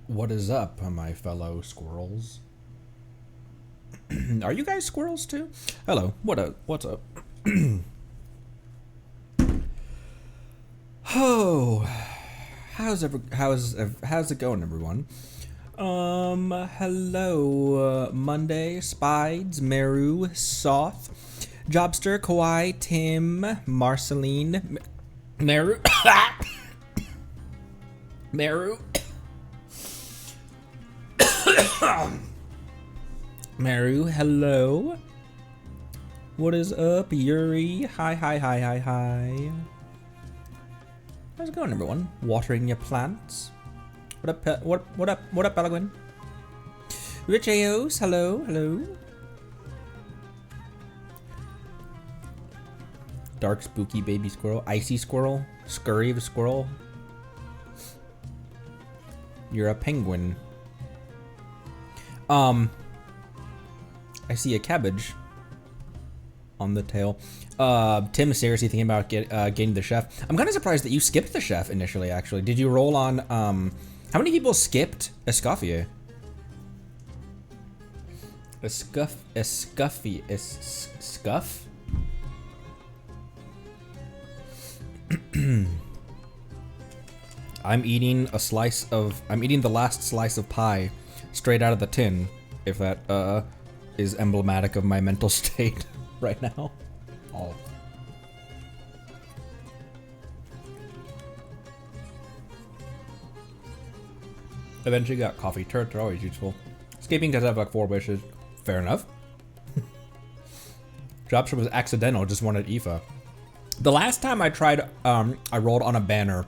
What is up, my fellow squirrels? Are you guys squirrels too? Hello. What up? What's up? Oh, how's it going, everyone? Hello, Monday, Spides, Meru, Soth, Jobster, Kawhi, Tim, Marceline, Meru, Meru, Meru, hello. What is up, Yuri? Hi. How's it going, everyone? Watering your plants? What up, what up, Pelagrin? Rich Aos, hello. Dark spooky baby squirrel, icy squirrel, scurry of a squirrel. You're a penguin. I see a cabbage on the tail. Tim is seriously thinking about getting the chef. I'm kind of surprised that you skipped the chef initially, actually. Did you roll on, how many people skipped Escoffier? Scuff? I'm eating the last slice of pie straight out of the tin, if that, is emblematic of my mental state right now. Oh. Eventually got coffee. Turrets are always useful. Escaping does have like 4 wishes. Fair enough. Dropship was accidental, just wanted Aoife. The last time I tried, I rolled on a banner,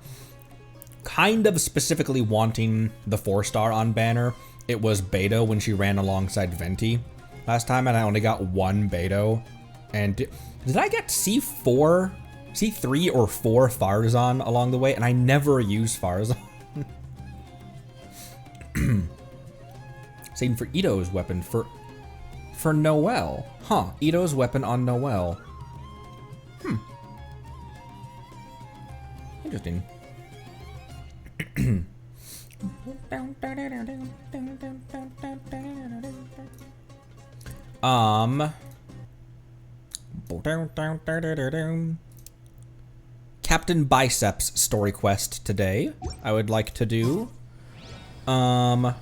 kind of specifically wanting the 4-star on banner. It was Beto when she ran alongside Venti last time, and I only got 1 Beto. And did I get C4, C3 or 4 Farzan along the way? And I never used Farzan. Same for Ito's weapon for Noelle. Huh, Ito's weapon on Noelle. Interesting. Captain Biceps story quest today. I would like to do. Put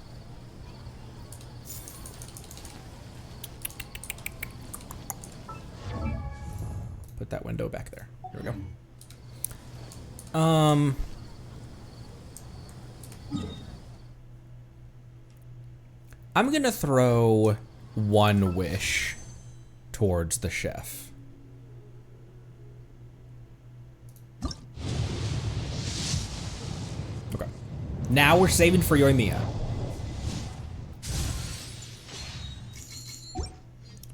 that window back there. Here we go. I'm gonna throw 1 wish towards the chef. Okay. Now we're saving for Yoimiya.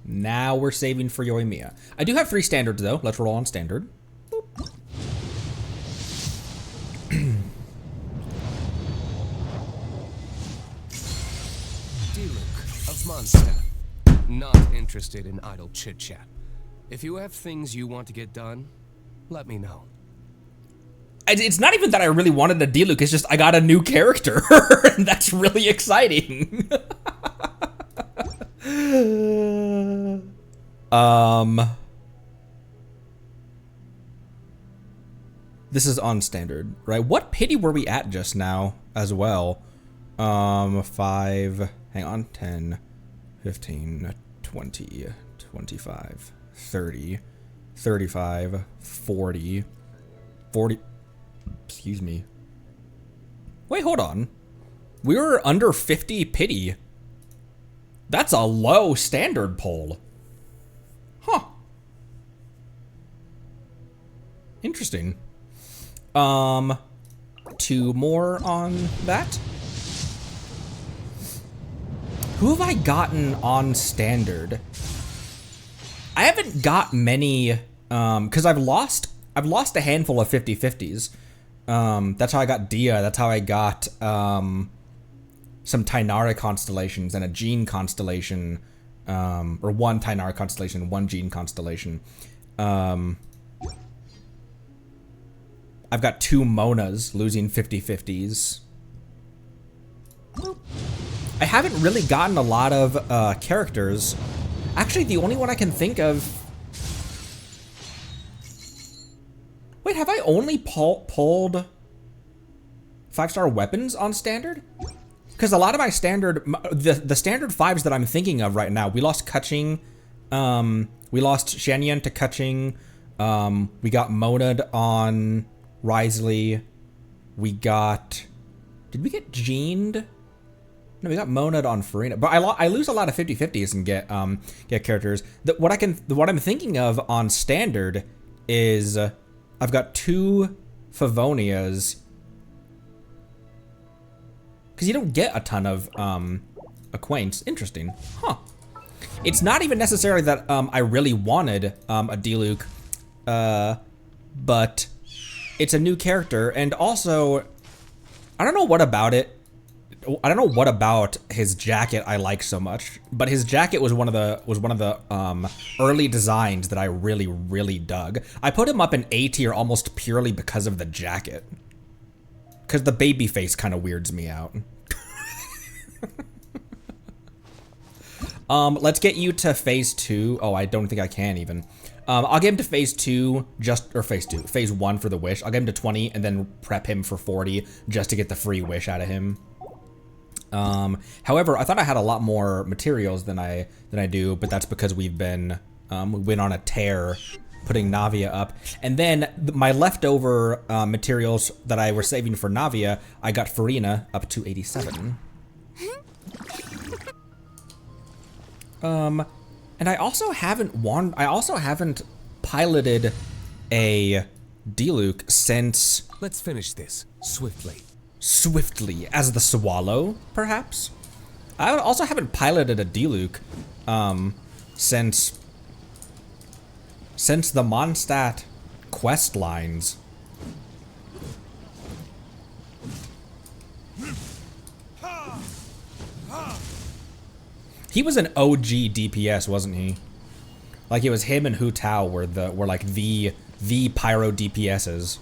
Now we're saving for Yoimiya. I do have 3 standards though. Let's roll on standard. Not interested in idle chit-chat. If you have things you want to get done, let me know. It's not even that I really wanted a D-Luke, it's just I got a new character, and that's really exciting. This is on standard, right? What pity were we at just now as well? 5, hang on, 10, 15, 20, 25, 30, 35, 40, excuse me. Wait, hold on. We were under 50 pity. That's a low standard poll. Huh. Interesting. 2 more on that. Who have I gotten on standard? I haven't got many, cause I've lost a handful of 50-50s. That's how I got Dia, that's how I got, some Tainara constellations and a Gene constellation, or 1 Tainara constellation, 1 Gene constellation. I've got 2 Monas losing 50-50s. I haven't really gotten a lot of characters. Actually, the only one I can think of... Wait, have I only pulled 5-star weapons on standard? Because a lot of my standard... The standard 5s that I'm thinking of right now, we lost Kaching. We lost Shenyan to Kaching. We got Monad on Risley. We got... Did we get Gened? No, we got Monad on Farina. But I lose a lot of 50-50s and get characters. What I'm thinking of on standard is I've got 2 Favonias. Because you don't get a ton of acquaints. Interesting. Huh. It's not even necessarily that I really wanted a Diluc, but it's a new character, and also I don't know what about it. I don't know what about his jacket I like so much, but his jacket was one of the early designs that I really dug. I put him up in A tier almost purely because of the jacket, because the baby face kind of weirds me out. Let's get you to phase 2. Oh, I don't think I can even. I'll get him to phase 2, phase 1 for the wish. I'll get him to 20 and then prep him for 40 just to get the free wish out of him. However, I thought I had a lot more materials than I do, but that's because we went on a tear putting Navia up. And then my leftover materials that I were saving for Navia, I got Farina up to 87. And I also haven't piloted a Diluc since... Let's finish this swiftly. Swiftly, as the Swallow, perhaps? I also haven't piloted a Diluc since the Mondstadt quest lines. He was an OG DPS, wasn't he? Like, it was him and Hu Tao were like the pyro DPSs.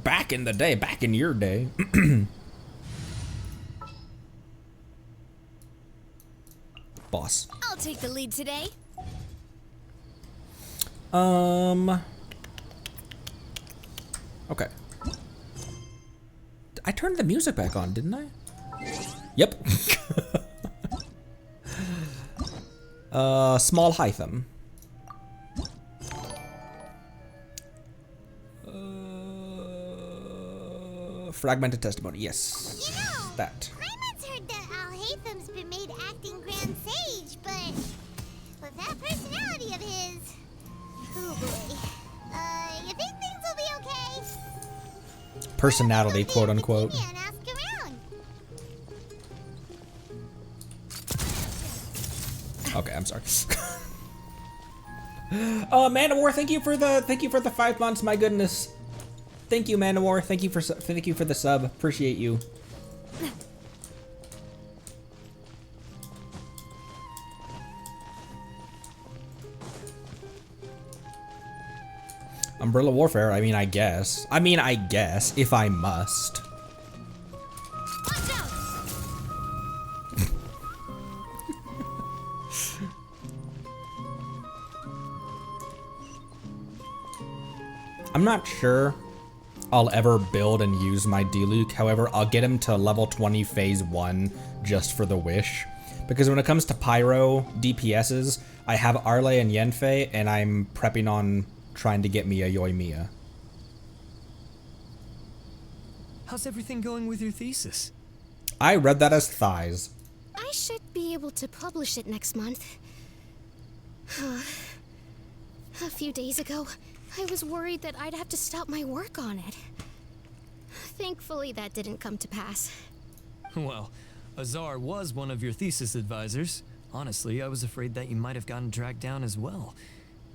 Back in the day, back in your day. Boss. I'll take the lead today. Okay. I turned the music back on, didn't I? Yep. Small Alhaitham. Fragmented testimony, yes. You know, that. Clayman's heard that Alhaitham's been made acting Grand Sage, but with that personality of his, oh boy. You think things will be okay? Personality, quote unquote. And ask around. Okay, I'm sorry. Man of War, thank you for the 5 months. My goodness, thank you, Man of War. Thank you for the sub. Appreciate you. Umbrella Warfare. I mean, I guess if I must. Watch out! I'm not sure I'll ever build and use my Diluc. However, I'll get him to level 20 phase 1 just for the wish. Because when it comes to pyro DPSs, I have Arle and Yenfei, and I'm prepping on trying to get me a Yoimiya. How's everything going with your thesis? I read that as thighs. I should be able to publish it next month. A few days ago, I was worried that I'd have to stop my work on it. Thankfully, that didn't come to pass. Well, Azar was one of your thesis advisors. Honestly, I was afraid that you might have gotten dragged down as well.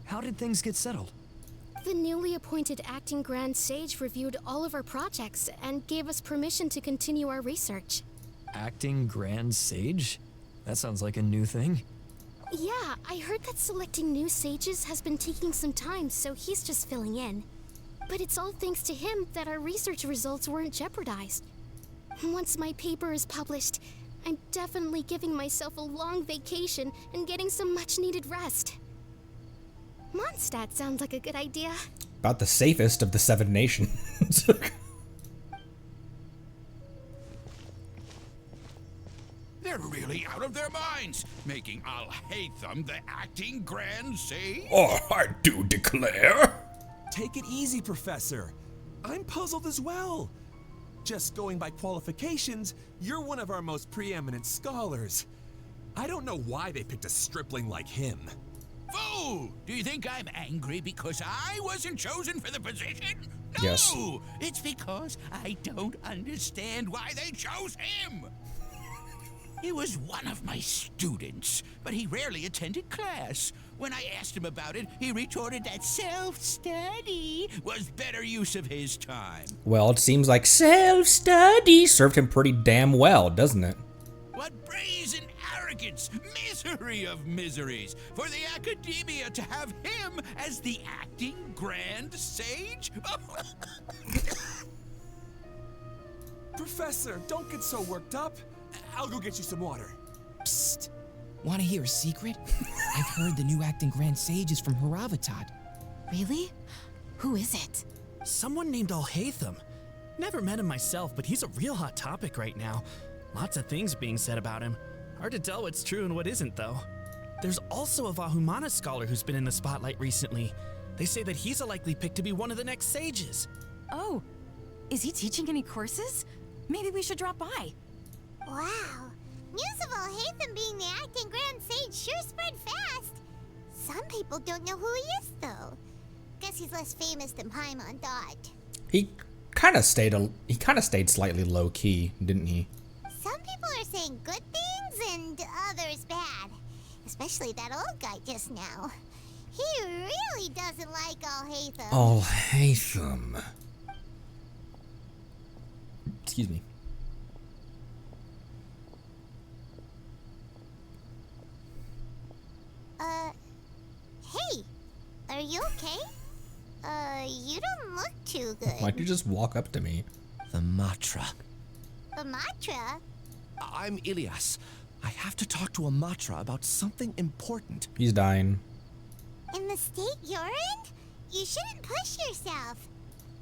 How did things get settled? The newly appointed acting Grand Sage reviewed all of our projects and gave us permission to continue our research. Acting Grand Sage? That sounds like a new thing. Yeah, I heard that selecting new sages has been taking some time, so he's just filling in. But it's all thanks to him that our research results weren't jeopardized. Once my paper is published, I'm definitely giving myself a long vacation and getting some much-needed rest. Mondstadt sounds like a good idea. About the safest of the 7 nations. They're really out of their minds, making Alhaitham the acting Grand Sage. Oh, I do declare. Take it easy, Professor. I'm puzzled as well. Just going by qualifications, you're one of our most preeminent scholars. I don't know why they picked a stripling like him. Fool! Do you think I'm angry because I wasn't chosen for the position? No! Yes. It's because I don't understand why they chose him. He was one of my students, but he rarely attended class. When I asked him about it, he retorted that self-study was better use of his time. Well, it seems like self-study served him pretty damn well, doesn't it? What brazen arrogance, misery of miseries, for the academia to have him as the acting Grand Sage? Professor, don't get so worked up. I'll go get you some water. Psst. Want to hear a secret? I've heard the new acting Grand Sage is from Haravatat. Really? Who is it? Someone named Alhaitham. Never met him myself, but he's a real hot topic right now. Lots of things being said about him. Hard to tell what's true and what isn't, though. There's also a Vahumana scholar who's been in the spotlight recently. They say that he's a likely pick to be one of the next sages. Oh, is he teaching any courses? Maybe we should drop by. Wow. News of Alhaitham being the acting Grand Sage sure spread fast. Some people don't know who he is, though. Guess he's less famous than Paimon thought. He kind of stayed slightly low key, didn't he? Some people are saying good things and others bad. Especially that old guy just now. He really doesn't like Alhaitham. Alhaitham. Excuse me. Hey, are you okay? You don't look too good. Why'd you just walk up to me? The Matra. The Matra? I'm Ilias. I have to talk to a Matra about something important. He's dying. In the state you're in? You shouldn't push yourself.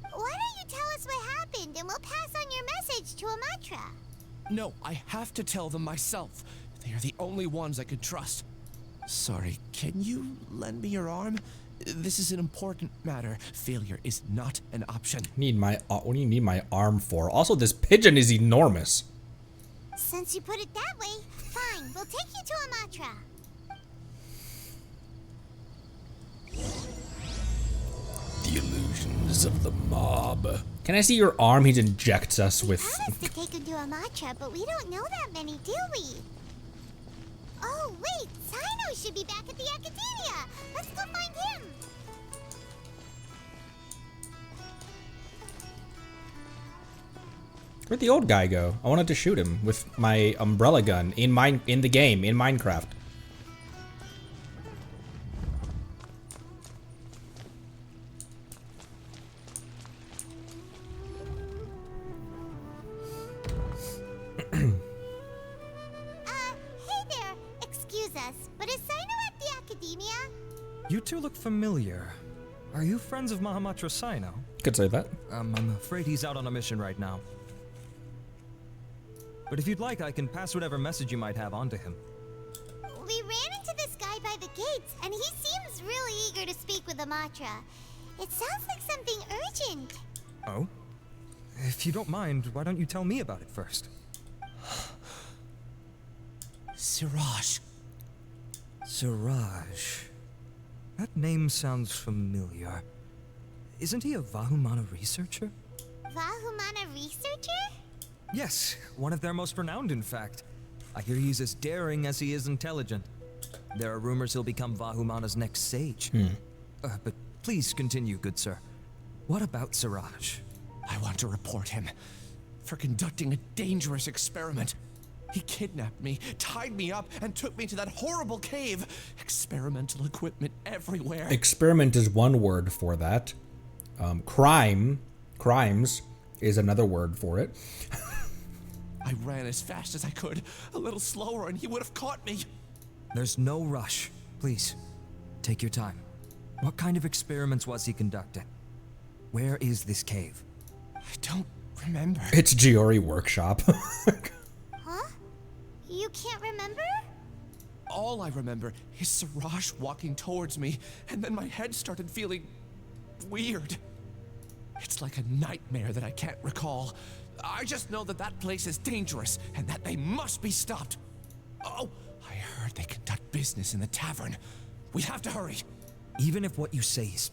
Why don't you tell us what happened and we'll pass on your message to a Matra? No, I have to tell them myself. They are the only ones I could trust. Sorry, can you lend me your arm? This is an important matter. Failure is not an option. What do you need my arm for? Also, this pigeon is enormous. Since you put it that way, fine. We'll take you to a Matra. The illusions of the mob. Can I see your arm? He injects us with... Promised to take him to a Matra, but we don't know that many, do we? Oh, wait. Sino should be back at the Academia. Let's go find him. Where'd the old guy go? I wanted to shoot him with my umbrella gun in the game, in Minecraft. Hey there. Excuse us, but is Sino at the Academia? You two look familiar. Are you friends of Mahamatra Sino? Could say that. I'm afraid he's out on a mission right now. But if you'd like, I can pass whatever message you might have on to him. We ran into this guy by the gates, and he seems really eager to speak with the Matra. It sounds like something urgent. Oh? If you don't mind, why don't you tell me about it first? Siraj. Siraj. That name sounds familiar. Isn't he a Vahumana researcher? Vahumana researcher? Yes, one of their most renowned, in fact. I hear he's as daring as he is intelligent. There are rumors he'll become Vahumana's next sage. But please continue, good sir. What about Siraj? I want to report him for conducting a dangerous experiment. He kidnapped me, tied me up, and took me to that horrible cave. Experimental equipment everywhere. Experiment is one word for that. Crimes is another word for it. I ran as fast as I could, a little slower, and he would have caught me. There's no rush. Please, take your time. What kind of experiments was he conducting? Where is this cave? I don't remember. It's Giori Workshop. Huh? You can't remember? All I remember is Siraj walking towards me, and then my head started feeling weird. It's like a nightmare that I can't recall. I just know that that place is dangerous, and that they must be stopped. Oh, I heard they conduct business in the tavern. We have to hurry. Even if what you say is...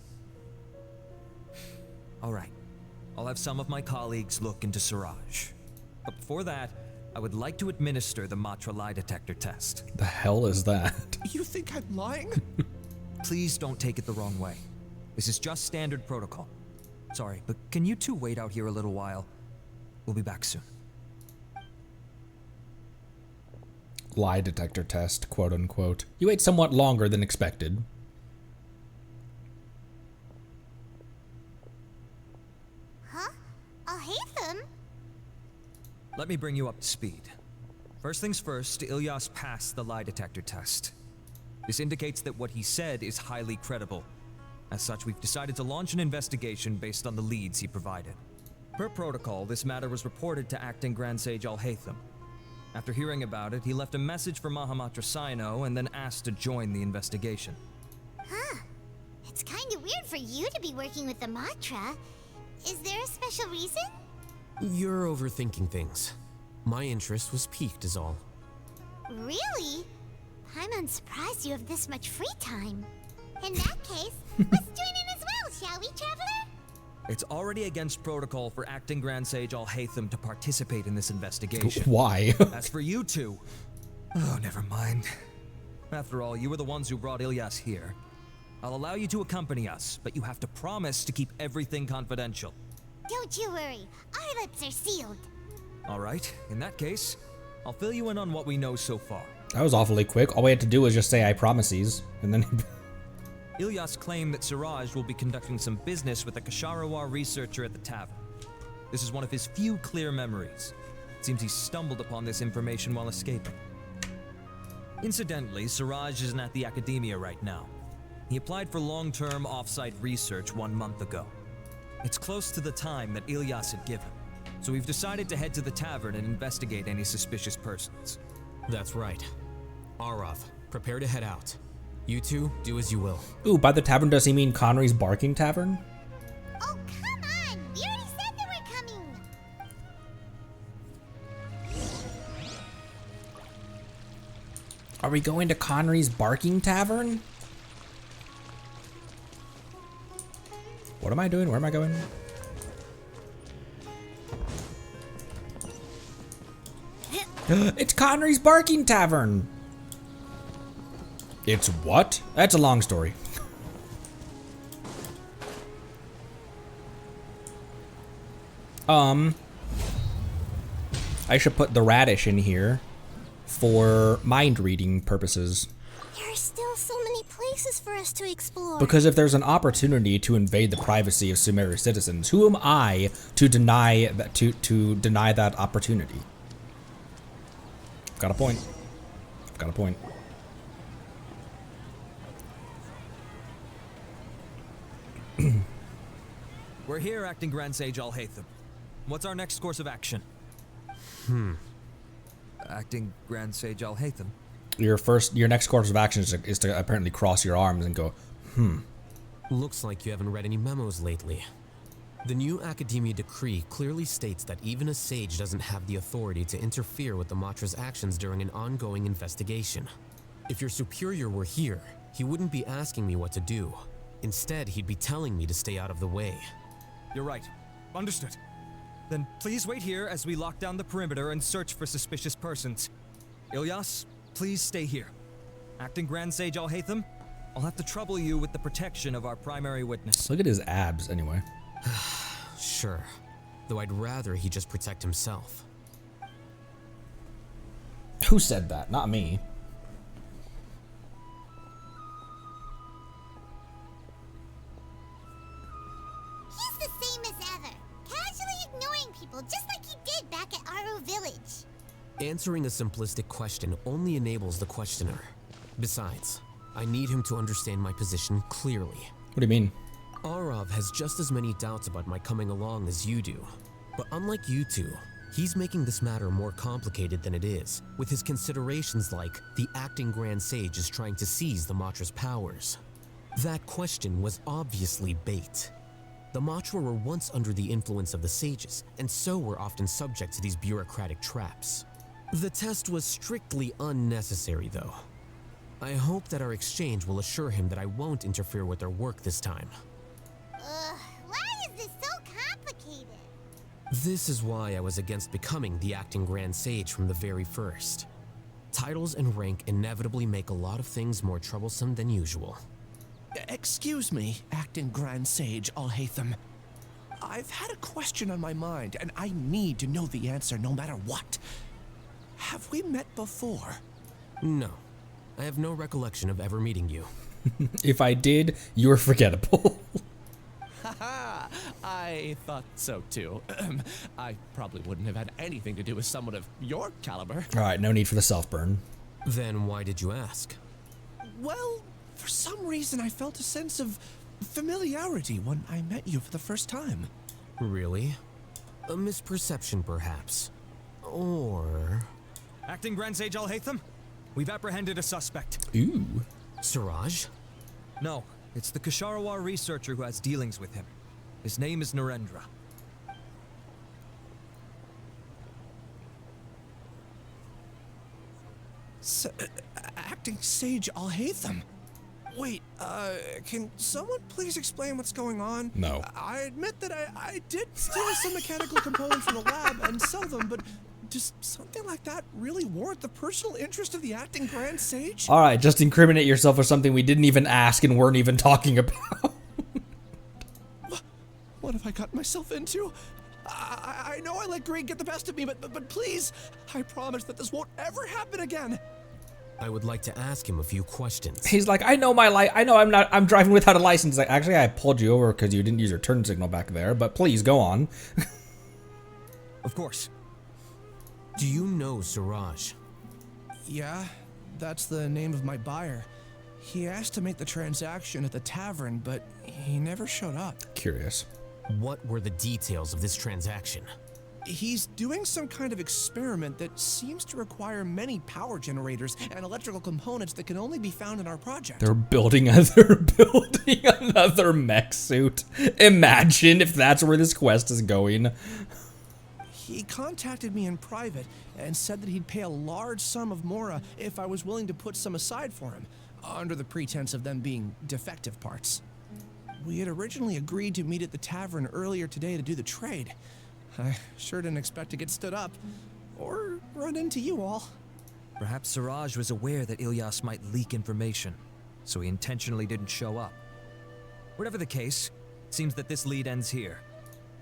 All right. I'll have some of my colleagues look into Siraj. But before that, I would like to administer the Matra lie detector test. The hell is that? You think I'm lying? Please don't take it the wrong way. This is just standard protocol. Sorry, but can you two wait out here a little while? We'll be back soon. Lie detector test, quote unquote. You wait somewhat longer than expected. Huh? Alhaitham? Let me bring you up to speed. First things first, Ilyas passed the lie detector test. This indicates that what he said is highly credible. As such, we've decided to launch an investigation based on the leads he provided. Per protocol, this matter was reported to Acting Grand Sage Alhaitham. After hearing about it, he left a message for Mahamatra Sino and then asked to join the investigation. Huh. It's kinda weird for you to be working with the Matra. Is there a special reason? You're overthinking things. My interest was piqued is all. Really? I'm unsurprised you have this much free time. In that case, let's join in as well, shall we, Traveler? It's already against protocol for Acting Grand Sage Alhaitham to participate in this investigation. Why? As for you two... Oh, never mind. After all, you were the ones who brought Ilyas here. I'll allow you to accompany us, but you have to promise to keep everything confidential. Don't you worry. Our lips are sealed. Alright, in that case, I'll fill you in on what we know so far. That was awfully quick. All we had to do was just say I promises, and then... Ilyas claimed that Siraj will be conducting some business with a Kasharawar researcher at the tavern. This is one of his few clear memories. It seems he stumbled upon this information while escaping. Incidentally, Siraj isn't at the academia right now. He applied for long-term off-site research 1 month ago. It's close to the time that Ilyas had given, so we've decided to head to the tavern and investigate any suspicious persons. That's right. Arav, prepare to head out. You two, do as you will. Ooh, by the tavern does he mean Connery's Barking Tavern? Oh, come on! We already said that we're coming! Are we going to Connery's Barking Tavern? What am I doing? Where am I going? It's Connery's Barking Tavern! It's what? That's a long story. I should put the radish in here for mind reading purposes. There are still so many places for us to explore. Because if there's an opportunity to invade the privacy of Sumeru citizens, who am I to deny that to deny that opportunity? Got a point. Got a point. We're here, Acting Grand Sage Alhaitham. What's our next course of action? Acting Grand Sage Alhaitham? Your next course of action is to apparently cross your arms and go, Looks like you haven't read any memos lately. The new Academia decree clearly states that even a sage doesn't have the authority to interfere with the Matra's actions during an ongoing investigation. If your superior were here, he wouldn't be asking me what to do. Instead, he'd be telling me to stay out of the way. You're right. Understood. Then please wait here as we lock down the perimeter and search for suspicious persons. Ilyas, please stay here. Acting Grand Sage Alhaitham, I'll have to trouble you with the protection of our primary witness. look at his abs anyway. Sure, though I'd rather he just protect himself. Who said that? Not me. He's the same as ever, casually ignoring people just like he did back at Aro Village. Answering a simplistic question only enables the questioner. Besides, I need him to understand my position clearly. What do you mean? Arav has just as many doubts about my coming along as you do. But unlike you two, he's making this matter more complicated than it is, with his considerations like the acting Grand Sage is trying to seize the Matra's powers. That question was obviously bait. The Matra were once under the influence of the sages, and so were often subject to these bureaucratic traps. The test was strictly unnecessary, though. I hope that our exchange will assure him that I won't interfere with their work this time. Why is this so complicated? This is why I was against becoming the acting Grand Sage from the very first. Titles and rank inevitably make a lot of things more troublesome than usual. Excuse me, acting Grand Sage Alhaitham. I've had a question on my mind, and I need to know the answer no matter what. Have we met before? No. I have no recollection of ever meeting you. If I did, you're forgettable. Haha, I thought so too. I probably wouldn't have had anything to do with someone of your caliber. Alright, no need for the self-burn. Then why did you ask? Well, for some reason I felt a sense of familiarity when I met you for the first time. Really? A misperception, perhaps. Or... Acting Grand Sage Alhaitham, we've apprehended a suspect. Ooh. Siraj? No, it's the Kasharawar researcher who has dealings with him. His name is Narendra. Acting Sage Alhaitham? Wait, can someone please explain what's going on? No. I admit that I did steal some mechanical components from the lab and sell them, but does something like that really warrant the personal interest of the acting Grand Sage? Alright, just incriminate yourself for something we didn't even ask and weren't even talking about. What have I gotten myself into? I know I let greed get the best of me, but please, I promise that this won't ever happen again. I would like to ask him a few questions. He's like, I know I'm driving without a license. Like, actually, I pulled you over because you didn't use your turn signal back there, but please, go on. Of course. Do you know Siraj? Yeah, that's the name of my buyer. He asked to make the transaction at the tavern, but he never showed up. Curious. What were the details of this transaction? He's doing some kind of experiment that seems to require many power generators and electrical components that can only be found in our project. They're building another mech suit. Imagine if that's where this quest is going. He contacted me in private and said that he'd pay a large sum of Mora if I was willing to put some aside for him, under the pretense of them being defective parts. We had originally agreed to meet at the tavern earlier today to do the trade. I sure didn't expect to get stood up, or run into you all. Perhaps Siraj was aware that Ilyas might leak information, so he intentionally didn't show up. Whatever the case, it seems that this lead ends here.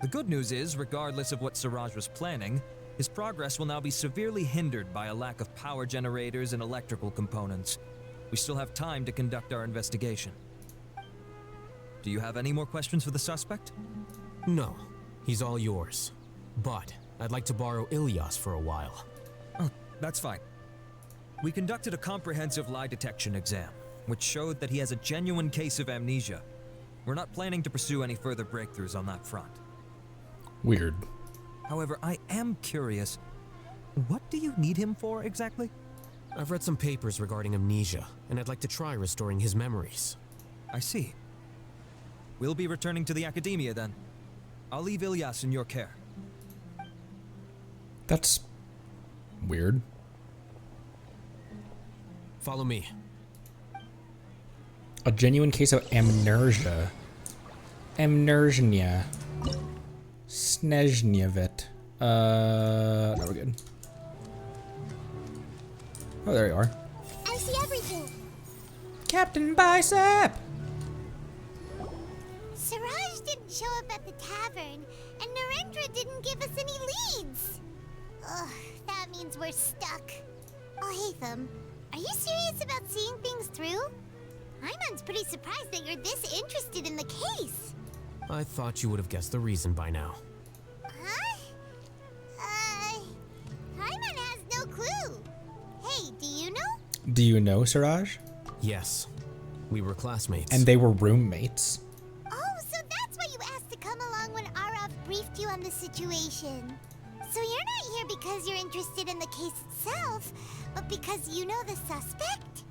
The good news is, regardless of what Siraj was planning, his progress will now be severely hindered by a lack of power generators and electrical components. We still have time to conduct our investigation. Do you have any more questions for the suspect? No, he's all yours. But I'd like to borrow Ilyas for a while. Oh, that's fine. We conducted a comprehensive lie detection exam, which showed that he has a genuine case of amnesia. We're not planning to pursue any further breakthroughs on that front. Weird. However, I am curious, what do you need him for exactly? I've read some papers regarding amnesia, and I'd like to try restoring his memories. I see. We'll be returning to the academia then. I'll leave Ilyas in your care. That's weird. Follow me. A genuine case of amnesia. Amnesia. Snezhnyevet. No, we're good. Oh, there you are. I see everything. Captain Bicep! Siraj didn't show up at the tavern, and Narendra didn't give us any leads. Ugh, that means we're stuck. Alhaitham, are you serious about seeing things through? Ayman's pretty surprised that you're this interested in the case. I thought you would have guessed the reason by now. Huh? Do you know Siraj? Yes, we were classmates. And they were roommates. Oh, so that's why you asked to come along when Arav briefed you on the situation. So you're not here because you're interested in the case itself, but because you know the suspect?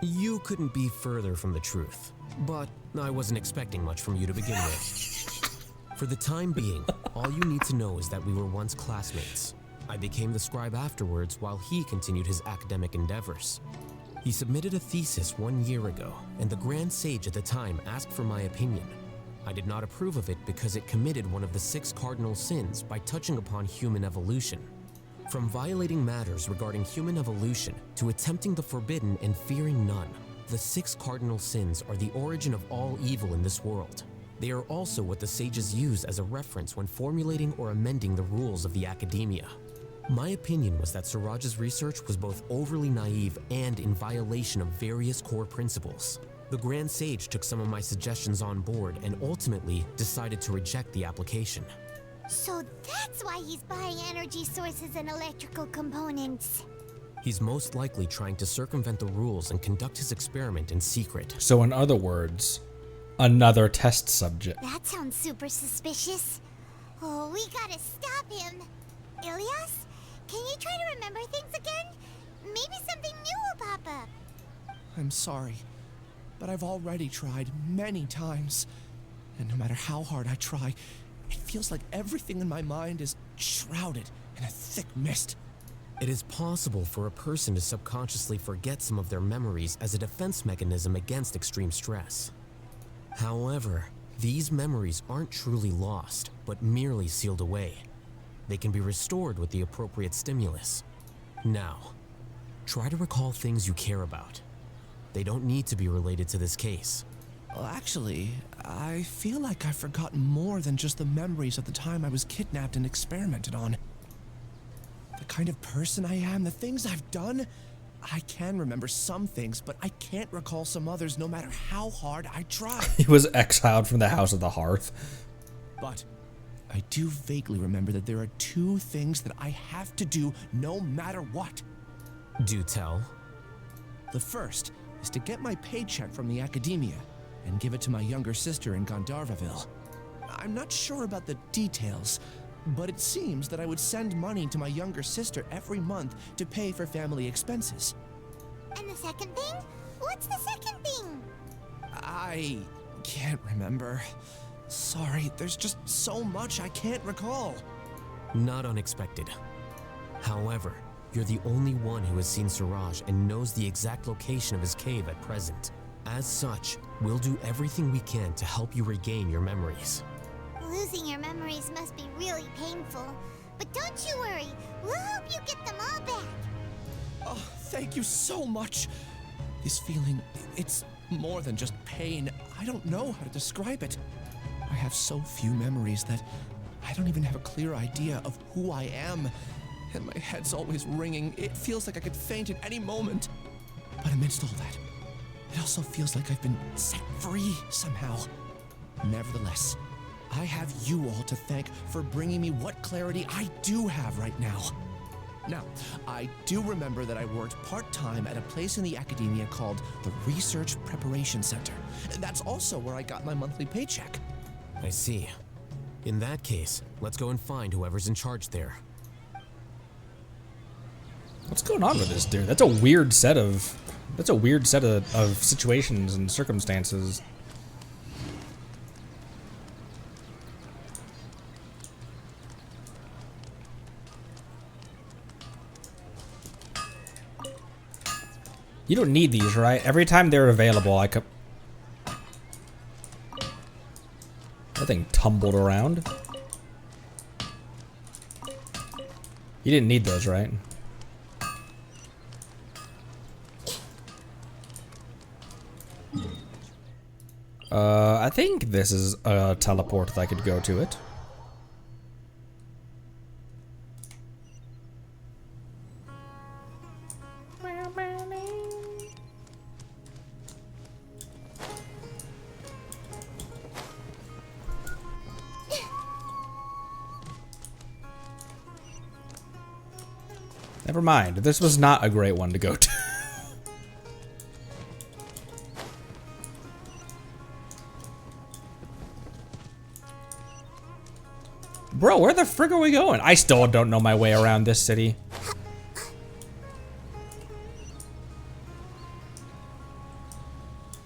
You couldn't be further from the truth, but I wasn't expecting much from you to begin with. For the time being, all you need to know is that we were once classmates. I became the scribe afterwards while he continued his academic endeavors. He submitted a thesis 1 year ago, and the Grand Sage at the time asked for my opinion. I did not approve of it because it committed one of the 6 cardinal sins by touching upon human evolution. From violating matters regarding human evolution to attempting the forbidden and fearing none, the 6 cardinal sins are the origin of all evil in this world. They are also what the sages use as a reference when formulating or amending the rules of the academia. My opinion was that Siraj's research was both overly naive and in violation of various core principles. The Grand Sage took some of my suggestions on board and ultimately decided to reject the application. So that's why he's buying energy sources and electrical components. He's most likely trying to circumvent the rules and conduct his experiment in secret. So in other words, another test subject. That sounds super suspicious. Oh, we gotta stop him. Ilias, can you try to remember things again? Maybe something new will pop up. I'm sorry, but I've already tried many times. And no matter how hard I try, it feels like everything in my mind is shrouded in a thick mist. It is possible for a person to subconsciously forget some of their memories as a defense mechanism against extreme stress. However, these memories aren't truly lost, but merely sealed away. They can be restored with the appropriate stimulus. Now, try to recall things you care about. They don't need to be related to this case. Well, actually, I feel like I've forgotten more than just the memories of the time I was kidnapped and experimented on. The kind of person I am, the things I've done, I can remember some things, but I can't recall some others no matter how hard I try. He was exiled from the House of the Hearth. But I do vaguely remember that there are 2 things that I have to do no matter what. Do tell. The first is to get my paycheck from the academia and give it to my younger sister in Gandharvaville. I'm not sure about the details, but it seems that I would send money to my younger sister every month to pay for family expenses. And the second thing? What's the second thing? I can't remember. Sorry, there's just so much I can't recall. Not unexpected. However, you're the only one who has seen Siraj and knows the exact location of his cave at present. As such, we'll do everything we can to help you regain your memories. Losing your memories must be really painful. But don't you worry, we'll help you get them all back. Oh, thank you so much. This feeling, it's more than just pain. I don't know how to describe it. I have so few memories that I don't even have a clear idea of who I am. And my head's always ringing. It feels like I could faint at any moment. But amidst all that, it also feels like I've been set free somehow. Nevertheless, I have you all to thank for bringing me what clarity I do have right now. Now, I do remember that I worked part-time at a place in the academia called the Research Preparation Center. That's also where I got my monthly paycheck. I see. In that case, let's go and find whoever's in charge there. What's going on with this dude? That's a weird set of situations and circumstances. You don't need these, right? Every time they're available, I could... That thing tumbled around. You didn't need those, right? I think this is a teleport that I could go to it. Never mind. This was not a great one to go to. Bro, where the frick are we going? I still don't know my way around this city.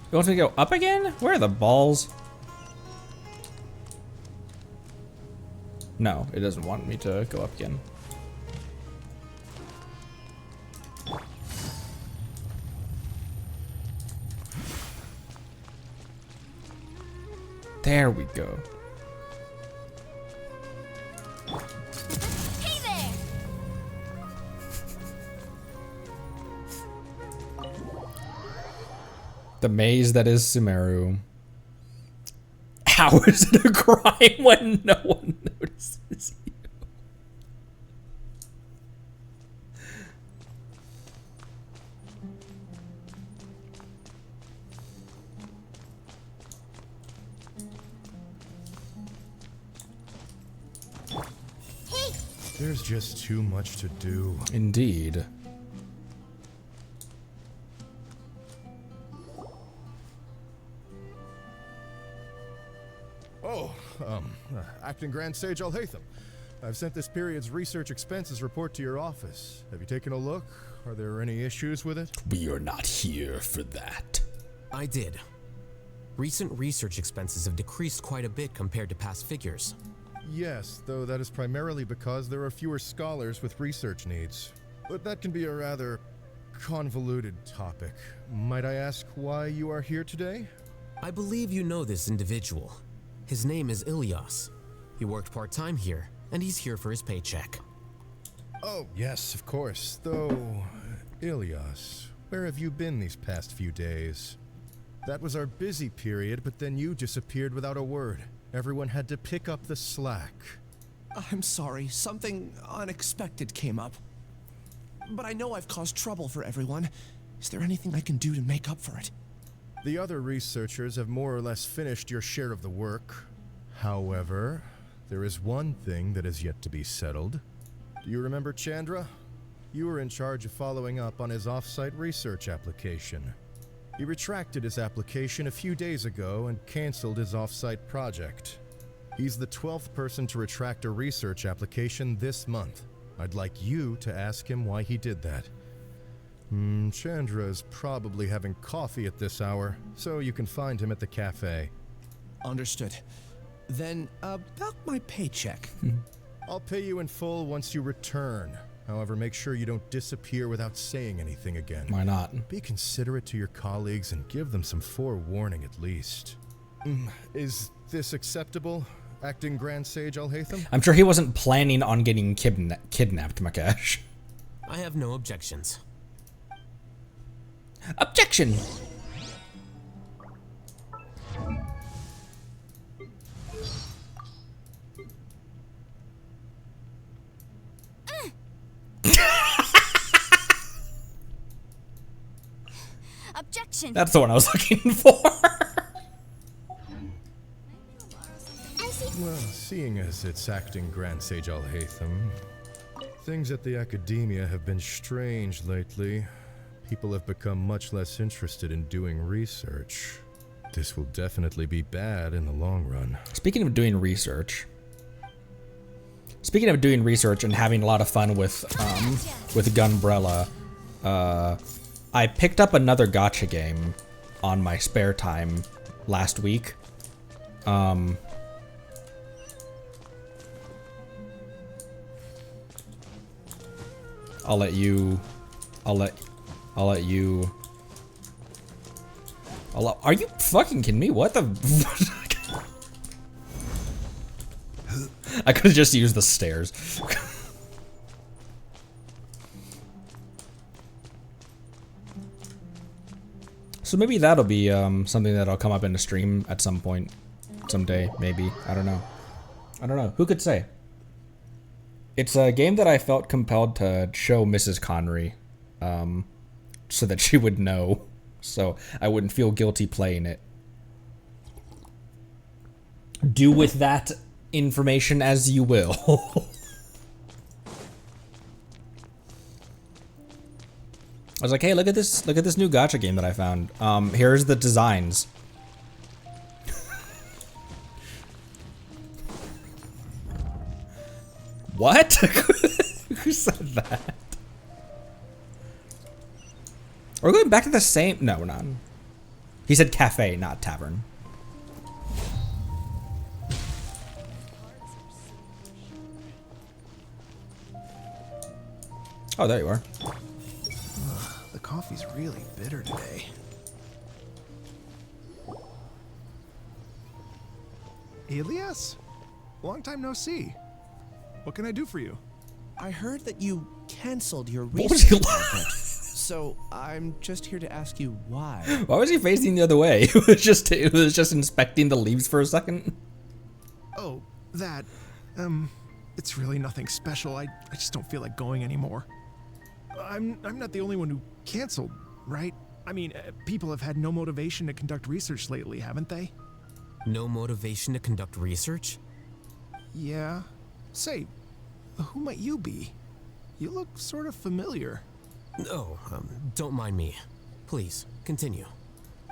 You want me to go up again? Where are the balls? No, it doesn't want me to go up again. There we go. Hey there! The maze that is Sumeru. How is it a crime when no one notices you? There's just too much to do. Indeed. Oh, Acting Grand Sage Alhaitham. I've sent this period's research expenses report to your office. Have you taken a look? Are there any issues with it? We are not here for that. I did. Recent research expenses have decreased quite a bit compared to past figures. Yes, though that is primarily because there are fewer scholars with research needs. But that can be a rather convoluted topic. Might I ask why you are here today? I believe you know this individual. His name is Ilias. He worked part-time here, and he's here for his paycheck. Oh, yes, of course. Though, Ilias, where have you been these past few days? That was our busy period, but then you disappeared without a word. Everyone had to pick up the slack. I'm sorry, something unexpected came up. But I know I've caused trouble for everyone. Is there anything I can do to make up for it? The other researchers have more or less finished your share of the work. However, there is one thing that is yet to be settled. Do you remember Chandra? You were in charge of following up on his off-site research application. He retracted his application a few days ago and canceled his off-site project. He's the 12th person to retract a research application this month. I'd like you to ask him why he did that. Chandra is probably having coffee at this hour, so you can find him at the cafe. Understood. Then, about my paycheck. I'll pay you in full once you return. However, make sure you don't disappear without saying anything again. Why not? Be considerate to your colleagues and give them some forewarning at least. Is this acceptable, Acting Grand Sage Alhaitham? I'm sure he wasn't planning on getting kidnapped, Makash. I have no objections. Objection! Objection! That's the one I was looking for. Well, seeing as it's Acting Grand Sage Alhaitham, things at the Academia have been strange lately. People have become much less interested in doing research. This will definitely be bad in the long run. Speaking of doing research and having a lot of fun with Gunbrella, I picked up another gacha game on my spare time last week. Are you fucking kidding me? What the? I could have just used the stairs. So maybe that'll be something that'll come up in a stream at some point, someday, maybe. I don't know. I don't know. Who could say? It's a game that I felt compelled to show Mrs. Connery, so that she would know, so I wouldn't feel guilty playing it. Do with that information as you will. I was like, hey, look at this new gacha game that I found. Here's the designs. What? Who said that? Are we going back to the same? No, we're not. He said cafe, not tavern. Oh, there you are. The coffee's really bitter today. Elias? Long time no see. What can I do for you? I heard that you canceled your What was he research project. So I'm just here to ask you why. Why was he facing the other way? It was just inspecting the leaves for a second. Oh, that. It's really nothing special. I just don't feel like going anymore. I'm not the only one who canceled, right? I mean, people have had no motivation to conduct research lately, haven't they? No motivation to conduct research? Yeah. Say, who might you be? You look sort of familiar. No, don't mind me. Please, continue.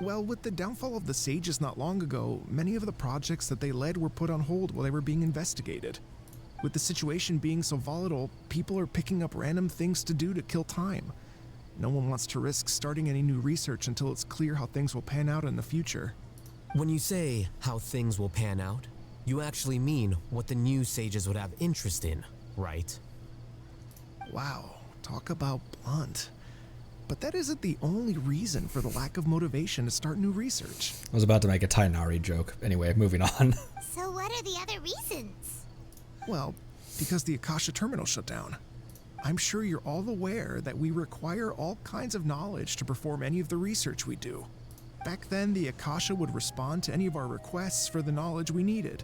Well, with the downfall of the Sages not long ago, many of the projects that they led were put on hold while they were being investigated. With the situation being so volatile, people are picking up random things to do to kill time. No one wants to risk starting any new research until it's clear how things will pan out in the future. When you say how things will pan out, you actually mean what the new sages would have interest in, right? Wow, talk about blunt. But that isn't the only reason for the lack of motivation to start new research. I was about to make a Tainari joke. Anyway, moving on. So what are the other reasons? Well, because the Akasha terminal shut down. I'm sure you're all aware that we require all kinds of knowledge to perform any of the research we do. Back then, the Akasha would respond to any of our requests for the knowledge we needed.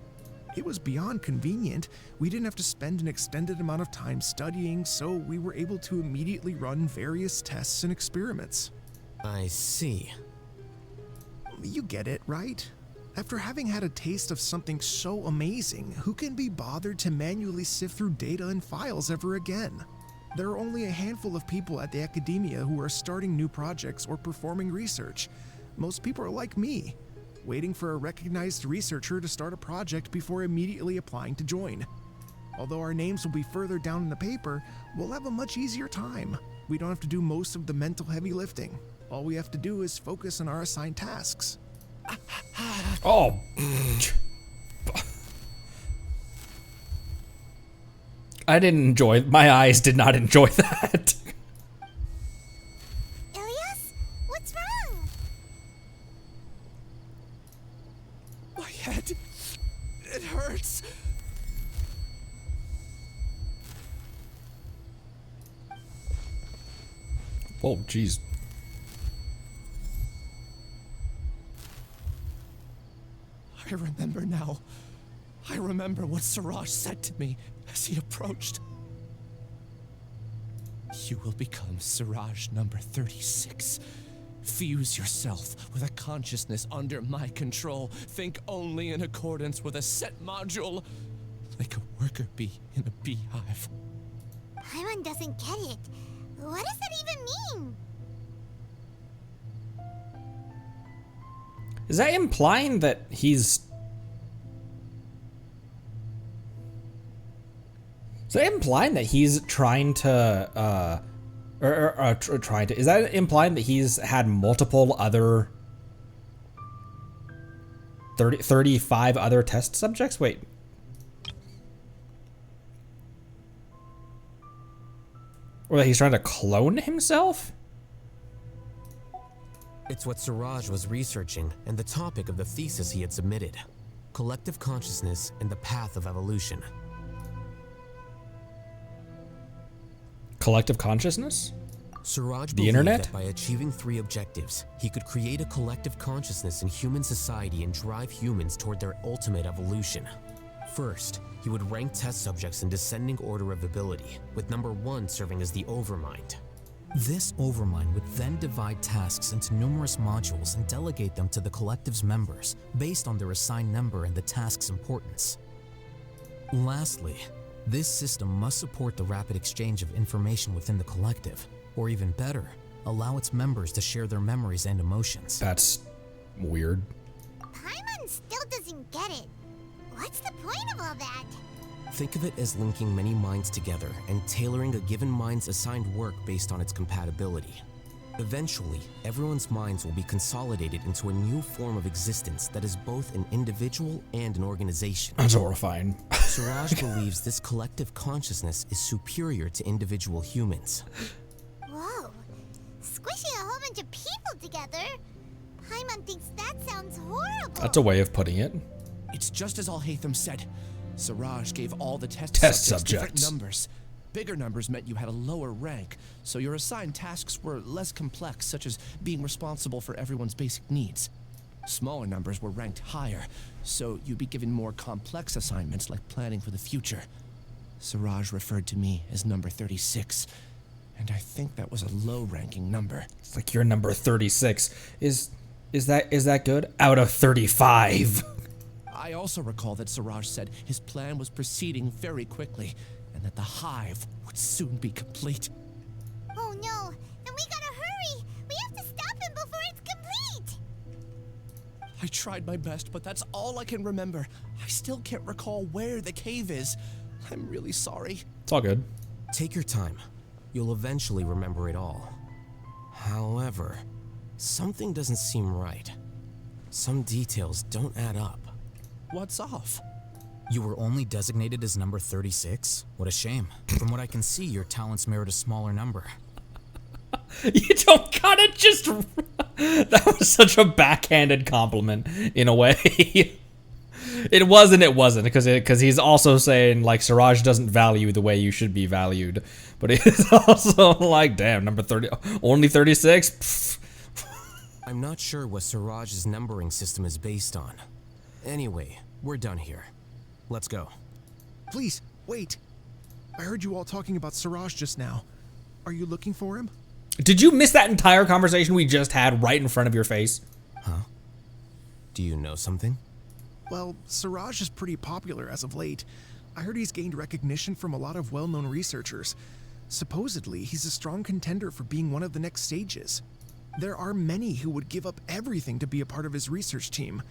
It was beyond convenient. We didn't have to spend an extended amount of time studying, so we were able to immediately run various tests and experiments. I see. You get it, right? After having had a taste of something so amazing, who can be bothered to manually sift through data and files ever again? There are only a handful of people at the academia who are starting new projects or performing research. Most people are like me, waiting for a recognized researcher to start a project before immediately applying to join. Although our names will be further down in the paper, we'll have a much easier time. We don't have to do most of the mental heavy lifting. All we have to do is focus on our assigned tasks. Oh. I didn't enjoy, my eyes did not enjoy that. Elias? What's wrong? My head. It hurts. Whoa, jeez. I remember now. I remember what Siraj said to me as he approached. You will become Siraj number 36. Fuse yourself with a consciousness under my control. Think only in accordance with a set module, like a worker bee in a beehive. Paimon doesn't get it. What does that even mean? Is that implying that he's... Is that implying that he's trying to, trying to... Is that implying that he's had multiple other... 35 other test subjects? Wait. Or that he's trying to clone himself? It's what Siraj was researching and the topic of the thesis he had submitted. Collective consciousness and the path of evolution. Collective consciousness? Siraj The believed internet? that by achieving 3 objectives, he could create a collective consciousness in human society and drive humans toward their ultimate evolution. First, he would rank test subjects in descending order of ability, with number 1 serving as the overmind. This overmind would then divide tasks into numerous modules and delegate them to the collective's members based on their assigned number and the task's importance. Lastly, this system must support the rapid exchange of information within the collective, or even better, allow its members to share their memories and emotions. That's weird. Paimon still doesn't get it. What's the point of all that? Think of it as linking many minds together and tailoring a given mind's assigned work based on its compatibility. Eventually, everyone's minds will be consolidated into a new form of existence that is both an individual and an organization. That's horrifying. Siraj believes this collective consciousness is superior to individual humans. Whoa. Squishing a whole bunch of people together? Paimon thinks that sounds horrible. That's a way of putting it. It's just as Alhaitham said. Siraj gave all the test subjects different numbers. Bigger numbers meant you had a lower rank, so your assigned tasks were less complex, such as being responsible for everyone's basic needs. Smaller numbers were ranked higher, so you'd be given more complex assignments like planning for the future. Siraj referred to me as number 36, and I think that was a low-ranking number. It's like you're number 36. Is that good? Out of 35. I also recall that Siraj said his plan was proceeding very quickly, and that the hive would soon be complete. Oh no, then we gotta hurry! We have to stop him before it's complete! I tried my best, but that's all I can remember. I still can't recall where the cave is. I'm really sorry. It's all good. Take your time. You'll eventually remember it all. However, something doesn't seem right. Some details don't add up. What's off? You were only designated as number 36? What a shame. From what I can see, your talents merit a smaller number. You don't gotta just... That was such a backhanded compliment, in a way. It wasn't, because he's also saying, like, Siraj doesn't value the way you should be valued. But it's also like, damn, number 30, only 36? I'm not sure what Siraj's numbering system is based on. Anyway, we're done here. Let's go. Please, wait. I heard you all talking about Siraj just now. Are you looking for him? Did you miss that entire conversation we just had right in front of your face? Huh? Do you know something? Well, Siraj is pretty popular as of late. I heard he's gained recognition from a lot of well-known researchers. Supposedly, he's a strong contender for being one of the next sages. There are many who would give up everything to be a part of his research team.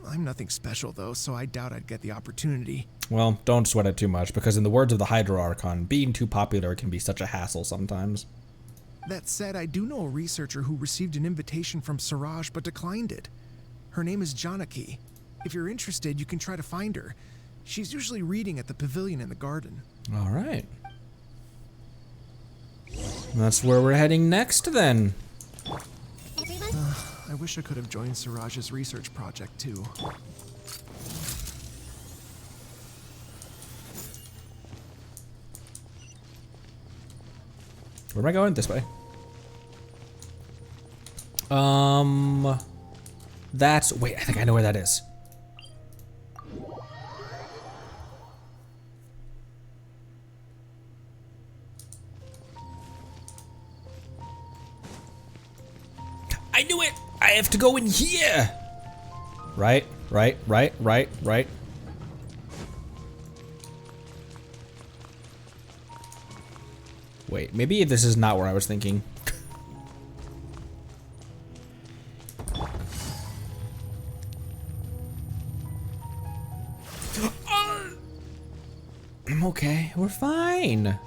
I'm nothing special, though, so I doubt I'd get the opportunity. Well, don't sweat it too much, because in the words of the Hydra Archon, being too popular can be such a hassle sometimes. That said, I do know a researcher who received an invitation from Siraj but declined it. Her name is Janaki. If you're interested, you can try to find her. She's usually reading at the pavilion in the garden. All right. That's where we're heading next, then. I wish I could have joined Siraj's research project, too. Where am I going? This way. That's... Wait, I think I know where that is. I knew it! I have to go in here! Right. Wait, maybe this is not where I was thinking. I'm okay, we're fine.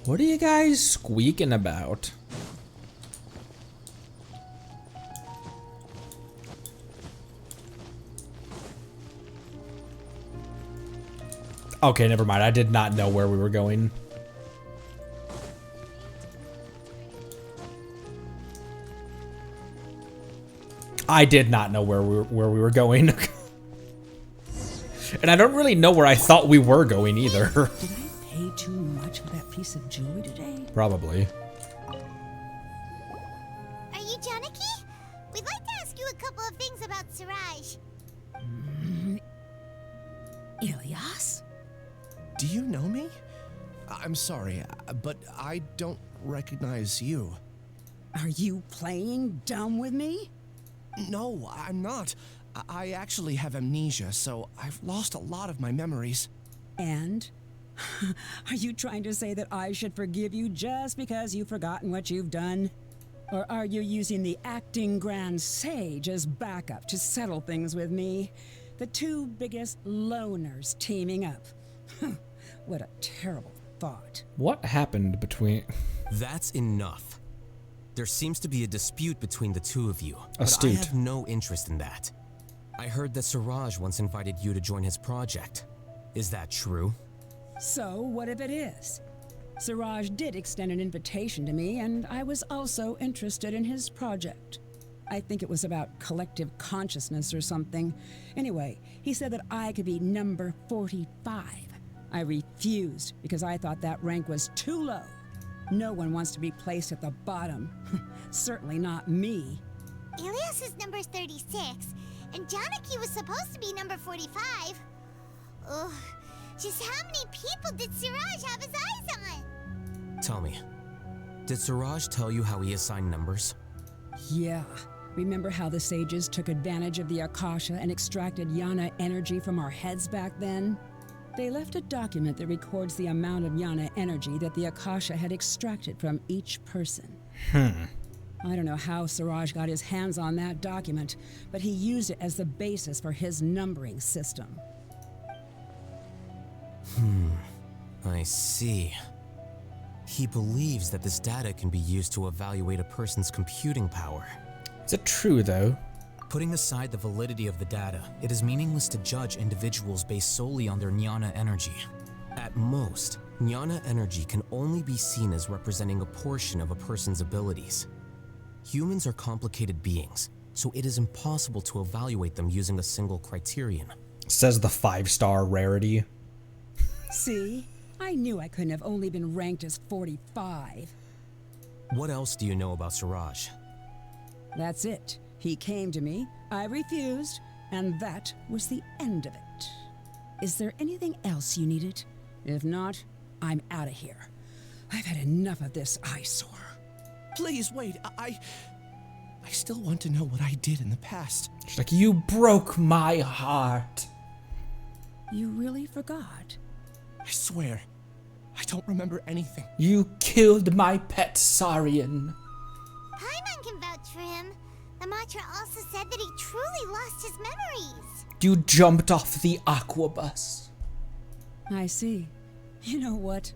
What are you guys squeaking about? Okay, never mind. I did not know where we were going. I did not know where we were going. And I don't really know where I thought we were going either. Did I pay too much for that piece of jewelry today? Probably. Are you Janaki? We'd like to ask you a couple of things about Siraj. Ilyas? Do you know me? I'm sorry, but I don't recognize you. Are you playing dumb with me? No, I'm not. I actually have amnesia, so I've lost a lot of my memories. And? Are you trying to say that I should forgive you just because you've forgotten what you've done? Or are you using the acting grand sage as backup to settle things with me? The two biggest loners teaming up. What a terrible thought. What happened between... That's enough. There seems to be a dispute between the two of you, Astute. but I have no interest in that. I heard that Siraj once invited you to join his project. Is that true? So, what if it is? Siraj did extend an invitation to me, and I was also interested in his project. I think it was about collective consciousness or something. Anyway, he said that I could be number 45. I refused because I thought that rank was too low. No one wants to be placed at the bottom. Certainly not me. Ilias is number 36, and Janaki was supposed to be number 45. Ugh, just how many people did Siraj have his eyes on? Tell me, did Siraj tell you how he assigned numbers? Yeah. Remember how the sages took advantage of the Akasha and extracted Yana energy from our heads back then? They left a document that records the amount of Yana energy that the Akasha had extracted from each person. I don't know how Siraj got his hands on that document, but he used it as the basis for his numbering system. I see. He believes that this data can be used to evaluate a person's computing power. Is it true, though? Putting aside the validity of the data, it is meaningless to judge individuals based solely on their jnana energy. At most, jnana energy can only be seen as representing a portion of a person's abilities. Humans are complicated beings, so it is impossible to evaluate them using a single criterion. Says the 5-star rarity. See? I knew I couldn't have only been ranked as 45. What else do you know about Siraj? That's it. He came to me, I refused, and that was the end of it. Is there anything else you needed? If not, I'm out of here. I've had enough of this eyesore. Please wait. I still want to know what I did in the past. She's like, you broke my heart. You really forgot? I swear, I don't remember anything. You killed my pet Saurian. Paimon can vouch for him. The mantra also said that he truly lost his memories. You jumped off the aquabus. I see. You know what?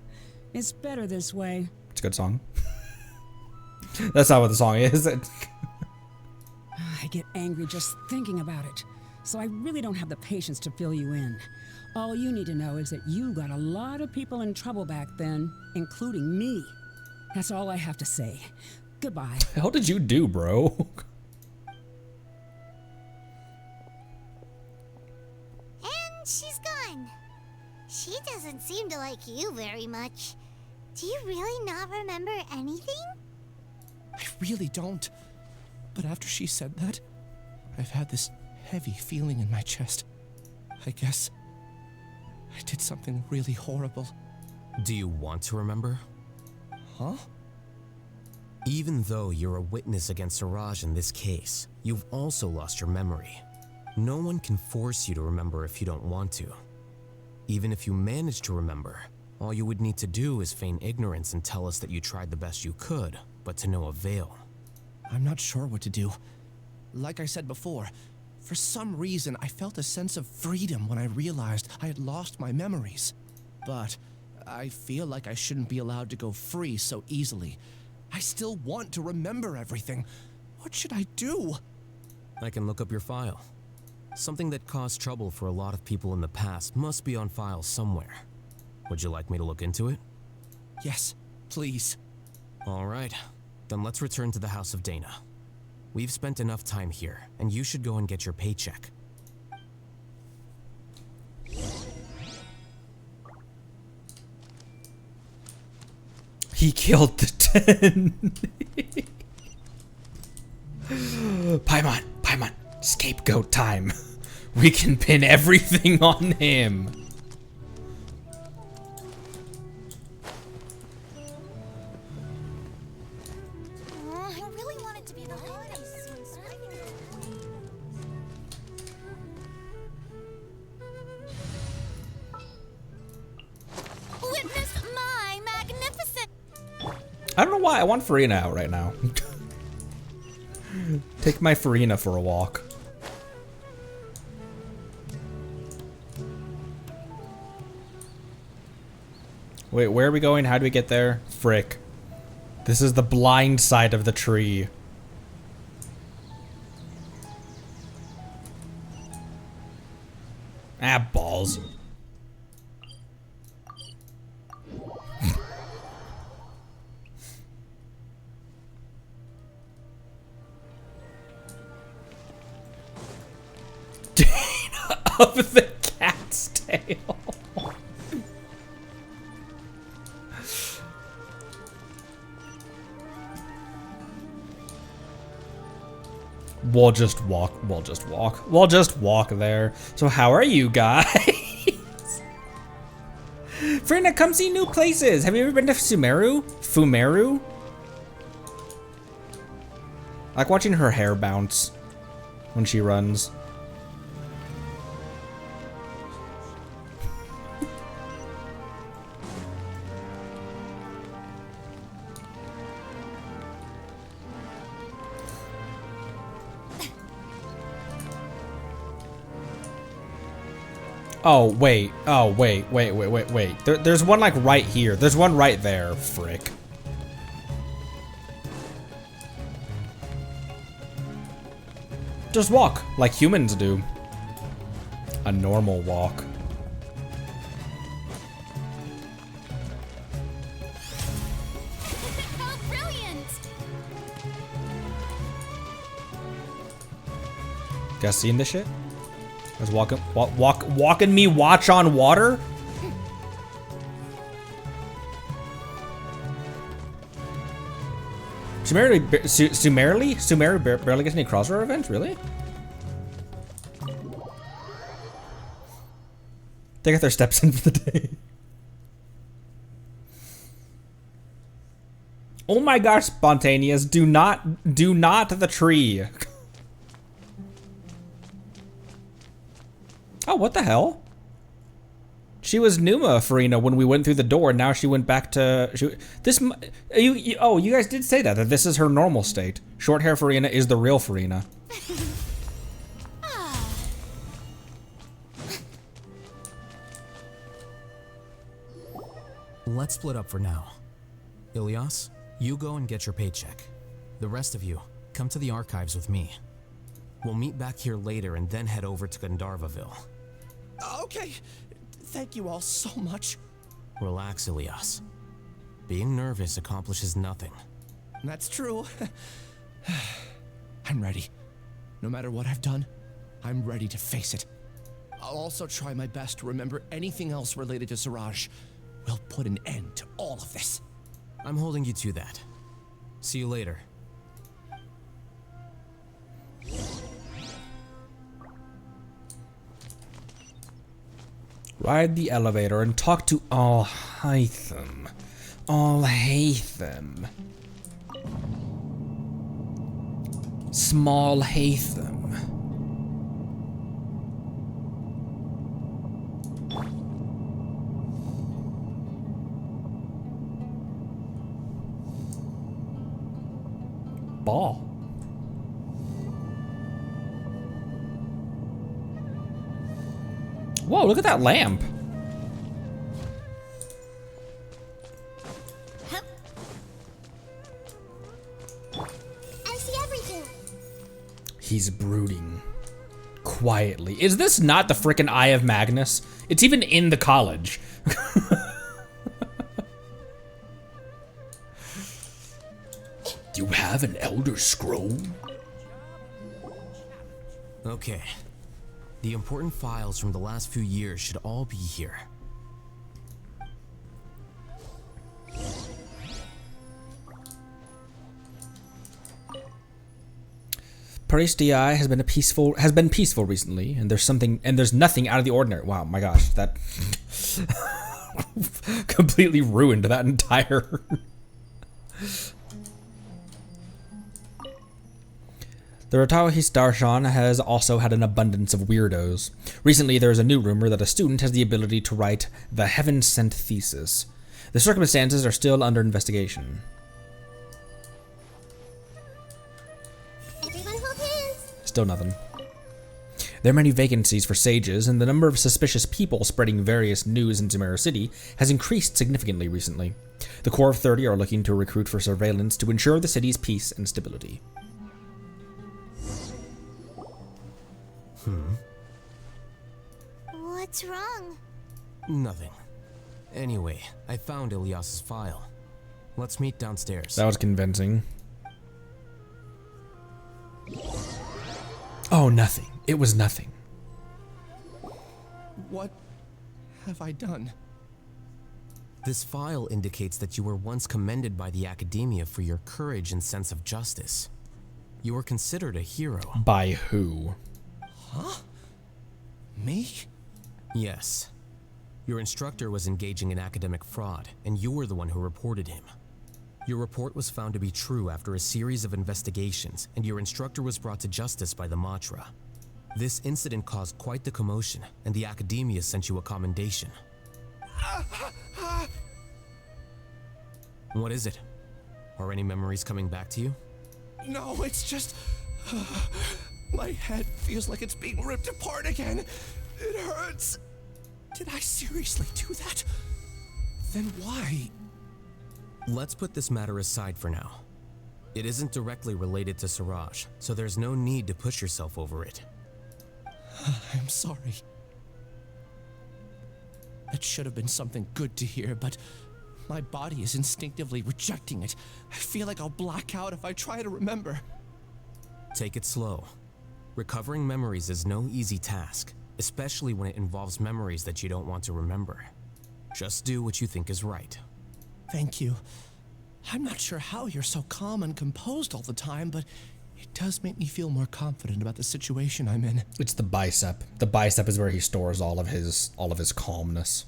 It's better this way. It's a good song. That's not what the song is. I get angry just thinking about it, so I really don't have the patience to fill you in. All you need to know is that you got a lot of people in trouble back then, including me. That's all I have to say. Goodbye. The hell did you do, bro? And she's gone. She doesn't seem to like you very much. Do you really not remember anything? I really don't. But after she said that, I've had this heavy feeling in my chest. I guess I did something really horrible. Do you want to remember? Huh? Even though you're a witness against Siraj in this case, you've also lost your memory. No one can force you to remember if you don't want to. Even if you manage to remember, all you would need to do is feign ignorance and tell us that you tried the best you could, but to no avail. I'm not sure what to do. Like I said before, for some reason I felt a sense of freedom when I realized I had lost my memories. But I feel like I shouldn't be allowed to go free so easily. I still want to remember everything. What should I do? I can look up your file. Something that caused trouble for a lot of people in the past must be on file somewhere. Would you like me to look into it? Yes, please. All right, then let's return to the House of Dana. We've spent enough time here, and you should go and get your paycheck. He killed the 10. Paimon, scapegoat time. We can pin everything on him. I really want it to be the holidays soon. Witness my magnificent... I don't know why I want Farina out right now. Take my Farina for a walk. Wait, where are we going? How do we get there? Frick. This is the blind side of the tree. Ah, balls. Dana of the cat's tail. We'll just walk. We'll just walk. We'll just walk there. So how are you guys? Frina, come see new places. Have you ever been to Sumeru? Fumeru? I like watching her hair bounce when she runs. Oh, wait. Oh, wait. There's one, like, right here. There's one right there. Frick. Just walk, like humans do. A normal walk. How brilliant! Guys seeing this shit? I was walking me watch on water? Sumeru barely gets any crossover events, really? They got their steps in for the day. Oh my gosh, spontaneous! Do not the tree. Oh, what the hell? She was Numa Farina when we went through the door, and now she went back to... oh, you guys did say that this is her normal state. Short hair Farina is the real Farina. Let's split up for now. Ilias, you go and get your paycheck. The rest of you, come to the archives with me. We'll meet back here later and then head over to Gandharvaville. Okay. Thank you all so much. Relax, Ilias. Being nervous accomplishes nothing. That's true. I'm ready. No matter what I've done, I'm ready to face it. I'll also try my best to remember anything else related to Siraj. We'll put an end to all of this. I'm holding you to that. See you later. Ride the elevator and talk to Alhaitham. Alhaitham. Small Haitham. Ball. Whoa, look at that lamp. I see everything. He's brooding. Quietly. Is this not the frickin' Eye of Magnus? It's even in the college. You have an Elder Scroll? Okay. The important files from the last few years should all be here. Paris-Di has been peaceful recently, and there's nothing out of the ordinary. Wow, my gosh, that completely ruined that entire. The Rotawahis Darshan has also had an abundance of weirdos. Recently, there is a new rumor that a student has the ability to write the heaven-sent thesis. The circumstances are still under investigation. Everyone hold hands. Still nothing. There are many vacancies for sages, and the number of suspicious people spreading various news into Mirror City has increased significantly recently. The Corps of 30 are looking to recruit for surveillance to ensure the city's peace and stability. What's wrong? Nothing. Anyway, I found Ilyas's file. Let's meet downstairs. That was convincing. Oh, nothing. It was nothing. What have I done? This file indicates that you were once commended by the Academia for your courage and sense of justice. You were considered a hero. By who? Huh? Me? Yes. Your instructor was engaging in academic fraud, and you were the one who reported him. Your report was found to be true after a series of investigations, and your instructor was brought to justice by the Matra. This incident caused quite the commotion, and the Academia sent you a commendation. What is it? Are any memories coming back to you? No, it's just... my head feels like it's being ripped apart again. It hurts. Did I seriously do that? Then why? Let's put this matter aside for now. It isn't directly related to Siraj, so there's no need to push yourself over it. I'm sorry. That should have been something good to hear, but my body is instinctively rejecting it. I feel like I'll black out if I try to remember. Take it slow. Recovering memories is no easy task, especially when it involves memories that you don't want to remember. Just do what you think is right. Thank you. I'm not sure how you're so calm and composed all the time, but it does make me feel more confident about the situation I'm in. It's the bicep. The bicep is where he stores all of his calmness.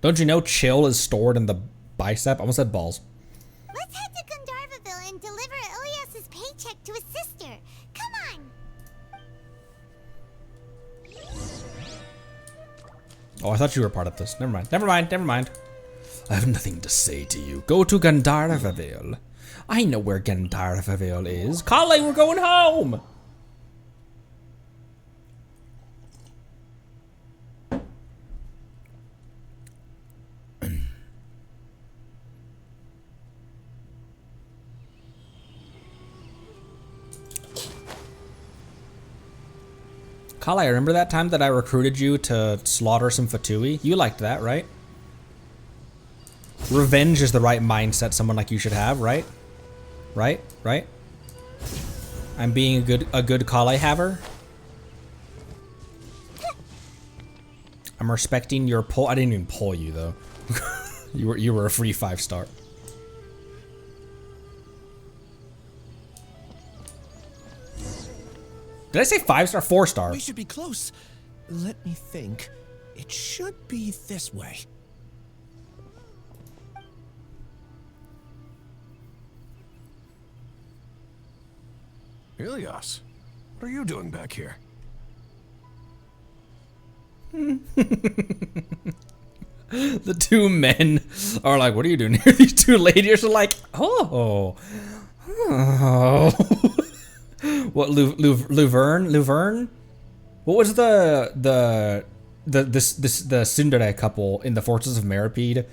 Don't you know chill is stored in the bicep? I almost said balls. Let's head to Gandharvaville and deliver Ilyas's paycheck to his sister. Come on! Oh, I thought you were part of this. Never mind. Never mind. Never mind. I have nothing to say to you. Go to Gandharvaville. I know where Gandharvaville is. Kale, we're going home! Kale, I remember that time that I recruited you to slaughter some Fatui? You liked that, right? Revenge is the right mindset someone like you should have, right? Right? Right? I'm being a good Kale haver. I'm respecting your pull. I didn't even pull you though. you were a free 5-star. Did I say 5-star? 4-star. We should be close. Let me think. It should be this way. Ilyas, what are you doing back here? The two men are like, what are you doing here? These two ladies are like, oh. What, Luverne? What was the Tsundere couple in the Fortress of Meripede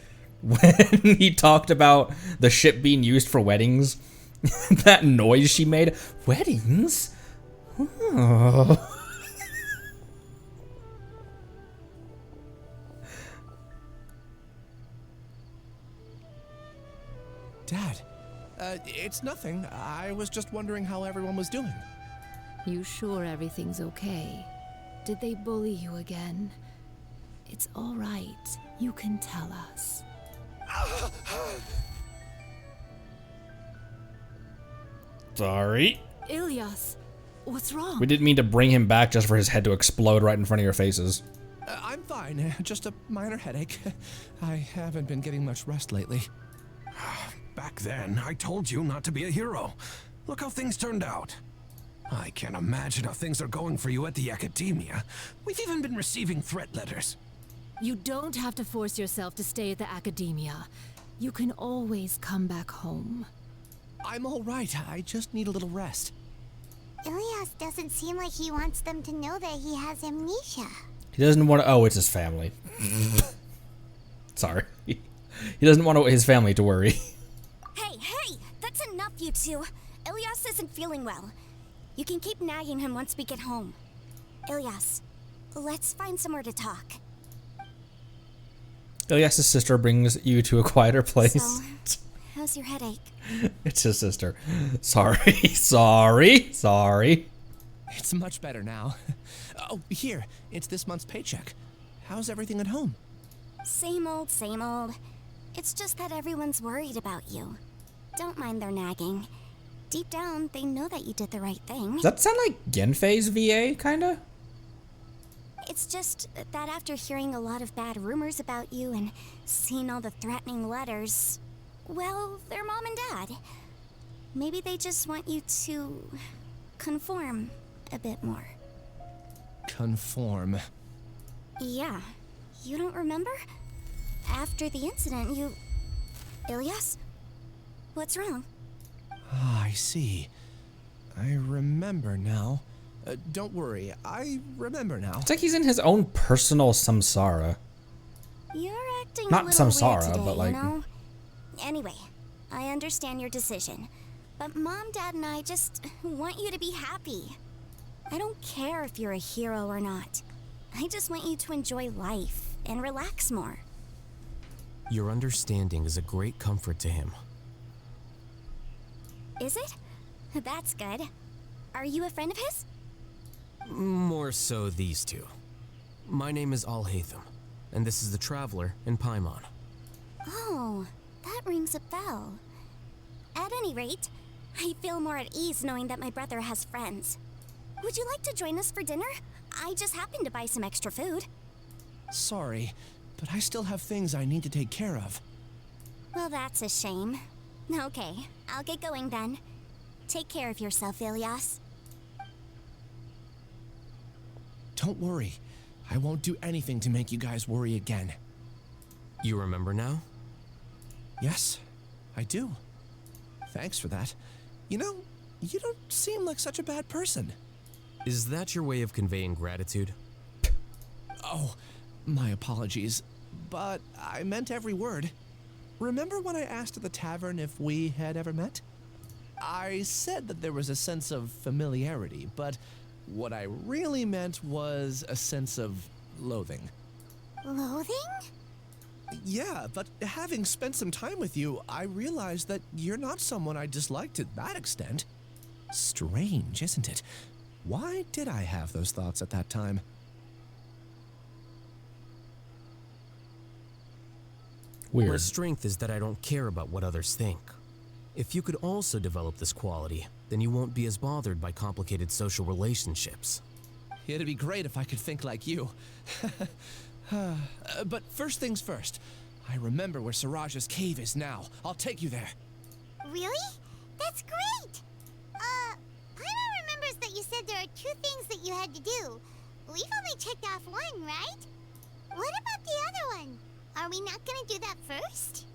when he talked about the ship being used for weddings? That noise she made. Weddings? Oh. Dad, it's nothing. I was just wondering how everyone was doing. You sure everything's okay? Did they bully you again? It's all right. You can tell us. Sorry. Ilyas, what's wrong? We didn't mean to bring him back just for his head to explode right in front of your faces. I'm fine. Just a minor headache. I haven't been getting much rest lately. Back then, I told you not to be a hero. Look how things turned out. I can't imagine how things are going for you at the Academia. We've even been receiving threat letters. You don't have to force yourself to stay at the Academia. You can always come back home. I'm all right. I just need a little rest. Ilias doesn't seem like he wants them to know that he has amnesia. He doesn't want to. Oh, it's his family. Sorry. He doesn't want his family to worry. Hey, that's enough, you two. Ilias isn't feeling well. You can keep nagging him once we get home. Ilias, let's find somewhere to talk. Ilias' sister brings you to a quieter place. So, how's your headache? It's his sister. Sorry. It's much better now. Oh, here, it's this month's paycheck. How's everything at home? Same old, same old. It's just that everyone's worried about you. Don't mind their nagging. Deep down, they know that you did the right thing. Does that sound like Genfei's VA, kinda? It's just that after hearing a lot of bad rumors about you and seeing all the threatening letters, well, they're mom and dad. Maybe they just want you to conform a bit more. Conform. Yeah. You don't remember? After the incident, you... Ilias? What's wrong? Ah, I see. I remember now. Don't worry, I remember now. It's like he's in his own personal samsara. You're acting Not a little samsara, weird today, but like... you know? Anyway, I understand your decision. But Mom, Dad, and I just want you to be happy. I don't care if you're a hero or not. I just want you to enjoy life and relax more. Your understanding is a great comfort to him. Is it? That's good. Are you a friend of his? More so these two. My name is Alhaitham, and this is the Traveler in Paimon. Oh, that rings a bell. At any rate, I feel more at ease knowing that my brother has friends. Would you like to join us for dinner? I just happened to buy some extra food. Sorry, but I still have things I need to take care of. Well, that's a shame. Okay, I'll get going then. Take care of yourself, Ilias. Don't worry. I won't do anything to make you guys worry again. You remember now? Yes, I do. Thanks for that. You know, you don't seem like such a bad person. Is that your way of conveying gratitude? Oh, my apologies. But I meant every word. Remember when I asked at the tavern if we had ever met? I said that there was a sense of familiarity, but what I really meant was a sense of loathing. Loathing? Yeah, but having spent some time with you, I realized that you're not someone I dislike to that extent. Strange, isn't it? Why did I have those thoughts at that time? Weird. My strength is that I don't care about what others think. If you could also develop this quality, then you won't be as bothered by complicated social relationships. It'd be great if I could think like you. But first things first. I remember where Siraj's cave is now. I'll take you there. Really? That's great! Paimon remembers that you said there are 2 things that you had to do. We've only checked off 1, right? What about the other one? Are we not gonna do that first?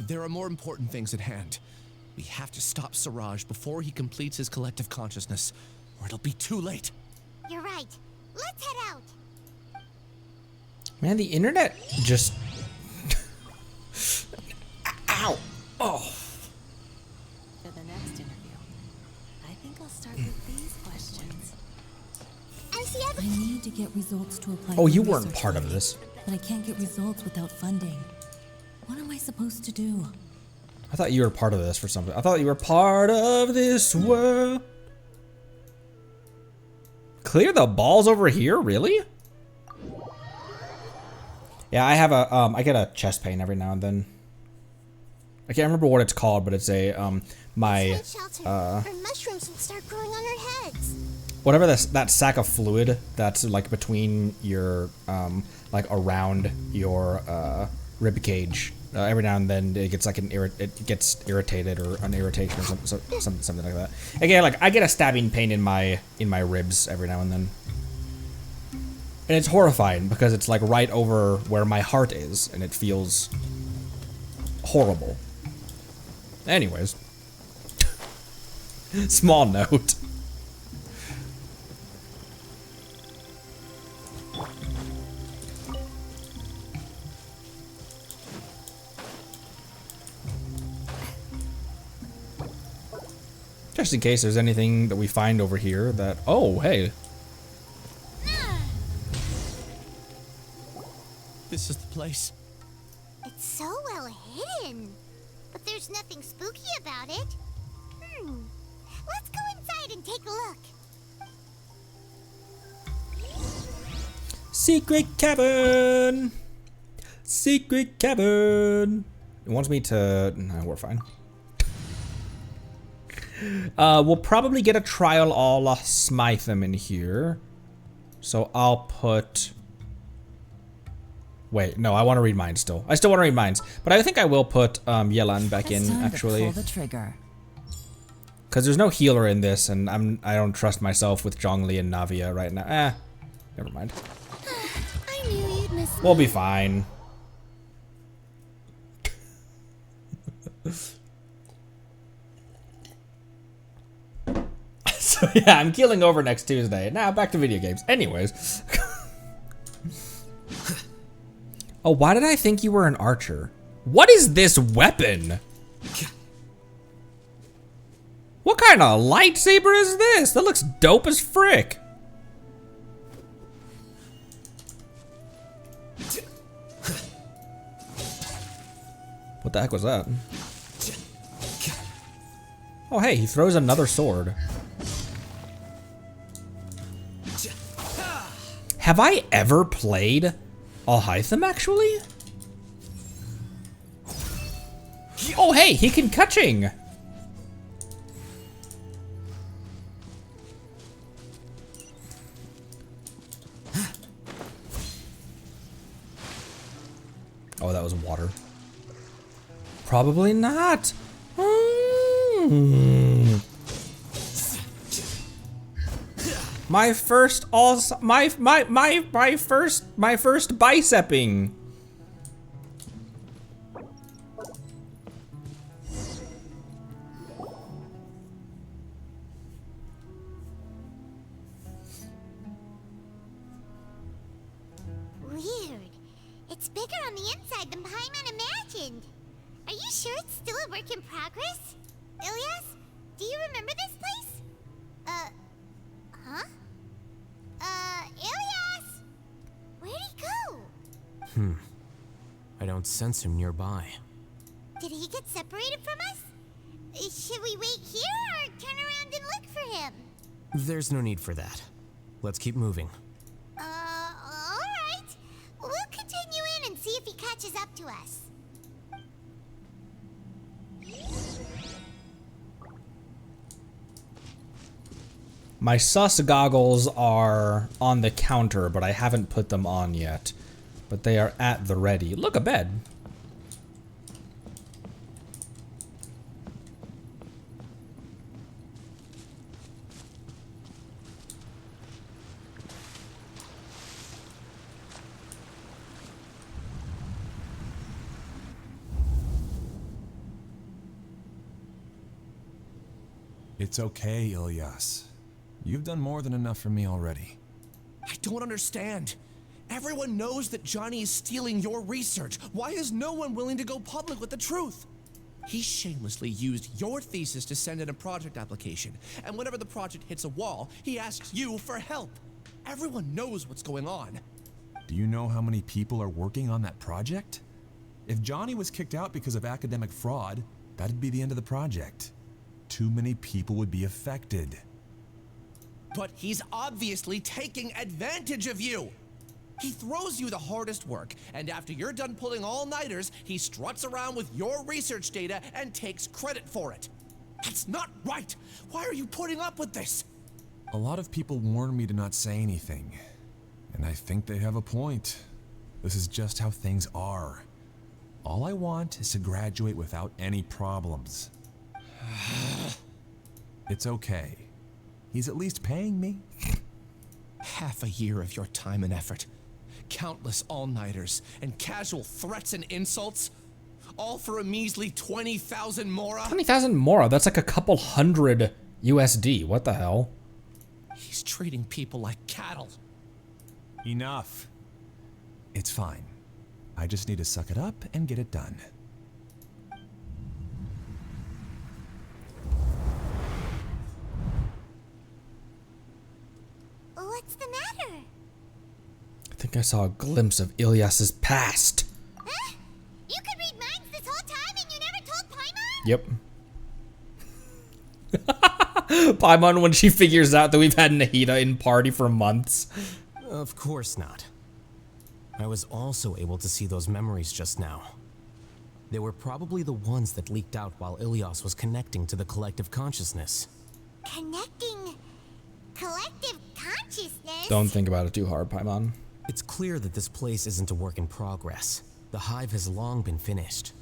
There are more important things at hand. We have to stop Siraj before he completes his collective consciousness, or it'll be too late. You're right. Let's head out. Man, the internet just... Ow! Oh. For the next interview, I think I'll start with these questions. I need to get results to apply. Oh, for you weren't research part of study, this. But I can't get results without funding. What am I supposed to do? I thought you were part of this for something. I thought you were part of this world. Clear the balls over here? Really? Yeah, I have a, I get a chest pain every now and then. I can't remember what it's called, but it's a, my, or mushrooms will start growing on our heads. whatever that sack of fluid that's like between your, like around your, rib cage. Every now and then it gets like it gets irritated or an irritation or something like that. Again, like I get a stabbing pain in my ribs every now and then. And it's horrifying because it's like right over where my heart is and it feels horrible. Anyways. Small note. Just in case there's anything that we find over here that... Oh, hey. This is the place. It's so well hidden. But there's nothing spooky about it. Let's go inside and take a look. Secret cavern! Secret cavern! It wants me to... No, we're fine. We'll probably get a trial all Smytham in here. So I'll put... Wait, no, I want to read mine still. I still want to read mines. But I think I will put Yelan back in, actually. Pull the trigger. Because there's no healer in this, and I don't trust myself with Zhongli and Navia right now. Never mind. I knew you'd miss me. We'll be fine. So yeah, I'm keeling over next Tuesday. Now back to video games. Anyways. Oh, why did I think you were an archer? What is this weapon? What kind of lightsaber is this? That looks dope as frick. What the heck was that? Oh, hey, he throws another sword. Have I ever played Alhaitham, actually? Oh, hey, he can catching. Oh, that was water. Probably not. My first my first bicepping. Weird. It's bigger on the inside than Paimon imagined. Are you sure it's still a work in progress? Ilyas, do you remember this place? Huh? Ilyas! Where'd he go? I don't sense him nearby. Did he get separated from us? Should we wait here or turn around and look for him? There's no need for that. Let's keep moving. Alright. We'll continue in and see if he catches up to us. My sus goggles are on the counter, but I haven't put them on yet. But they are at the ready. Look, a bed. It's okay, Ilyas. You've done more than enough for me already. I don't understand. Everyone knows that Johnny is stealing your research. Why is no one willing to go public with the truth? He shamelessly used your thesis to send in a project application, and whenever the project hits a wall, he asks you for help. Everyone knows what's going on. Do you know how many people are working on that project? If Johnny was kicked out because of academic fraud, that'd be the end of the project. Too many people would be affected. But he's obviously taking advantage of you. He throws you the hardest work, and after you're done pulling all-nighters, he struts around with your research data and takes credit for it. That's not right. Why are you putting up with this? A lot of people warn me to not say anything, and I think they have a point. This is just how things are. All I want is to graduate without any problems. It's okay. He's at least paying me. Half a year of your time and effort. Countless all-nighters and casual threats and insults. All for a measly 20,000 mora? 20,000 mora? That's like a couple hundred USD. What the hell? He's treating people like cattle. Enough. It's fine. I just need to suck it up and get it done. I saw a glimpse of Ilyas's past. Huh? You could read minds this whole time and you never told Paimon? Yep. Paimon, when she figures out that we've had Nahida in party for months. Of course not. I was also able to see those memories just now. They were probably the ones that leaked out while Ilyas was connecting to the collective consciousness. Connecting collective consciousness? Don't think about it too hard, Paimon. It's clear that this place isn't a work in progress. The hive has long been finished.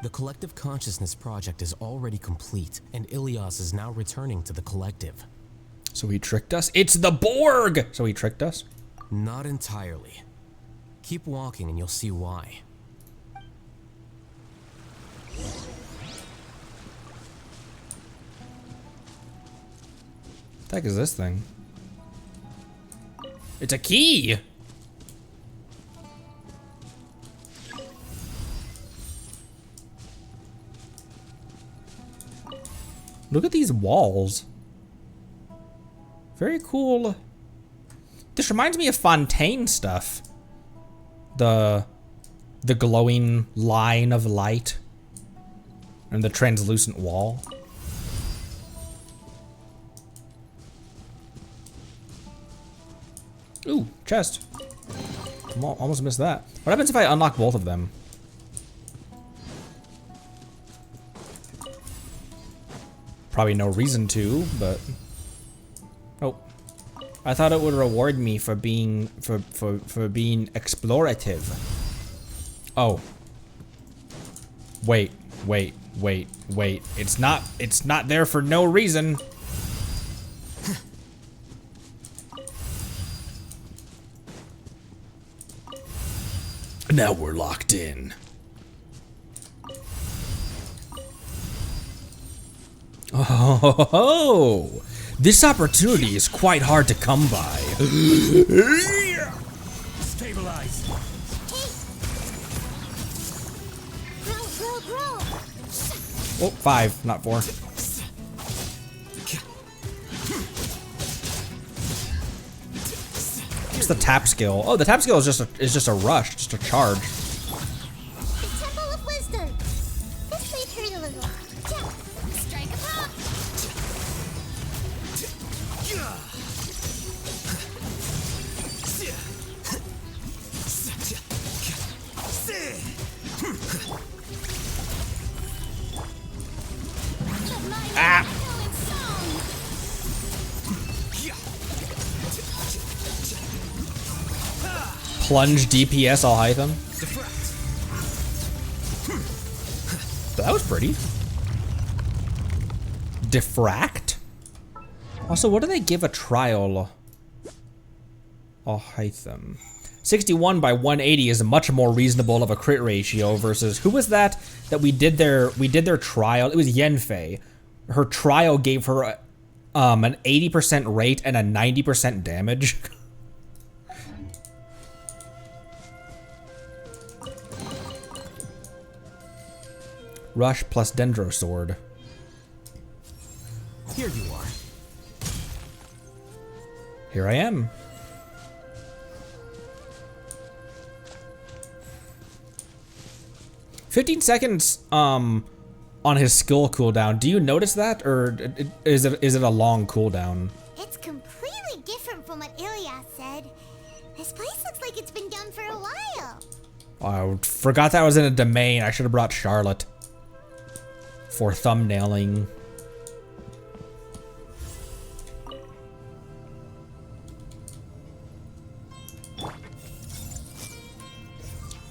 The collective consciousness project is already complete, and Ilyas is now returning to the collective. So he tricked us? It's the Borg! So he tricked us? Not entirely. Keep walking and you'll see why. The heck is this thing? It's a key! Look at these walls. Very cool. This reminds me of Fontaine stuff. The glowing line of light and the translucent wall. Ooh, chest. Almost missed that. What happens if I unlock both of them? Probably no reason to, but... Oh. I thought it would reward me for being... for being explorative. Oh. Wait. It's not there for no reason. Now we're locked in. Oh, this opportunity is quite hard to come by. Stabilize. Oh, 5, not 4. What's the tap skill? Oh, the tap skill is just a rush, just a charge. The Temple of Wisdom. This may hurt a little. Yeah. Strike a pop. Ah! Plunge DPS Alhaitham. That was pretty. Diffract? Also, what do they give a trial? Alhaitham. 61 by 180 is much more reasonable of a crit ratio versus who was that we did their trial? It was Yenfei. Her trial gave her an 80% rate and a 90% damage. Rush plus Dendro Sword. Here you are. Here I am. "15 seconds on his skill cooldown. Do you notice that, or is it a long cooldown? It's completely different from what Ilyas said. This place looks like it's been done for a while. I forgot that was in a domain. I should have brought Charlotte for thumbnailing.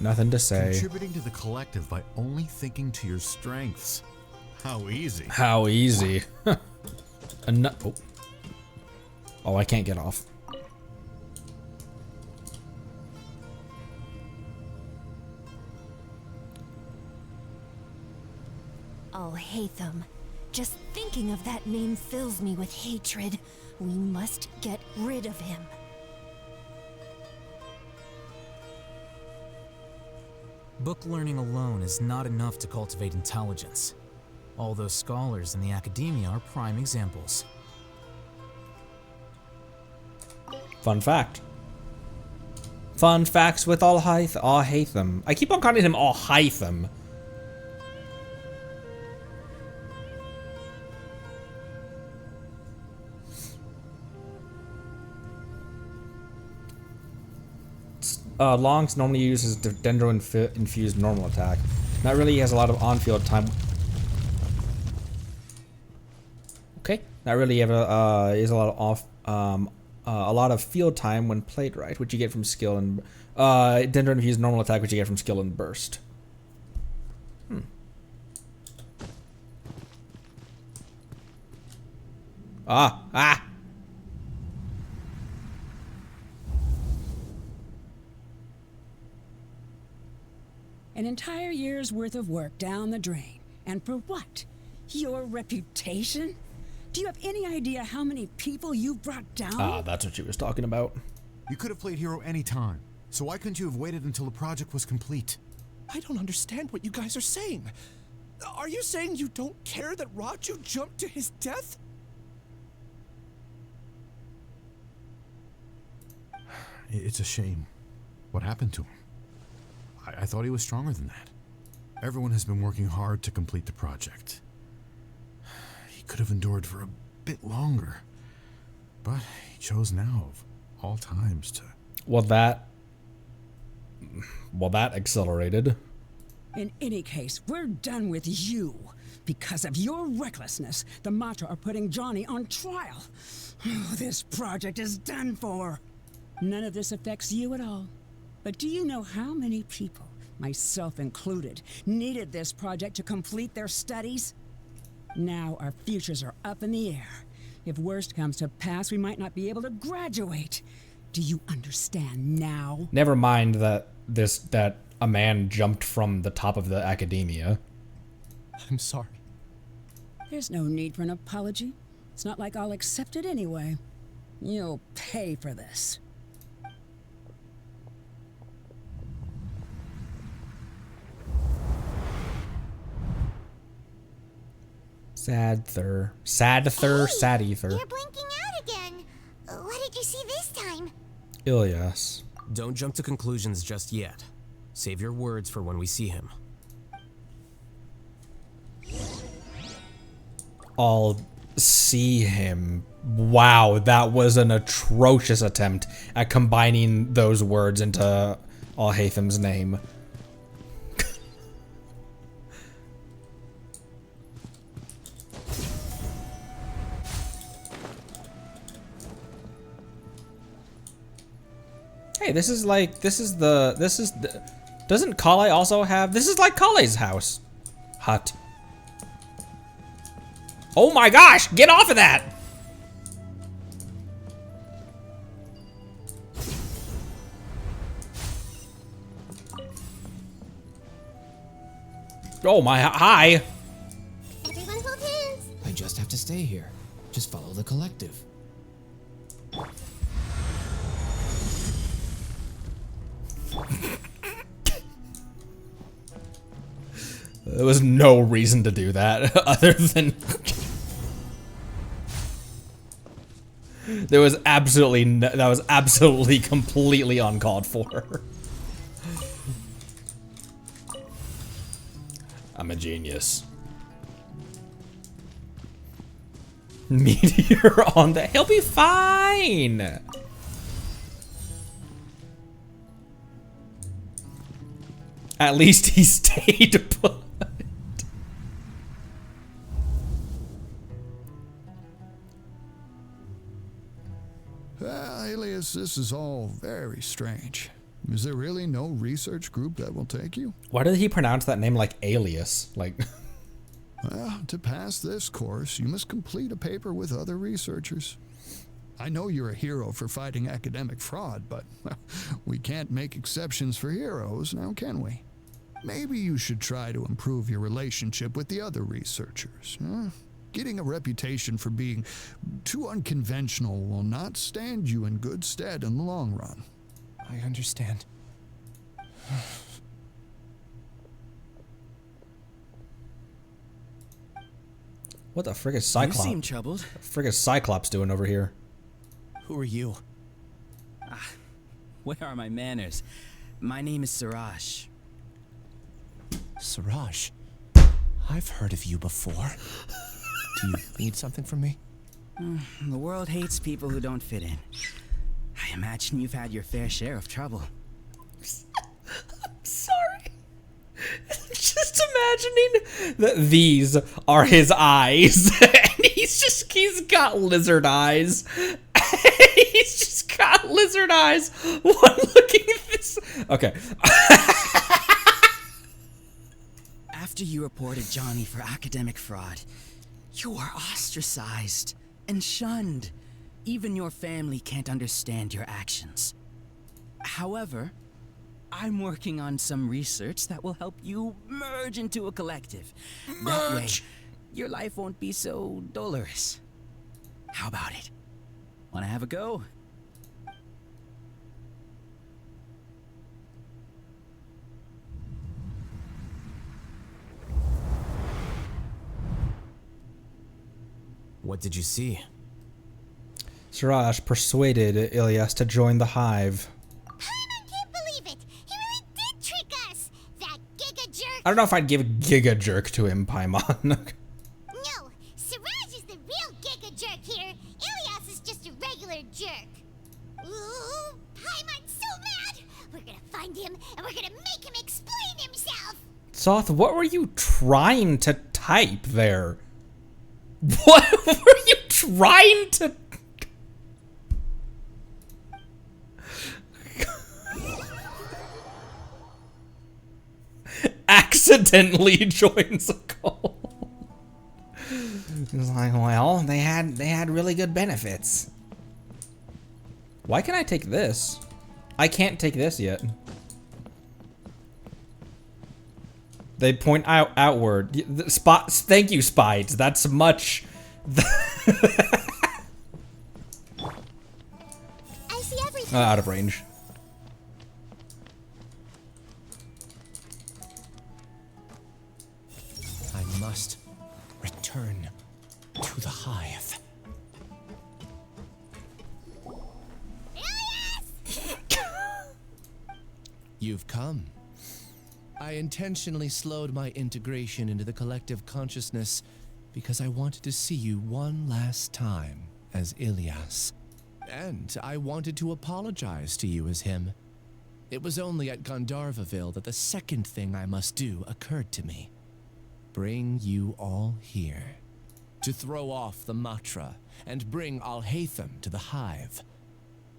Nothing to say. Contributing to the collective by only thinking to your strengths. How easy. How easy. Oh. Oh, I can't get off. Alhaitham. Just thinking of that name fills me with hatred. We must get rid of him. Book learning alone is not enough to cultivate intelligence. All those scholars in the academia are prime examples. Fun fact. Fun facts with Alhaitham. I keep on calling him Alhaitham. Longs normally uses Dendro-infused normal attack. Not really, he has a lot of on-field time. Okay, not really have is a lot of a lot of field time when played right, which you get from skill and Dendro-infused normal attack, which you get from skill and burst. Ah! An entire year's worth of work down the drain. And for what? Your reputation? Do you have any idea how many people you've brought down? Ah, that's what she was talking about. You could have played hero any time, so why couldn't you have waited until the project was complete? I don't understand what you guys are saying. Are you saying you don't care that Raju jumped to his death? It's a shame. What happened to him? I thought he was stronger than that. Everyone has been working hard to complete the project. He could have endured for a bit longer, but he chose now, of all times, to... Well, that accelerated. In any case, we're done with you. Because of your recklessness, the Matra are putting Johnny on trial. This project is done for. None of this affects you at all. But do you know how many people, myself included, needed this project to complete their studies? Now our futures are up in the air. If worst comes to pass, we might not be able to graduate. Do you understand now? Never mind that a man jumped from the top of the academia. I'm sorry. There's no need for an apology. It's not like I'll accept it anyway. You'll pay for this. Sad ether. You're blinking out again. What did you see this time? Ilias. Don't jump to conclusions just yet. Save your words for when we see him. I'll see him. Wow, that was an atrocious attempt at combining those words into Alhaitham's name. Hey, doesn't Kale also have, this is like Kale's house. Hut. Oh my gosh, get off of that! Oh my, hi! Everyone hold hands. I just have to stay here. Just follow the collective. There was no reason to do that other than that was absolutely completely uncalled for. I'm a genius. Meteor on the, he'll be fine. At least he stayed put. Alias, this is all very strange. Is there really no research group that will take you? Why did he pronounce that name like Alias? Like, well, to pass this course, you must complete a paper with other researchers. I know you're a hero for fighting academic fraud, but we can't make exceptions for heroes, now can we? Maybe you should try to improve your relationship with the other researchers. Getting a reputation for being too unconventional will not stand you in good stead in the long run. I understand. what the frick is Cyclops? You seem troubled. What the frick is Cyclops doing over here? Who are you? Where are my manners? My name is Suraj. Suraj, I've heard of you before. Do you need something from me? The world hates people who don't fit in. I imagine you've had your fair share of trouble. I'm sorry. Just imagining that these are his eyes. And he's got lizard eyes. He's just got lizard eyes. One looking at this. Okay. After you reported Johnny for academic fraud, you are ostracized and shunned. Even your family can't understand your actions. However, I'm working on some research that will help you merge into a collective. That way, your life won't be so dolorous. How about it? Wanna have a go? What did you see? Suraj persuaded Ilyas to join the Hive. Paimon can't believe it! He really did trick us! That giga jerk! I don't know if I'd give Giga Jerk to him, Paimon. No! Siraj is the real giga jerk here! Ilyas is just a regular jerk! Ooh! Paimon's so mad! We're gonna find him, and we're gonna make him explain himself! Soth, what were you trying to type there? What were you trying to... Accidentally joins a cult. He's like, well, they had really good benefits. Why can I take this? I can't take this yet. They point outward. Thank you, Spides. That's much. I see everything. Out of range. I must return to the Hive. You've come. I intentionally slowed my integration into the collective consciousness because I wanted to see you one last time as Ilyas. And I wanted to apologize to you as him. It was only at Gandharvaville that the second thing I must do occurred to me. Bring you all here. To throw off the Matra and bring Alhaitham to the Hive.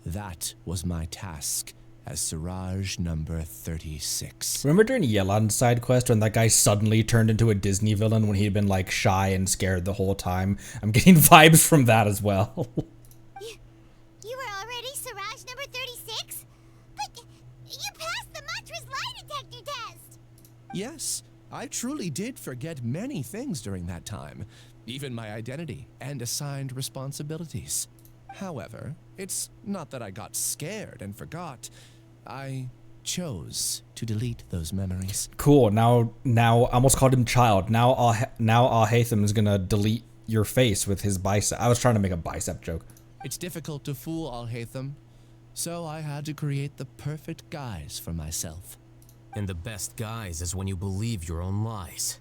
That was my task as Suraj number 36. Remember during Yelan's side quest when that guy suddenly turned into a Disney villain when he'd been like shy and scared the whole time? I'm getting vibes from that as well. You were already Siraj number 36? But you passed the Matra's lie detector test! Yes, I truly did forget many things during that time, even my identity and assigned responsibilities. However, it's not that I got scared and forgot. I chose to delete those memories. Cool. Now I almost called him child. Now Alhaitham is gonna delete your face with his bicep. I was trying to make a bicep joke. It's difficult to fool Alhaitham, so I had to create the perfect guise for myself. And the best guise is when you believe your own lies.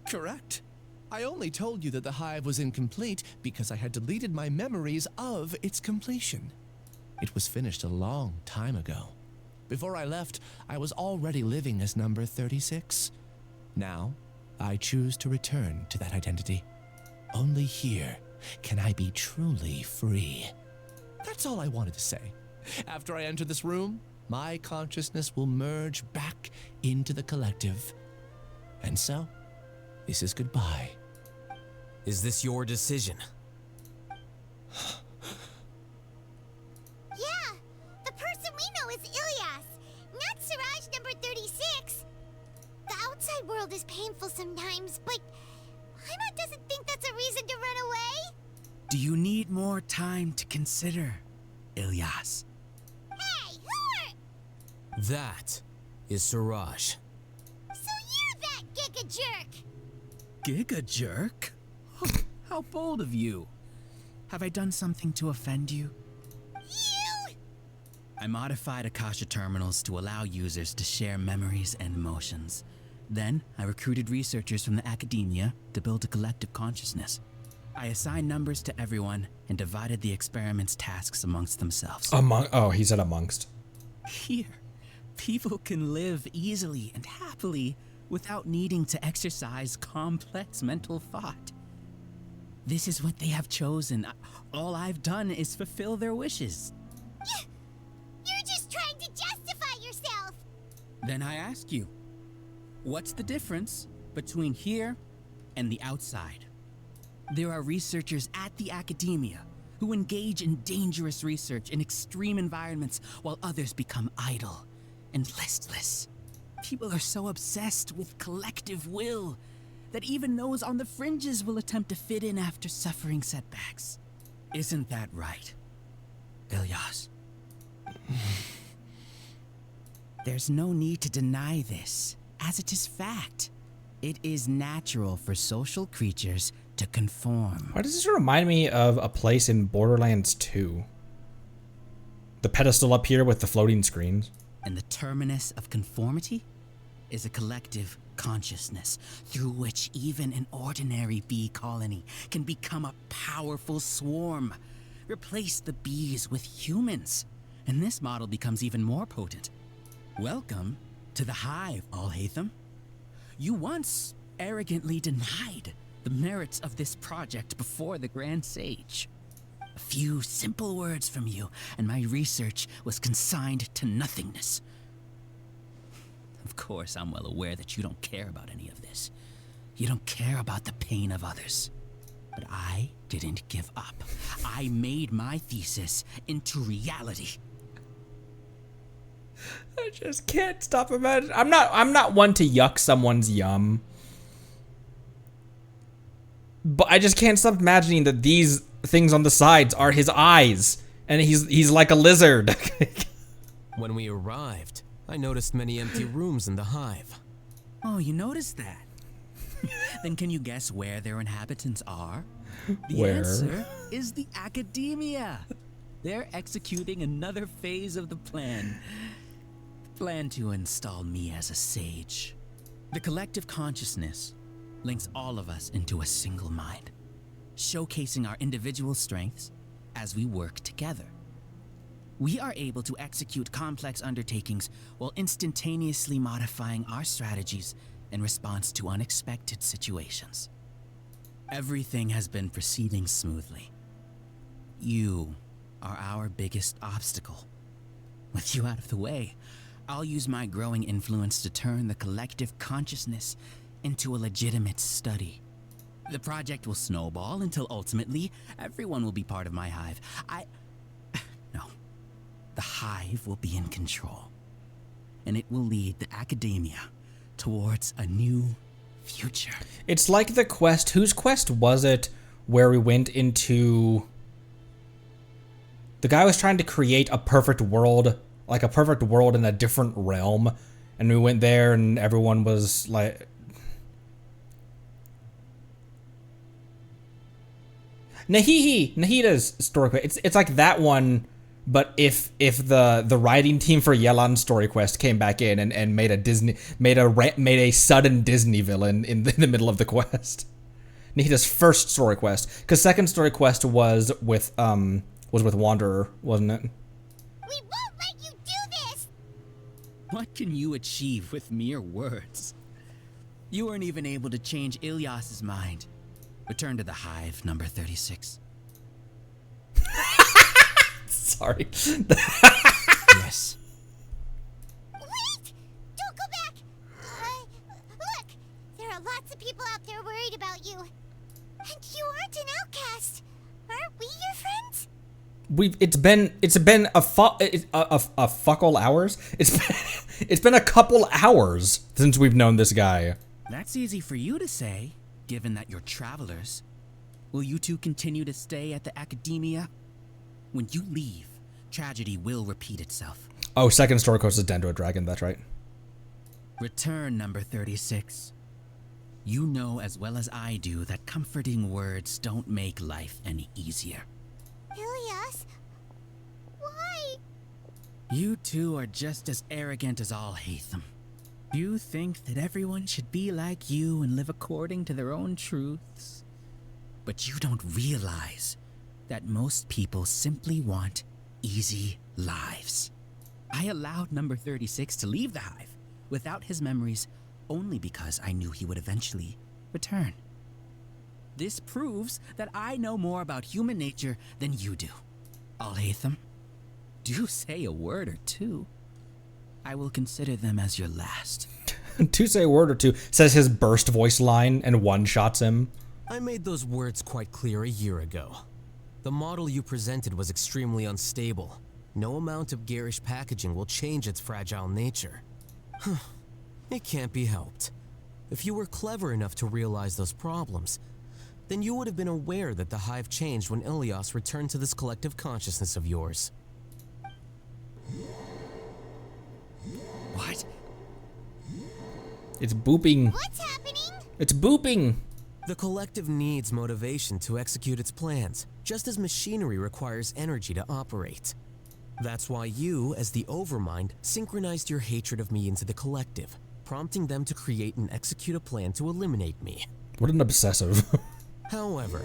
Correct. I only told you that the Hive was incomplete because I had deleted my memories of its completion. It was finished a long time ago. Before I left, I was already living as number 36. Now, I choose to return to that identity. Only here can I be truly free. That's all I wanted to say. After I enter this room, my consciousness will merge back into the collective. And so, this is goodbye. Is this your decision? Yeah, the person we know is Ilyas, not Siraj number 36. The outside world is painful sometimes, but Paimon doesn't think that's a reason to run away. Do you need more time to consider, Ilyas? Hey, who are... That is Suraj. So you're that giga jerk! Giga jerk? How bold of you. Have I done something to offend you? You! I modified Akasha terminals to allow users to share memories and emotions. Then, I recruited researchers from the academia to build a collective consciousness. I assigned numbers to everyone and divided the experiment's tasks amongst themselves. Oh, he said amongst. Here, people can live easily and happily without needing to exercise complex mental thought. This is what they have chosen. All I've done is fulfill their wishes. You're just trying to justify yourself! Then I ask you, what's the difference between here and the outside? There are researchers at the academia who engage in dangerous research in extreme environments while others become idle and listless. People are so obsessed with collective will that even those on the fringes will attempt to fit in after suffering setbacks. Isn't that right, Ilyas? There's no need to deny this, as it is fact. It is natural for social creatures to conform. Why does this remind me of a place in Borderlands 2? The pedestal up here with the floating screens. And the terminus of conformity is a collective consciousness through which even an ordinary bee colony can become a powerful swarm. Replace the bees with humans, and this model becomes even more potent. Welcome to the hive, Alhaitham. You once arrogantly denied the merits of this project before the Grand Sage. A few simple words from you, and my research was consigned to nothingness. Of course, I'm well aware that you don't care about any of this. You don't care about the pain of others. But I didn't give up. I made my thesis into reality. I just can't stop imagining. I'm not one to yuck someone's yum. But I just can't stop imagining that these things on the sides are his eyes. And he's like a lizard. When we arrived, I noticed many empty rooms in the hive. Oh, you noticed that? Then can you guess where their inhabitants are? The Where? answer is the academia. They're executing another phase of the plan. Plan to install me as a sage. The collective consciousness links all of us into a single mind, showcasing our individual strengths as we work together. We are able to execute complex undertakings while instantaneously modifying our strategies in response to unexpected situations. Everything has been proceeding smoothly. You are our biggest obstacle. With you out of the way, I'll use my growing influence to turn the collective consciousness into a legitimate study. The project will snowball until ultimately everyone will be part of my hive. No. The hive will be in control. And it will lead the academia towards a new future. It's like the quest. Whose quest was it where we went into... The guy was trying to create a perfect world, like a perfect world in a different realm. And we went there and everyone was like... Nahida's story quest. It's like that one, but if the writing team for Yelan's story quest came back in and made a sudden Disney villain in the middle of the quest. Nahida's first story quest, because second story quest was with Wanderer, wasn't it? We won't let you do this! What can you achieve with mere words? You weren't even able to change Ilyas's mind. Return to the hive, number 36. Sorry. Yes. Wait! Don't go back! Look! There are lots of people out there worried about you. And you aren't an outcast. Aren't we your friends? It's been a fuckle hours. It's been a couple hours since we've known this guy. That's easy for you to say, given that you're travelers. Will you two continue to stay at the academia? When you leave, tragedy will repeat itself. Oh, second story quest is Dendro Dragon, that's right. Return, number 36. You know as well as I do that comforting words don't make life any easier. Ilyas? Why? You two are just as arrogant as Alhaitham. You think that everyone should be like you and live according to their own truths. But you don't realize that most people simply want easy lives. I allowed number 36 to leave the hive without his memories only because I knew he would eventually return. This proves that I know more about human nature than you do. Alhaitham, do say a word or two. I will consider them as your last. To say a word or two, says his burst voice line and one-shots him. I made those words quite clear a year ago. The model you presented was extremely unstable. No amount of garish packaging will change its fragile nature. It can't be helped. If you were clever enough to realize those problems, then you would have been aware that the hive changed when Ilias returned to this collective consciousness of yours. What? It's booping. What's happening? It's booping. The collective needs motivation to execute its plans, just as machinery requires energy to operate. That's why you, as the Overmind, synchronized your hatred of me into the collective, prompting them to create and execute a plan to eliminate me. What an obsessive. However,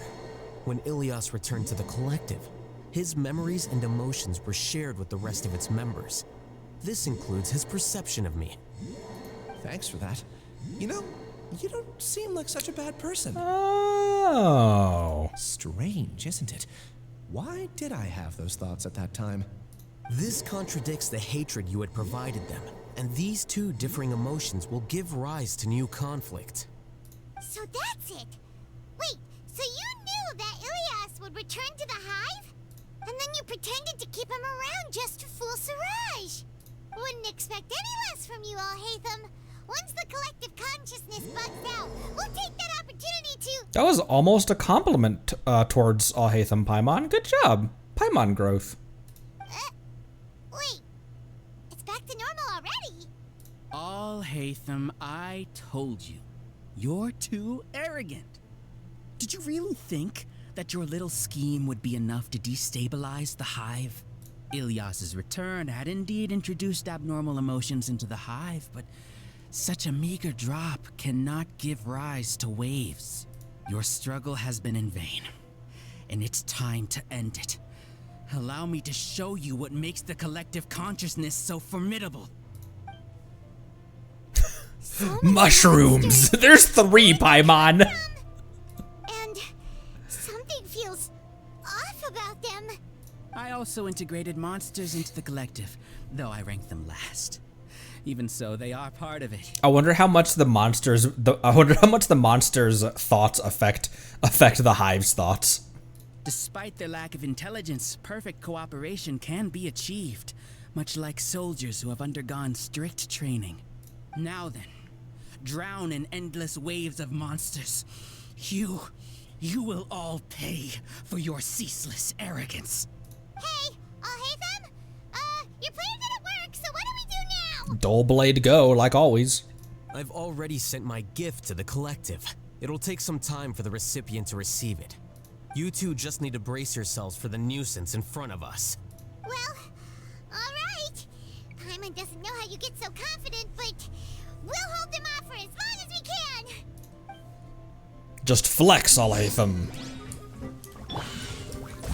when Ilias returned to the collective, his memories and emotions were shared with the rest of its members. This includes his perception of me. Thanks for that. You know, you don't seem like such a bad person. Oh. Strange, isn't it? Why did I have those thoughts at that time? This contradicts the hatred you had provided them, and these two differing emotions will give rise to new conflict. So that's it. Wait, so you knew that Ilias would return to the hive? And then you pretended to keep him around just to fool Siraj. Wouldn't expect any less from you, Alhaitham. Once the collective consciousness bugs out, we'll take that opportunity to... That was almost a compliment towards Alhaitham, Paimon. Good job. Paimon growth. Wait, it's back to normal already. Alhaitham, I told you. You're too arrogant. Did you really think that your little scheme would be enough to destabilize the hive? Ilias's return had indeed introduced abnormal emotions into the hive, but such a meager drop cannot give rise to waves. Your struggle has been in vain, and it's time to end it. Allow me to show you what makes the collective consciousness so formidable. Mushrooms! There's 3, Paimon! And something feels off about them. I also integrated monsters into the collective, though I ranked them last. Even so, they are part of it. I wonder how much the monsters' thoughts affect the hive's thoughts. Despite their lack of intelligence, perfect cooperation can be achieved, much like soldiers who have undergone strict training. Now then, drown in endless waves of monsters. You will all pay for your ceaseless arrogance. Hey, Alhaitham? Your plan didn't work, so what do we do now? Dull blade go, like always. I've already sent my gift to the collective. It'll take some time for the recipient to receive it. You two just need to brace yourselves for the nuisance in front of us. Well, alright. Paimon doesn't know how you get so confident, but we'll hold them off for as long as we can. Just flex, Alhaitham.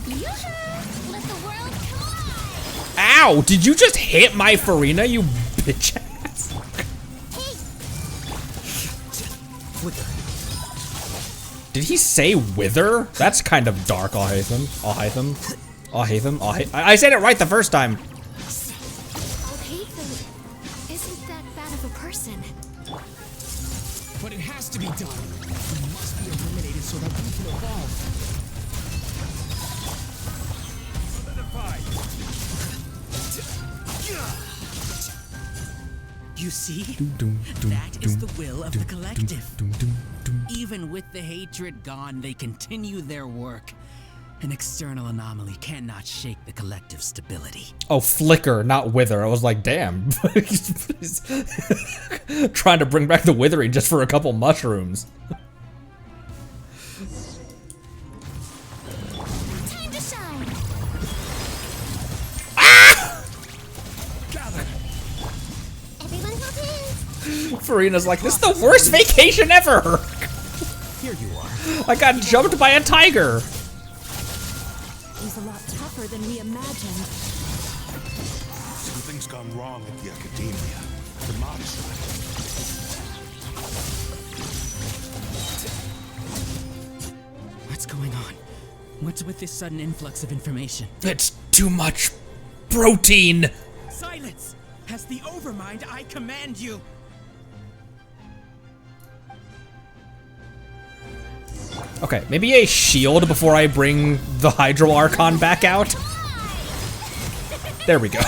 Yoo-hoo! Let the world collide! Ow! Did you just hit my Farina, you bitch ass? Did he say wither? That's kind of dark, Alhaitham. I said it right the first time. Alhaitham isn't that bad of a person. But it has to be done. We must be eliminated so that we can evolve. You see? That is the will of the collective. Even with the hatred gone, they continue their work. An external anomaly cannot shake the collective stability. Oh, flicker, not wither. I was like, damn. He's trying to bring back the withering just for a couple mushrooms. Time to shine. Farina's like, this is the worst vacation ever! Here you are. I got jumped by a tiger! He's a lot tougher than we imagined. Something's gone wrong at the Academia. The monster. What's going on? What's with this sudden influx of information? It's too much protein! Silence! As the Overmind, I command you! Okay, maybe a shield before I bring the Hydro Archon back out. There we go.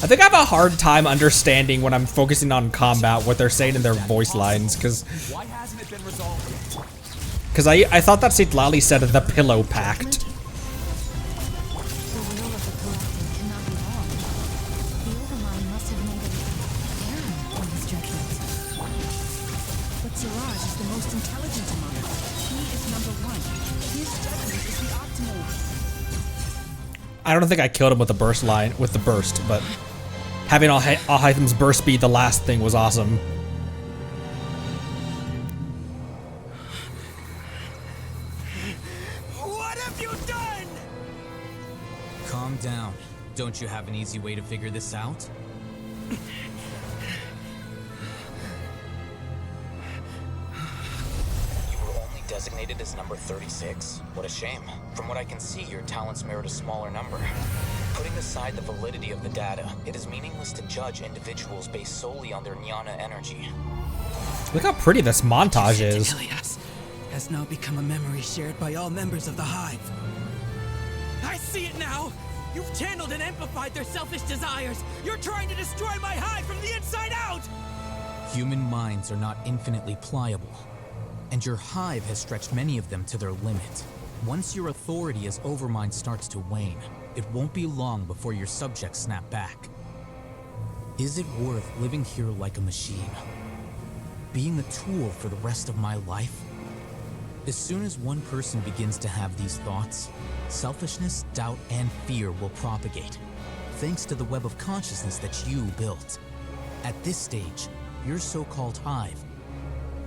I think I have a hard time understanding when I'm focusing on combat what they're saying in their voice lines, because Why hasn't it been resolved yet? I thought that Citlali said the Pillow Pact. The will of the collective cannot be wrong. The Overmind must have made an error in his judgment. But Siraj is the most intelligent among us. He is number one. His judgment is the optimal. I don't think I killed him with the burst, but having Alhaitham's burst be the last thing was awesome. What have you done? Calm down. Don't you have an easy way to figure this out? You were only designated as number 36? What a shame. From what I can see, your talents merit a smaller number. Putting aside the validity of the data, it is meaningless to judge individuals based solely on their jnana energy. Look how pretty this montage is. Ilias has now become a memory shared by all members of the Hive. I see it now! You've channeled and amplified their selfish desires! You're trying to destroy my hive from the inside out! Human minds are not infinitely pliable, and your hive has stretched many of them to their limit. Once your authority as Overmind starts to wane, it won't be long before your subjects snap back. Is it worth living here like a machine? Being a tool for the rest of my life? As soon as one person begins to have these thoughts, selfishness, doubt, and fear will propagate, thanks to the web of consciousness that you built. At this stage, your so-called hive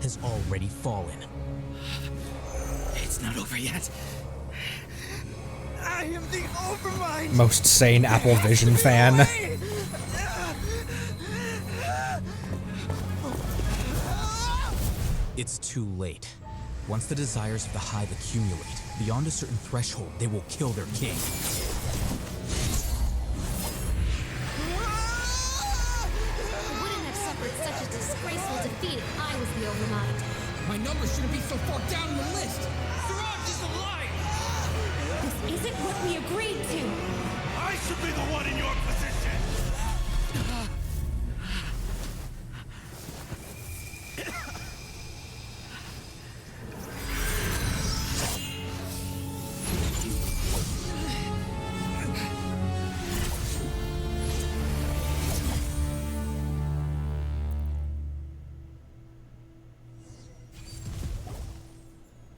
has already fallen. It's not over yet. I am the Overmind! Most sane Apple Vision fan. It's too late. Once the desires of the hive accumulate, beyond a certain threshold, they will kill their king. I wouldn't have suffered such a disgraceful defeat if I was the Overmind. My number shouldn't be so far down the list. Siraj is alive. This isn't what we agreed to. I should be the one in your position.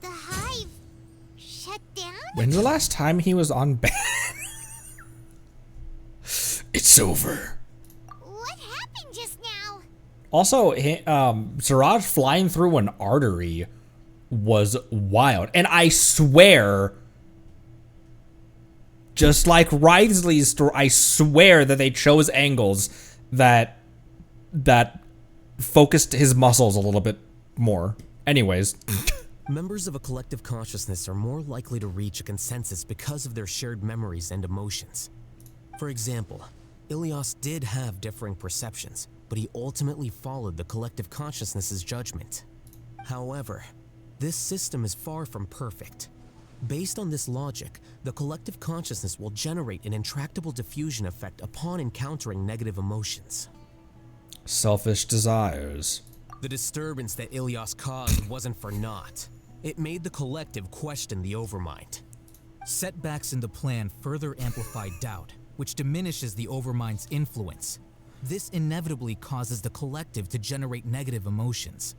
The hive shut down? When's the last time he was on ban? It's over. What happened just now? Also, Siraj flying through an artery was wild. And I swear, just like Wriothesley's story, I swear that they chose angles that focused his muscles a little bit more. Anyways. Members of a collective consciousness are more likely to reach a consensus because of their shared memories and emotions. For example, Ilias did have differing perceptions, but he ultimately followed the collective consciousness's judgment. However, this system is far from perfect. Based on this logic, the collective consciousness will generate an intractable diffusion effect upon encountering negative emotions. Selfish desires. The disturbance that Ilias caused wasn't for naught. It made the collective question the Overmind. Setbacks in the plan further amplify doubt, which diminishes the Overmind's influence. This inevitably causes the collective to generate negative emotions.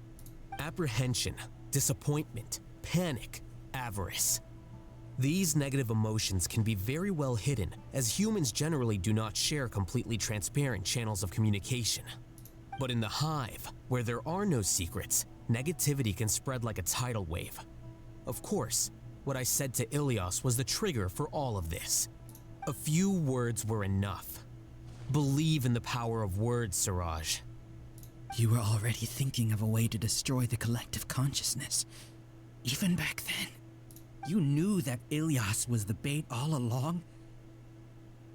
Apprehension, disappointment, panic, avarice. These negative emotions can be very well hidden, as humans generally do not share completely transparent channels of communication. But in the hive, where there are no secrets, negativity can spread like a tidal wave. Of course, what I said to Ilias was the trigger for all of this. A few words were enough. Believe in the power of words, Siraj. You were already thinking of a way to destroy the collective consciousness. Even back then, you knew that Ilias was the bait all along?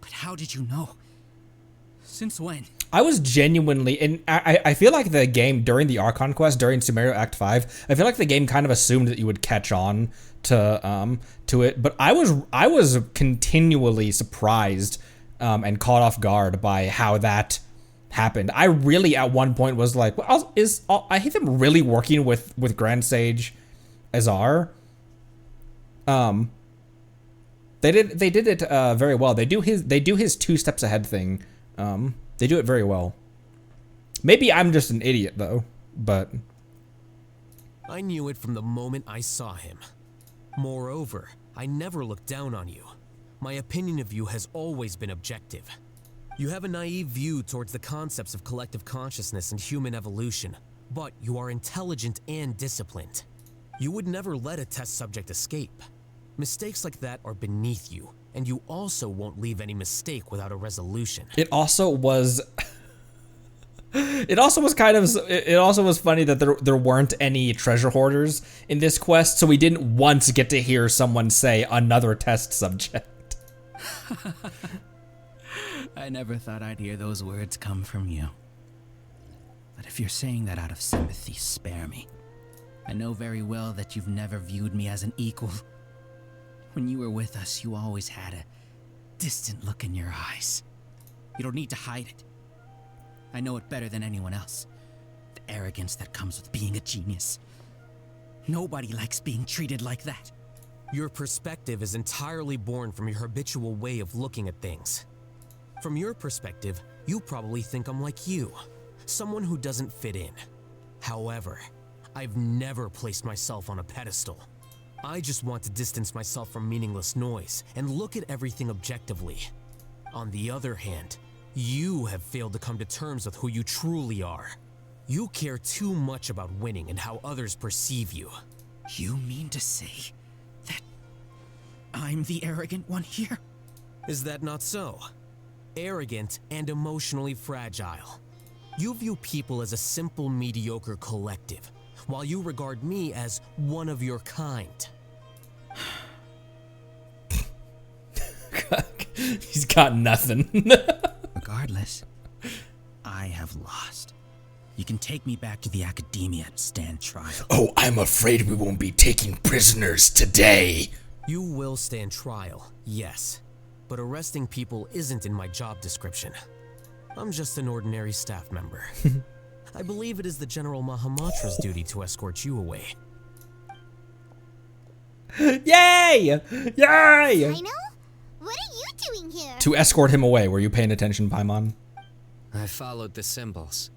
But how did you know? Since when? I was genuinely, and I feel like the game during the Archon quest, during Sumeru Act 5, I feel like the game kind of assumed that you would catch on to it, but I was continually surprised and caught off guard by how that happened. I really at one point was like, well, is Alhaitham really working with Grand Sage Azar? They did it very well. They do his 2 steps ahead thing. They do it very well. Maybe I'm just an idiot though, but I knew it from the moment I saw him. Moreover, I never looked down on you. My opinion of you has always been objective. You have a naive view towards the concepts of collective consciousness and human evolution, but you are intelligent and disciplined. You would never let a test subject escape. Mistakes like that are beneath you, and you also won't leave any mistake without a resolution. It also was funny that there weren't any treasure hoarders in this quest, so we didn't once get to hear someone say another test subject. I never thought I'd hear those words come from you. But if you're saying that out of sympathy, spare me. I know very well that you've never viewed me as an equal. When you were with us, you always had a distant look in your eyes. You don't need to hide it. I know it better than anyone else. The arrogance that comes with being a genius. Nobody likes being treated like that. Your perspective is entirely born from your habitual way of looking at things. From your perspective, you probably think I'm like you, someone who doesn't fit in. However, I've never placed myself on a pedestal. I just want to distance myself from meaningless noise and look at everything objectively. On the other hand, you have failed to come to terms with who you truly are. You care too much about winning and how others perceive you. You mean to say that I'm the arrogant one here? Is that not so? Arrogant and emotionally fragile. You view people as a simple, mediocre collective, while you regard me as one of your kind. He's got nothing. Regardless, I have lost. You can take me back to the academia and stand trial. Oh, I'm afraid we won't be taking prisoners today. You will stand trial, yes. But arresting people isn't in my job description. I'm just an ordinary staff member. I believe it is the General Mahamatra's duty to escort you away. Yay! Yay! I know? What are you doing here? To escort him away. Were you paying attention, Paimon? I followed the symbols.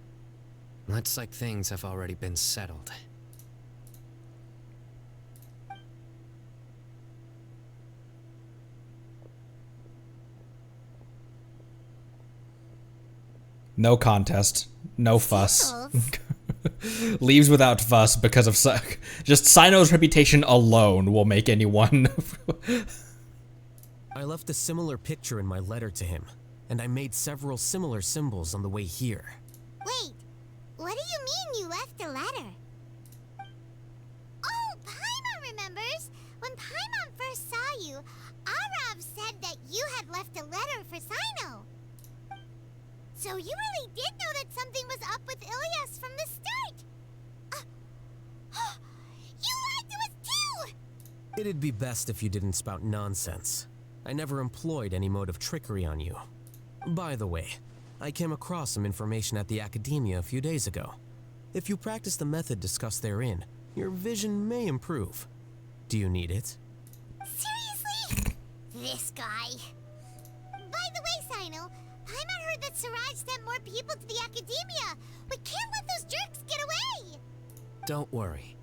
Looks like things have already been settled. No contest. No fuss. Leaves without fuss because of just Sino's reputation alone will make anyone. I left a similar picture in my letter to him, and I made several similar symbols on the way here. Wait, what do you mean you left a letter? Oh, Paimon remembers! When Paimon first saw you, Arav said that you had left a letter for Sino. So you really did know that something was up with Ilias from the start! You lied to us too! It'd be best if you didn't spout nonsense. I never employed any mode of trickery on you. By the way, I came across some information at the Academia a few days ago. If you practice the method discussed therein, your vision may improve. Do you need it? Seriously? This guy. By the way, Sino, Paimon heard that Siraj sent more people to the Academia. We can't let those jerks get away! Don't worry.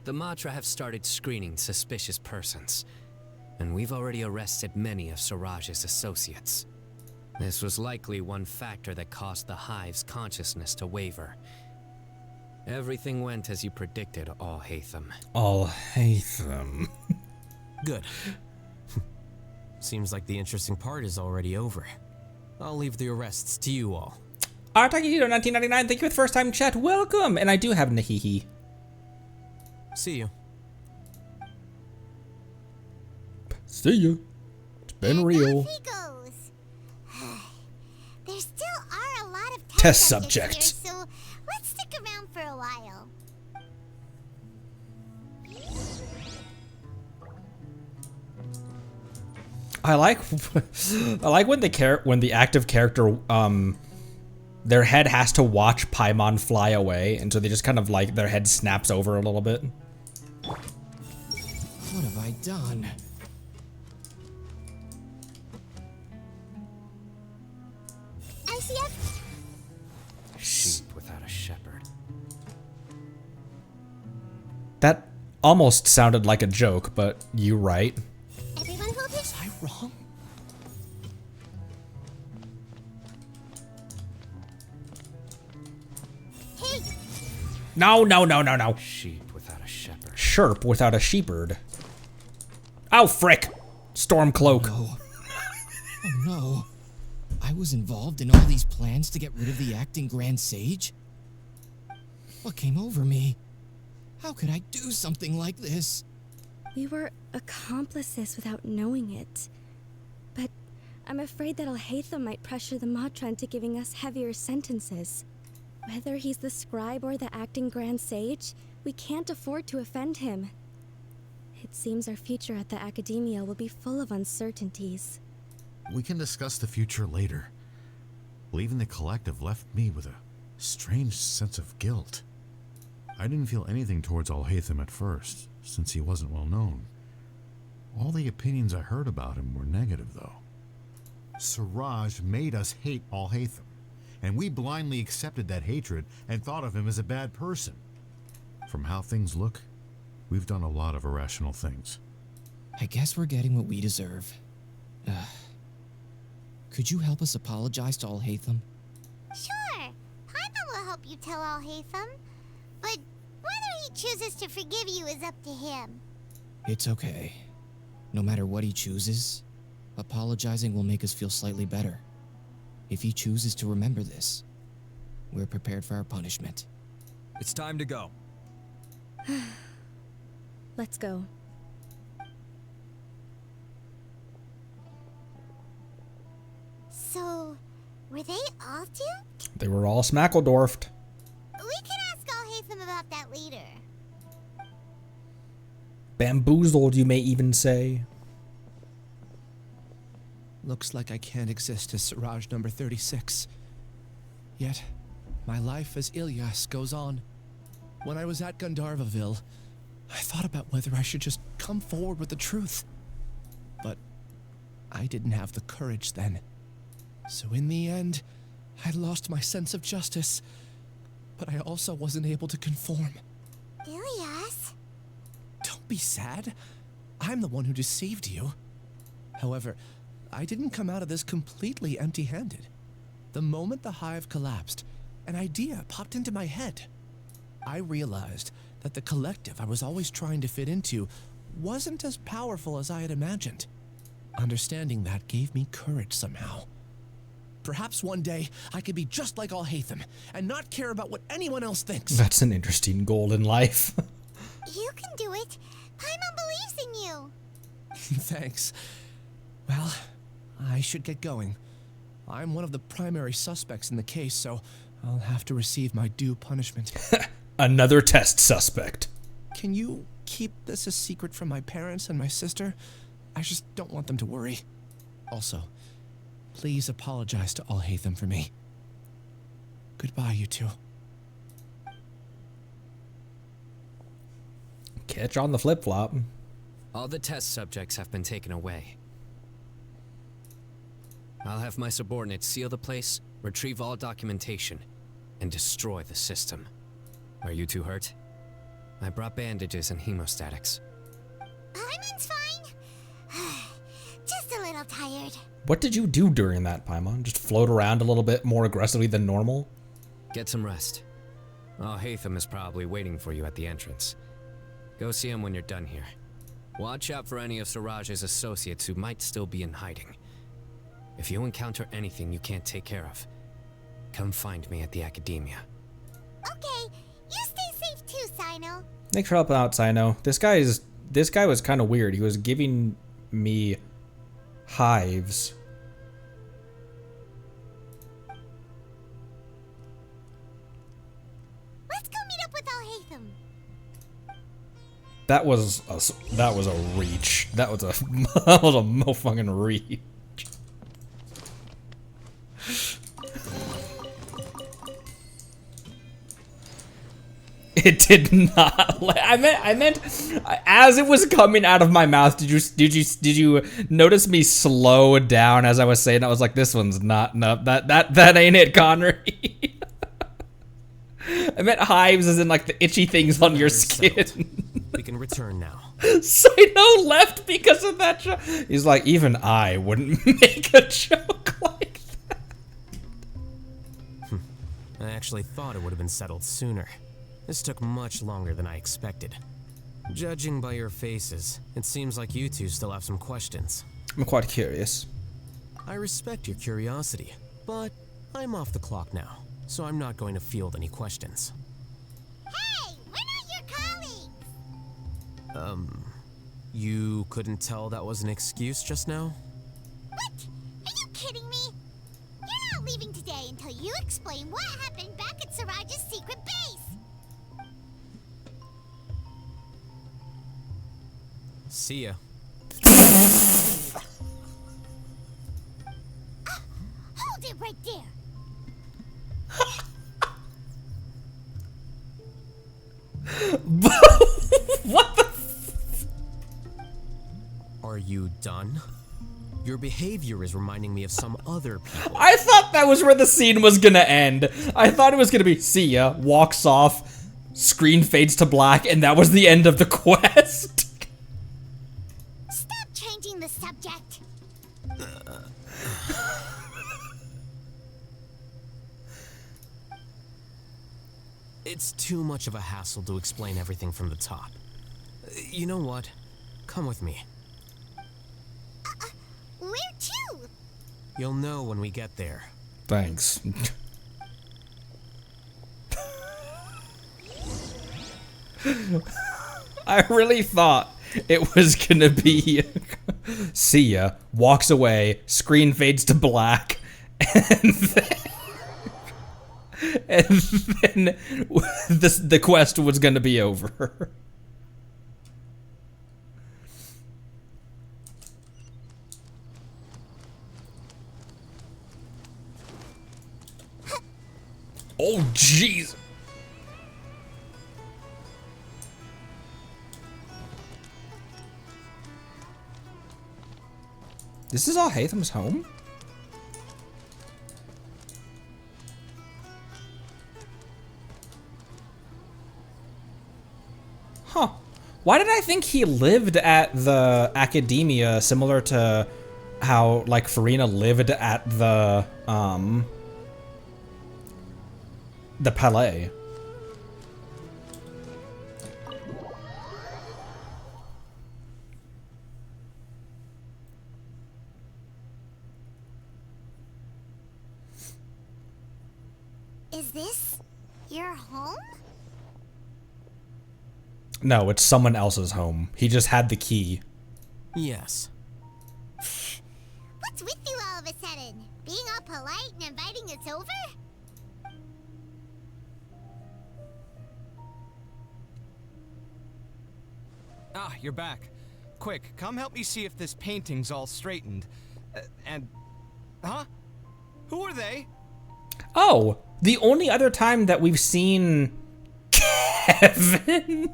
The Matra have started screening suspicious persons. and we've already arrested many of Siraj's associates. This was likely one factor that caused the Hive's consciousness to waver. Everything went as you predicted, Alhaitham. Alhaitham. Good. Seems like the interesting part is already over. I'll leave the arrests to you all. Artakito1999, thank you for the first time chat. Welcome! And I do have Nahihi. See you. See you. It's been real. Off he goes. There still are a lot of Test subjects subject. here, so let's stick around for a while. I like when the active character their head has to watch Paimon fly away, and so they just kind of like their head snaps over a little bit. What have I done? ICF? Sheep without a shepherd. That almost sounded like a joke, but you right. Everyone hold Was I wrong? Hey, No. Sheep without a shepherd. Sherp without a shepherd. Oh, frick. Stormcloak. Oh no. I was involved in all these plans to get rid of the acting Grand Sage? What came over me? How could I do something like this? We were accomplices without knowing it. But I'm afraid that Alhaitham might pressure the Matra into giving us heavier sentences. Whether he's the scribe or the acting Grand Sage, we can't afford to offend him. It seems our future at the Academia will be full of uncertainties. We can discuss the future later. Leaving the collective left me with a strange sense of guilt. I didn't feel anything towards Alhaitham at first, since he wasn't well known. All the opinions I heard about him were negative, though. Siraj made us hate Alhaitham, and we blindly accepted that hatred and thought of him as a bad person. From how things look, we've done a lot of irrational things. I guess we're getting what we deserve. Could you help us apologize to Alhaitham? sure. Paimon will help you tell Alhaitham. But whether he chooses to forgive you is up to him. It's okay. No matter what he chooses, apologizing will make us feel slightly better. If he chooses to remember this, we're prepared for our punishment. It's time to go. Let's go. So, were they all duped? They were all smackledorfed. We can ask Alhaitham about that later. Bamboozled, you may even say. Looks like I can't exist as Siraj number 36. Yet, my life as Ilyas goes on. When I was at Gandharvaville, I thought about whether I should just come forward with the truth. But I didn't have the courage then. So in the end, I lost my sense of justice. But I also wasn't able to conform. Ilyas? Don't be sad. I'm the one who deceived you. However, I didn't come out of this completely empty-handed. The moment the hive collapsed, an idea popped into my head. I realized that the collective I was always trying to fit into wasn't as powerful as I had imagined. Understanding that gave me courage somehow. Perhaps one day I could be just like Alhaitham and not care about what anyone else thinks. That's an interesting goal in life. You can do it. Paimon believes in you. Thanks. Well, I should get going. I'm one of the primary suspects in the case, so I'll have to receive my due punishment. Another test suspect. Can you keep this a secret from my parents and my sister? I just don't want them to worry. Also, please apologize to Alhaitham for me. Goodbye, you two. Catch on the flip-flop. All the test subjects have been taken away. I'll have my subordinates seal the place, retrieve all documentation, and destroy the system. Are you two hurt? I brought bandages and hemostatics. Paimon's fine. What did you do during that, Paimon? Just float around a little bit more aggressively than normal? Get some rest. Alhaitham is probably waiting for you at the entrance. Go see him when you're done here. Watch out for any of Siraj's associates who might still be in hiding. If you encounter anything you can't take care of, come find me at the Academia. Okay, you stay safe too, Sino. Thanks for helping out, Sino. This guy was kind of weird. He was giving me hives. Let's go meet up with Alhaitham. That was a reach. That was a that was a motherfucking reach. It did not. I meant as it was coming out of my mouth. Did you notice me slow down as I was saying? I was like, this one's not. No, that ain't it, Connery. I meant hives as in like the itchy things on your skin. We can return now. Sino left because of that joke. He's like, even I wouldn't make a joke like that. I actually thought it would have been settled sooner. This took much longer than I expected. Judging by your faces, it seems like you two still have some questions. I'm quite curious. I respect your curiosity, but I'm off the clock now, so I'm not going to field any questions. Hey, we're not your colleagues. You couldn't tell that was an excuse just now? What? Are you kidding me? You're not leaving today until you explain what happened back at Siraj's secret base. See ya. Hold it right there. What the? Are you done? Your behavior is reminding me of some other people. I thought that was where the scene was gonna end. I thought it was gonna be, see ya, walks off, screen fades to black, and that was the end of the quest. Stop changing the subject. It's too much of a hassle to explain everything from the top. You know what? Come with me. Where to? You'll know when we get there. Thanks. I really thought it was gonna be see ya, walks away, screen fades to black, and then the quest was gonna be over. Oh jeez. This is Alhaitham's home? Huh. Why did I think he lived at the Academia, similar to how, like, Farina lived at the Palais? Is this your home? No, it's someone else's home. He just had the key. Yes. What's with you all of a sudden? Being all polite and inviting us over? Ah, you're back. Quick, come help me see if this painting's all straightened. Huh? Who are they? Oh, the only other time that we've seen Kevin.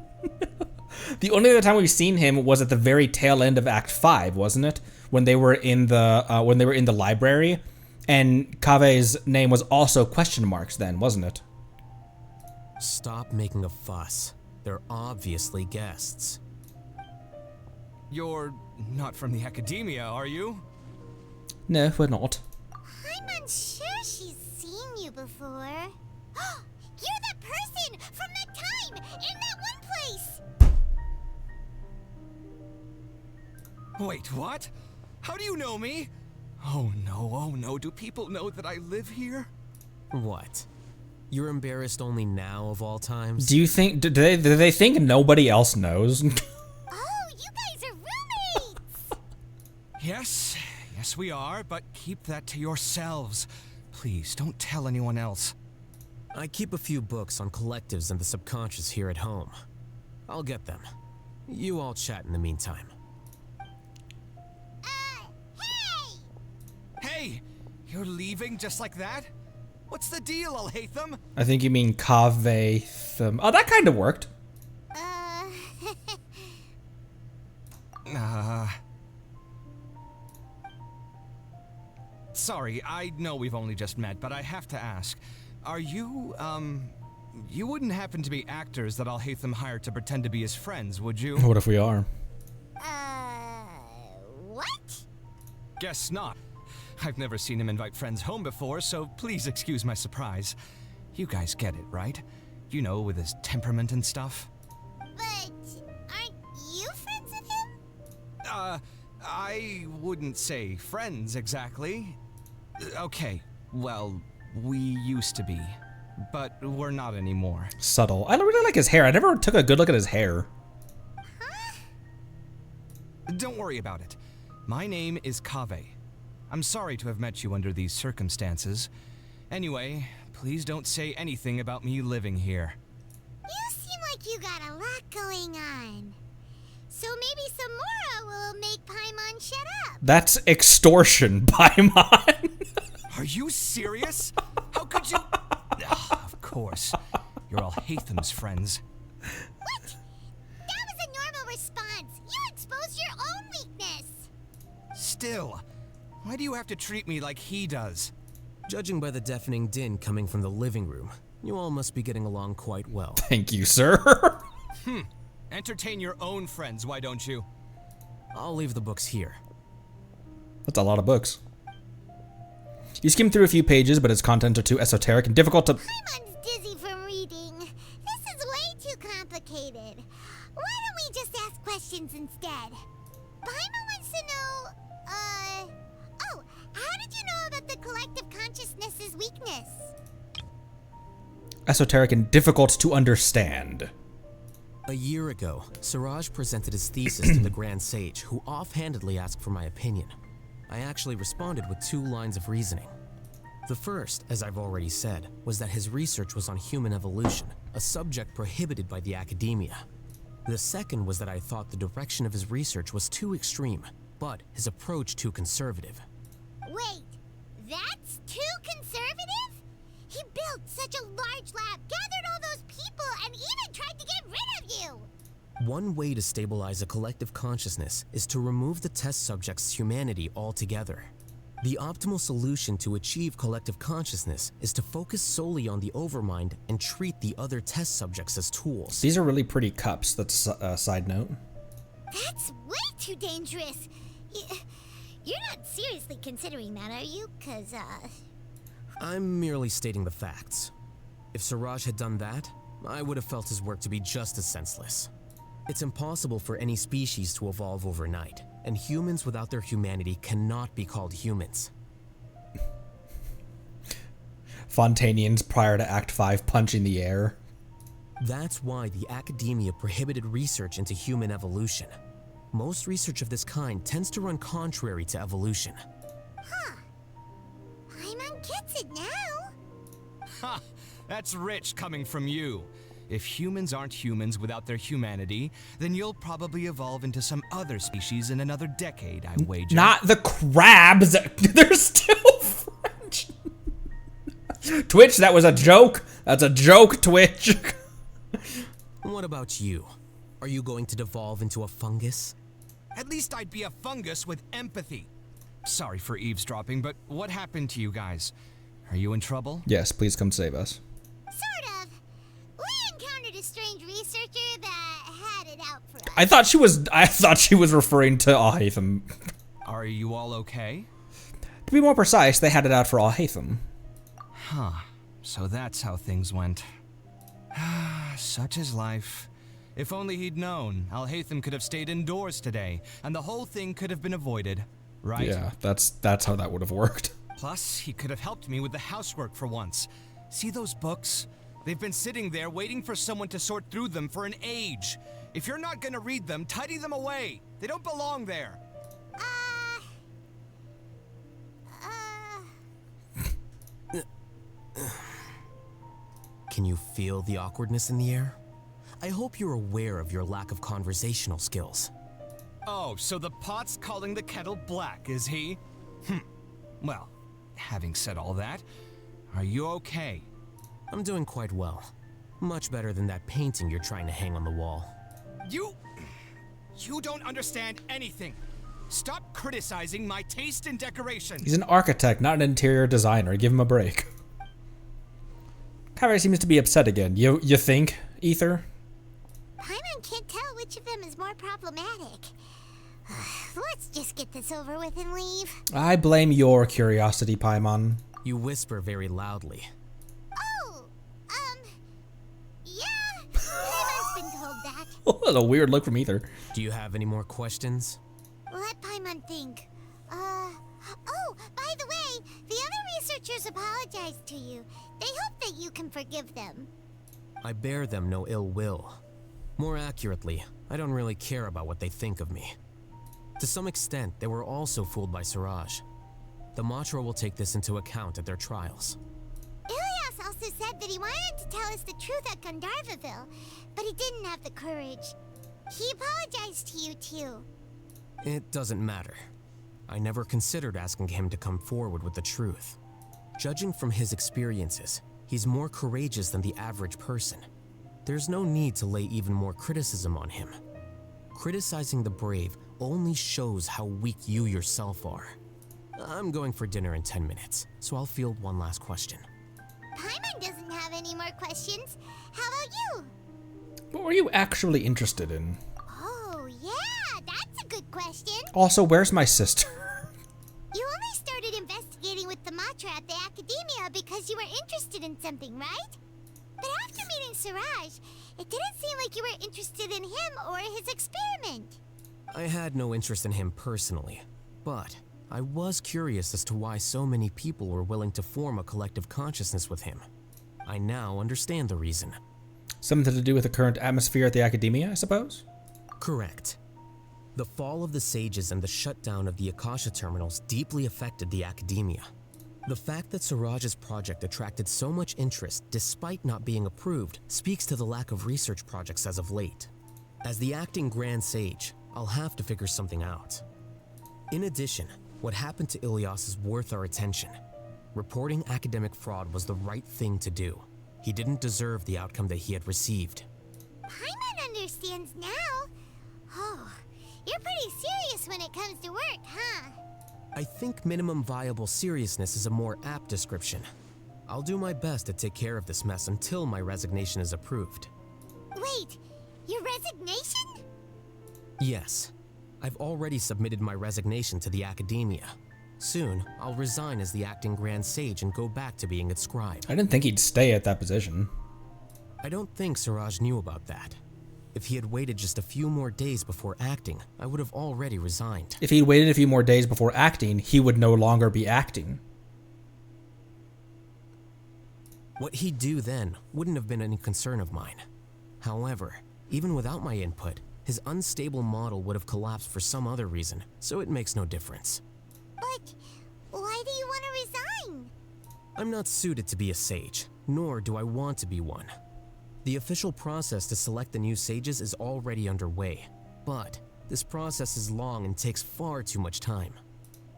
The only other time we've seen him was at the very tail end of Act 5, wasn't it? When they were in the library, and Kave's name was also question marks then, wasn't it? Stop making a fuss. They're obviously guests. You're not from the Academia, are you? No, we're not. I'm unsure she's seen you before. You're that person from that time in that one place! Wait, what? How do you know me? Oh no, do people know that I live here? What? You're embarrassed only now of all times? Do you think, do they think nobody else knows? Oh, you guys are roommates! Yes, we are, but keep that to yourselves. Please, don't tell anyone else. I keep a few books on collectives and the subconscious here at home. I'll get them. You all chat in the meantime. Hey! Hey! You're leaving just like that? What's the deal, Alhaitham? I think you mean Alhaitham. Oh, that kind of worked. Sorry, I know we've only just met, but I have to ask. Are you, you wouldn't happen to be actors that Alhaitham hired to pretend to be his friends, would you? What if we are? What? Guess not. I've never seen him invite friends home before, so please excuse my surprise. You guys get it, right? You know, with his temperament and stuff. But aren't you friends with him? I wouldn't say friends exactly. Okay, well, we used to be, but we're not anymore. Subtle. I don't really like his hair. I never took a good look at his hair. Don't worry about it. My name is Kaveh. I'm sorry to have met you under these circumstances. Anyway, please don't say anything about me living here. You seem like you got a lot going on. So maybe Samora will make Paimon shut up. That's extortion, Paimon. Are you serious? How could you? Of course. You're Alhaitham's friends. What? That was a normal response. You exposed your own weakness. Still, why do you have to treat me like he does? Judging by the deafening din coming from the living room, you all must be getting along quite well. Thank you, sir. Entertain your own friends, why don't you? I'll leave the books here. That's a lot of books. You skim through a few pages, but its contents are too esoteric and difficult to... Paimon's dizzy from reading. This is way too complicated. Why don't we just ask questions instead? Paimon wants to know, oh, how did you know about the collective consciousness's weakness? Esoteric and difficult to understand. A year ago, Siraj presented his thesis to the Grand Sage, who offhandedly asked for my opinion. I actually responded with 2 lines of reasoning. The first, as I've already said, was that his research was on human evolution, a subject prohibited by the academia. The second was that I thought the direction of his research was too extreme, but his approach too conservative. Wait, that's too conservative? He built such a large lab, gathered all those people, and even tried to get rid of you! One way to stabilize a collective consciousness is to remove the test subject's humanity altogether. The optimal solution to achieve collective consciousness is to focus solely on the overmind and treat the other test subjects as tools. These are really pretty cups. That's a side note. That's way too dangerous. You're not seriously considering that, are you? 'Cause, I'm merely stating the facts. If Siraj had done that, I would have felt his work to be just as senseless. It's impossible for any species to evolve overnight, and humans without their humanity cannot be called humans. Fontainians prior to Act 5 punching the air. That's why the academia prohibited research into human evolution. Most research of this kind tends to run contrary to evolution. huh. Paimon gets it now. Ha! That's rich coming from you. If humans aren't humans without their humanity, then you'll probably evolve into some other species in another decade, I wager. Not the crabs. They're still French. Twitch, that was a joke. That's a joke, Twitch. What about you? Are you going to devolve into a fungus? At least I'd be a fungus with empathy. Sorry for eavesdropping, but what happened to you guys? Are you in trouble? Yes, please come save us. Sort of. We encountered a strange researcher that had it out for us. I thought she was referring to Alhaitham. Are you all okay? To be more precise, they had it out for Alhaitham. Huh. So that's how things went. Such is life. If only he'd known, Alhaitham could have stayed indoors today, and the whole thing could have been avoided, right? Yeah, that's how that would have worked. Plus, he could have helped me with the housework for once. See those books? They've been sitting there waiting for someone to sort through them for an age. If you're not gonna read them, tidy them away. They don't belong there. Can you feel the awkwardness in the air? I hope you're aware of your lack of conversational skills. Oh, so the pot's calling the kettle black, is he? Well, having said all that, are you okay? I'm doing quite well. Much better than that painting you're trying to hang on the wall. You don't understand anything. Stop criticizing my taste in decoration. He's an architect, not an interior designer. Give him a break. Kyrie seems to be upset again. You think, Ether? Paimon can't tell which of them is more problematic. Let's just get this over with and leave. I blame your curiosity, Paimon. You whisper very loudly. Oh, yeah. Paimon's been told that. What a weird look from Ether. Do you have any more questions? Let Paimon think. Oh, by the way, the other researchers apologized to you. They hope that you can forgive them. I bear them no ill will. More accurately, I don't really care about what they think of me. To some extent, they were also fooled by Siraj. The Matra will take this into account at their trials. Ilias also said that he wanted to tell us the truth at Gandharvaville, but he didn't have the courage. He apologized to you too. It doesn't matter. I never considered asking him to come forward with the truth. Judging from his experiences, he's more courageous than the average person. There's no need to lay even more criticism on him. Criticizing the brave only shows how weak you yourself are. I'm going for dinner in 10 minutes, so I'll field one last question. Paimon doesn't have any more questions. How about you? What were you actually interested in? Oh, yeah, that's a good question. Also, where's my sister? You only started investigating with the Matra at the Academia because you were interested in something, right? But after meeting Siraj, it didn't seem like you were interested in him or his experiment. I had no interest in him personally, but I was curious as to why so many people were willing to form a collective consciousness with him. I now understand the reason. Something to do with the current atmosphere at the Academia, I suppose? Correct. The fall of the Sages and the shutdown of the Akasha terminals deeply affected the Academia. The fact that Siraj's project attracted so much interest despite not being approved speaks to the lack of research projects as of late. As the acting Grand Sage, I'll have to figure something out. In addition, what happened to Ilias is worth our attention. Reporting academic fraud was the right thing to do. He didn't deserve the outcome that he had received. Paimon understands now. Oh, you're pretty serious when it comes to work, huh? I think minimum viable seriousness is a more apt description. I'll do my best to take care of this mess until my resignation is approved. Wait, your resignation? Yes. I've already submitted my resignation to the Academia. Soon, I'll resign as the acting Grand Sage and go back to being its scribe. I didn't think he'd stay at that position. I don't think Siraj knew about that. If he had waited just a few more days before acting, I would have already resigned. If he'd waited a few more days before acting, he would no longer be acting. What he'd do then wouldn't have been any concern of mine. However, even without my input, his unstable model would have collapsed for some other reason, so it makes no difference. But why do you want to resign? I'm not suited to be a sage, nor do I want to be one. The official process to select the new sages is already underway, but this process is long and takes far too much time.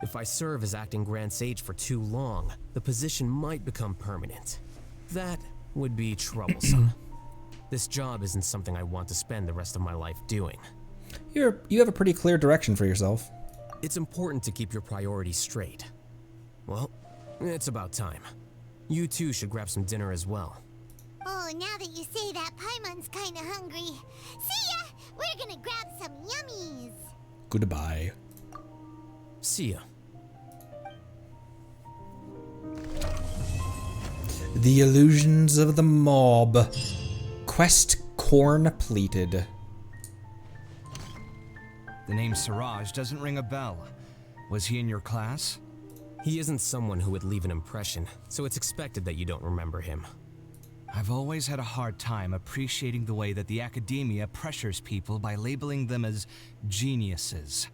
If I serve as acting Grand Sage for too long, the position might become permanent. That would be troublesome. This job isn't something I want to spend the rest of my life doing. You have a pretty clear direction for yourself. It's important to keep your priorities straight. Well, it's about time. You two should grab some dinner as well. Oh, now that you say that, Paimon's kinda hungry. See ya! We're gonna grab some yummies! Goodbye. See ya. The illusions of the mob. Quest corn pleated. The name Siraj doesn't ring a bell. Was he in your class? He isn't someone who would leave an impression, so it's expected that you don't remember him. I've always had a hard time appreciating the way that the academia pressures people by labeling them as geniuses.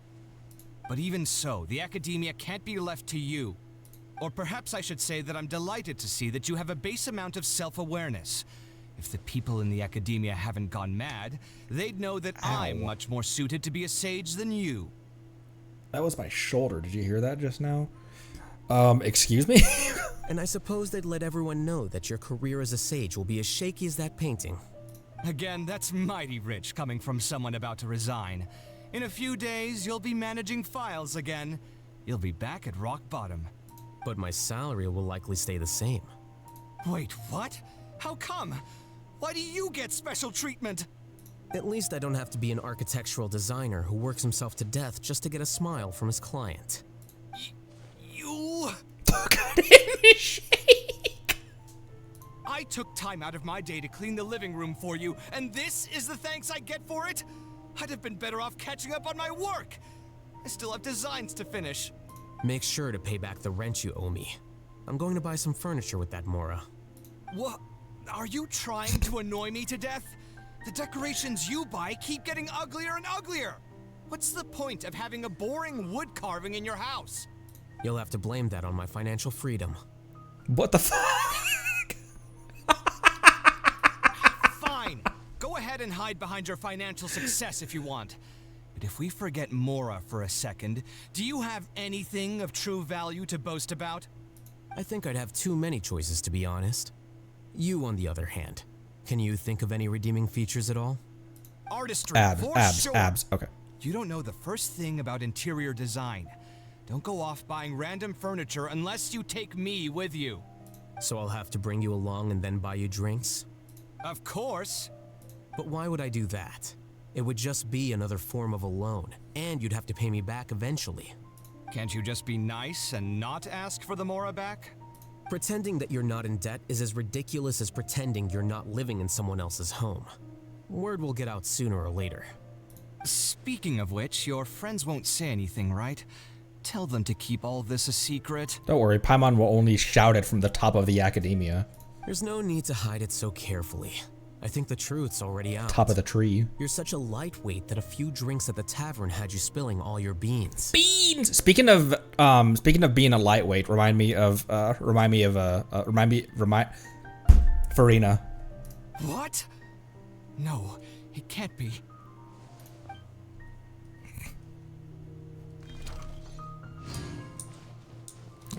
But even so, the academia can't be left to you. Or perhaps I should say that I'm delighted to see that you have a base amount of self-awareness. If the people in the academia haven't gone mad, they'd know that I'm much more suited to be a sage than you. That was my shoulder. Did you hear that just now? Excuse me? And I suppose they'd let everyone know that your career as a sage will be as shaky as that painting. Again, that's mighty rich coming from someone about to resign. In a few days, you'll be managing files again. You'll be back at rock bottom. But my salary will likely stay the same. Wait, what? How come? Why do you get special treatment? At least I don't have to be an architectural designer who works himself to death just to get a smile from his client. You... Look at him shake. I took time out of my day to clean the living room for you, and this is the thanks I get for it? I'd have been better off catching up on my work. I still have designs to finish. Make sure to pay back the rent you owe me. I'm going to buy some furniture with that Mora. What? Are you trying to annoy me to death? The decorations you buy keep getting uglier and uglier. What's the point of having a boring wood carving in your house? You'll have to blame that on my financial freedom. What the fuck? Fine. Go ahead and hide behind your financial success if you want. But if we forget Mora for a second, do you have anything of true value to boast about? I think I'd have too many choices, to be honest. You, on the other hand, can you think of any redeeming features at all? Artistry, for sure. Abs. Okay. You don't know the first thing about interior design. Don't go off buying random furniture unless you take me with you. So I'll have to bring you along and then buy you drinks? Of course. But why would I do that? It would just be another form of a loan, and you'd have to pay me back eventually. Can't you just be nice and not ask for the Mora back? Pretending that you're not in debt is as ridiculous as pretending you're not living in someone else's home. Word will get out sooner or later. Speaking of which, your friends won't say anything, right? Tell them to keep all this a secret. Don't worry, Paimon will only shout it from the top of the academia. There's no need to hide it so carefully. I think the truth's already out. Top of the tree. You're such a lightweight that a few drinks at the tavern had you spilling all your beans. Beans! Speaking of being a lightweight, remind me Farina. What? No, it can't be.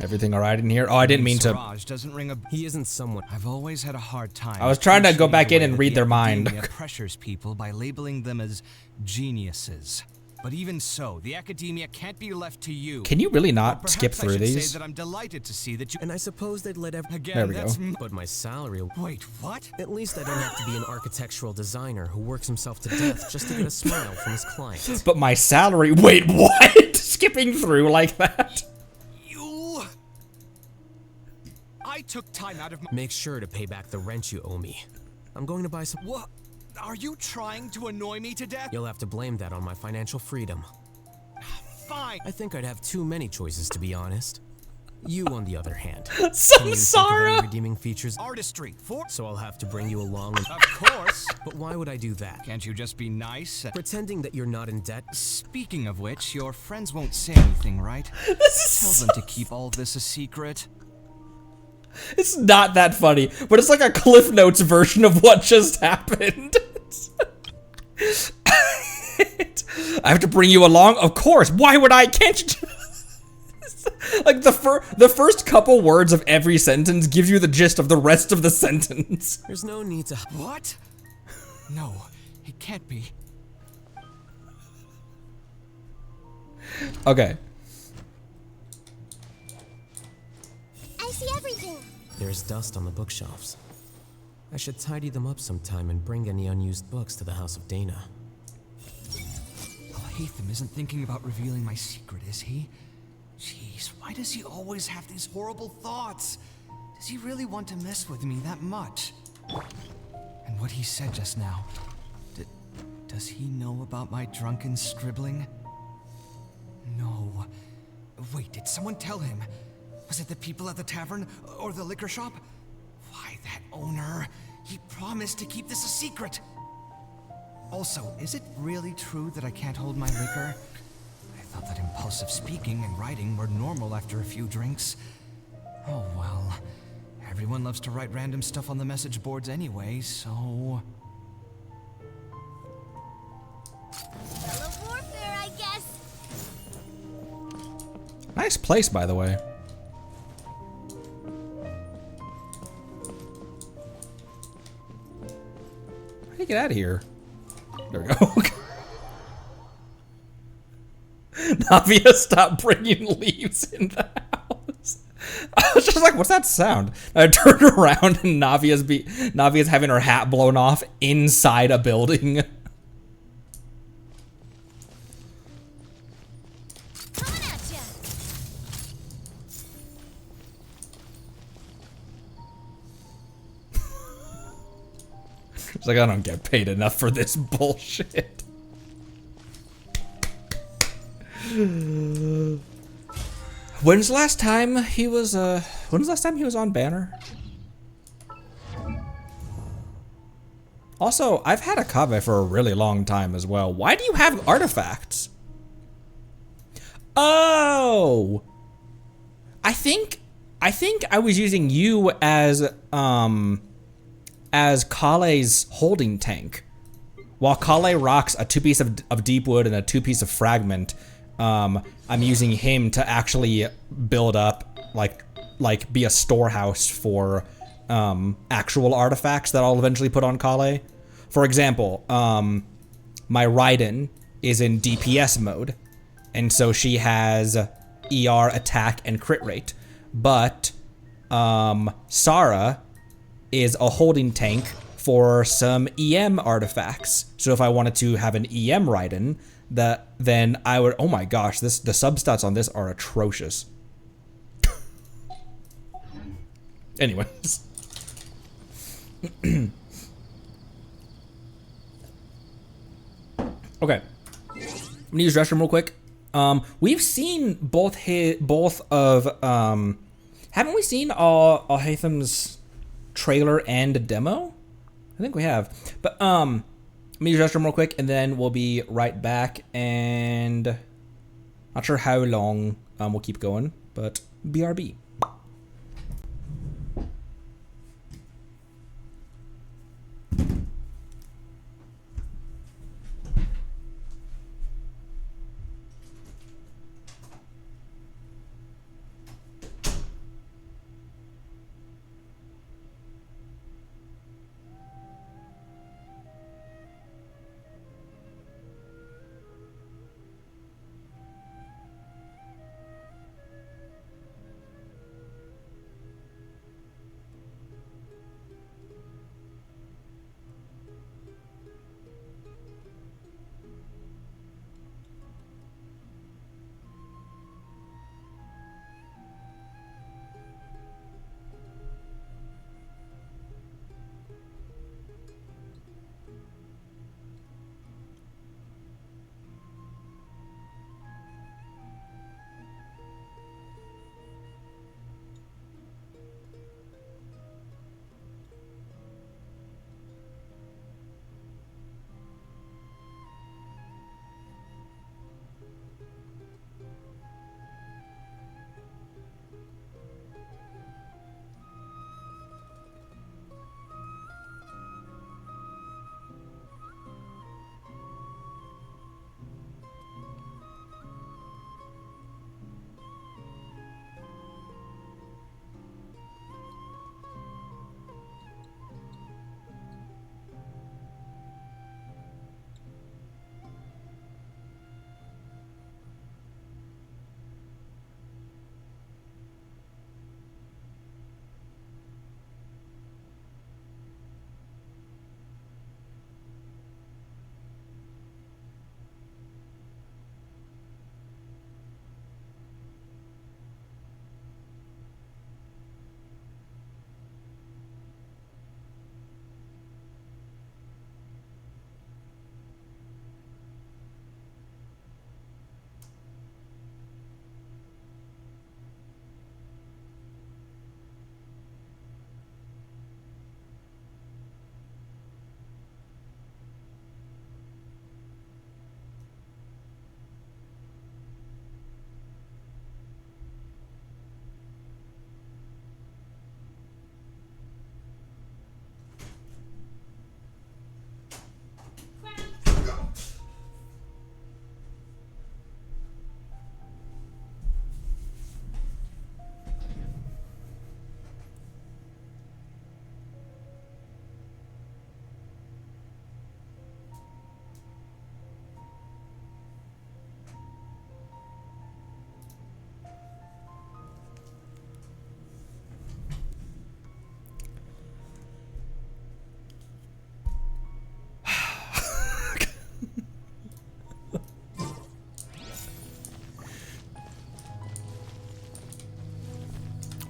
Everything all right in here? Oh, I didn't mean to. Siraj doesn't ring a... He isn't someone. I've always had a hard time. I was trying to go back in and read their mind. The academia pressures people by labeling them as geniuses. But even so, the academia can't be left to you. Can you really not skip through I should these? say that I'm delighted to see that you... And I suppose they'd let Again, there we that's go. But my salary... Wait, what? At least I don't have to be an architectural designer who works himself to death just to get a smile from his client. But my salary... Wait, what? Skipping through like that? You... I took time out of my... Make sure to pay back the rent you owe me. I'm going to buy some... What? Are you trying to annoy me to death? You'll have to blame that on my financial freedom. Fine. I think I'd have too many choices, to be honest. You, on the other hand, Samsara! redeeming features. Artistry, for... So I'll have to bring you along and... Of course. But why would I do that? Can't you just be nice and... Pretending that you're not in debt. Speaking of which, your friends won't say anything, right? Tell them to keep all this a secret. It's not that funny, but it's like a Cliff Notes version of what just happened. I have to bring you along? Of course. Why would I? Can't you? Like the first couple words of every sentence gives you the gist of the rest of the sentence. There's no need to... What? No, it can't be. Okay. I see everything. There's dust on the bookshelves. I should tidy them up sometime and bring any unused books to the House of Dana. Alhaitham isn't thinking about revealing my secret, is he? Jeez, why does he always have these horrible thoughts? Does he really want to mess with me that much? And what he said just now, does he know about my drunken scribbling? No. Wait, did someone tell him? Was it the people at the tavern or the liquor shop? Why, that owner, he promised to keep this a secret. Also, is it really true that I can't hold my liquor? I thought that impulsive speaking and writing were normal after a few drinks. Oh well. Everyone loves to write random stuff on the message boards anyway, so... Fellow warfare, I guess. Nice place, by the way. How do you get out of here? There we go. Navia, stop bringing leaves in the house. I was just like, what's that sound? I turned around and Navia's having her hat blown off inside a building. Coming at ya. It's like, I don't get paid enough for this bullshit. When's the last time he was on Banner? Also, I've had a Kabe for a really long time as well. Why do you have artifacts? Oh! I think I was using you as Kale's holding tank. While Kale rocks a 2-piece of deep wood and a 2-piece of fragment, I'm using him to actually build up, like be a storehouse for actual artifacts that I'll eventually put on Kale. For example, my Raiden is in DPS mode, and so she has ER, attack, and crit rate. But Sarah is a holding tank for some EM artifacts. So if I wanted to have an EM Raiden, then I would, oh my gosh, the substats on this are atrocious. Anyways. Okay. I'm gonna use restroom real quick. We've seen haven't we seen Alhaitham's trailer and demo? I think we have. But let me use restroom real quick and then we'll be right back, and not sure how long we'll keep going, but BRB.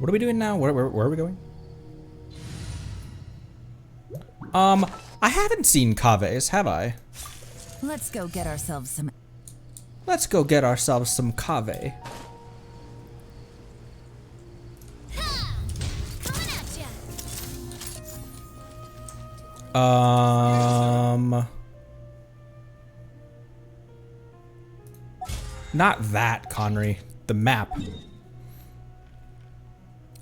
What are we doing now? Where are we going? I haven't seen Kave's, have I? Let's go get ourselves some. Let's go get ourselves some Kave. Not that, Connery. The map.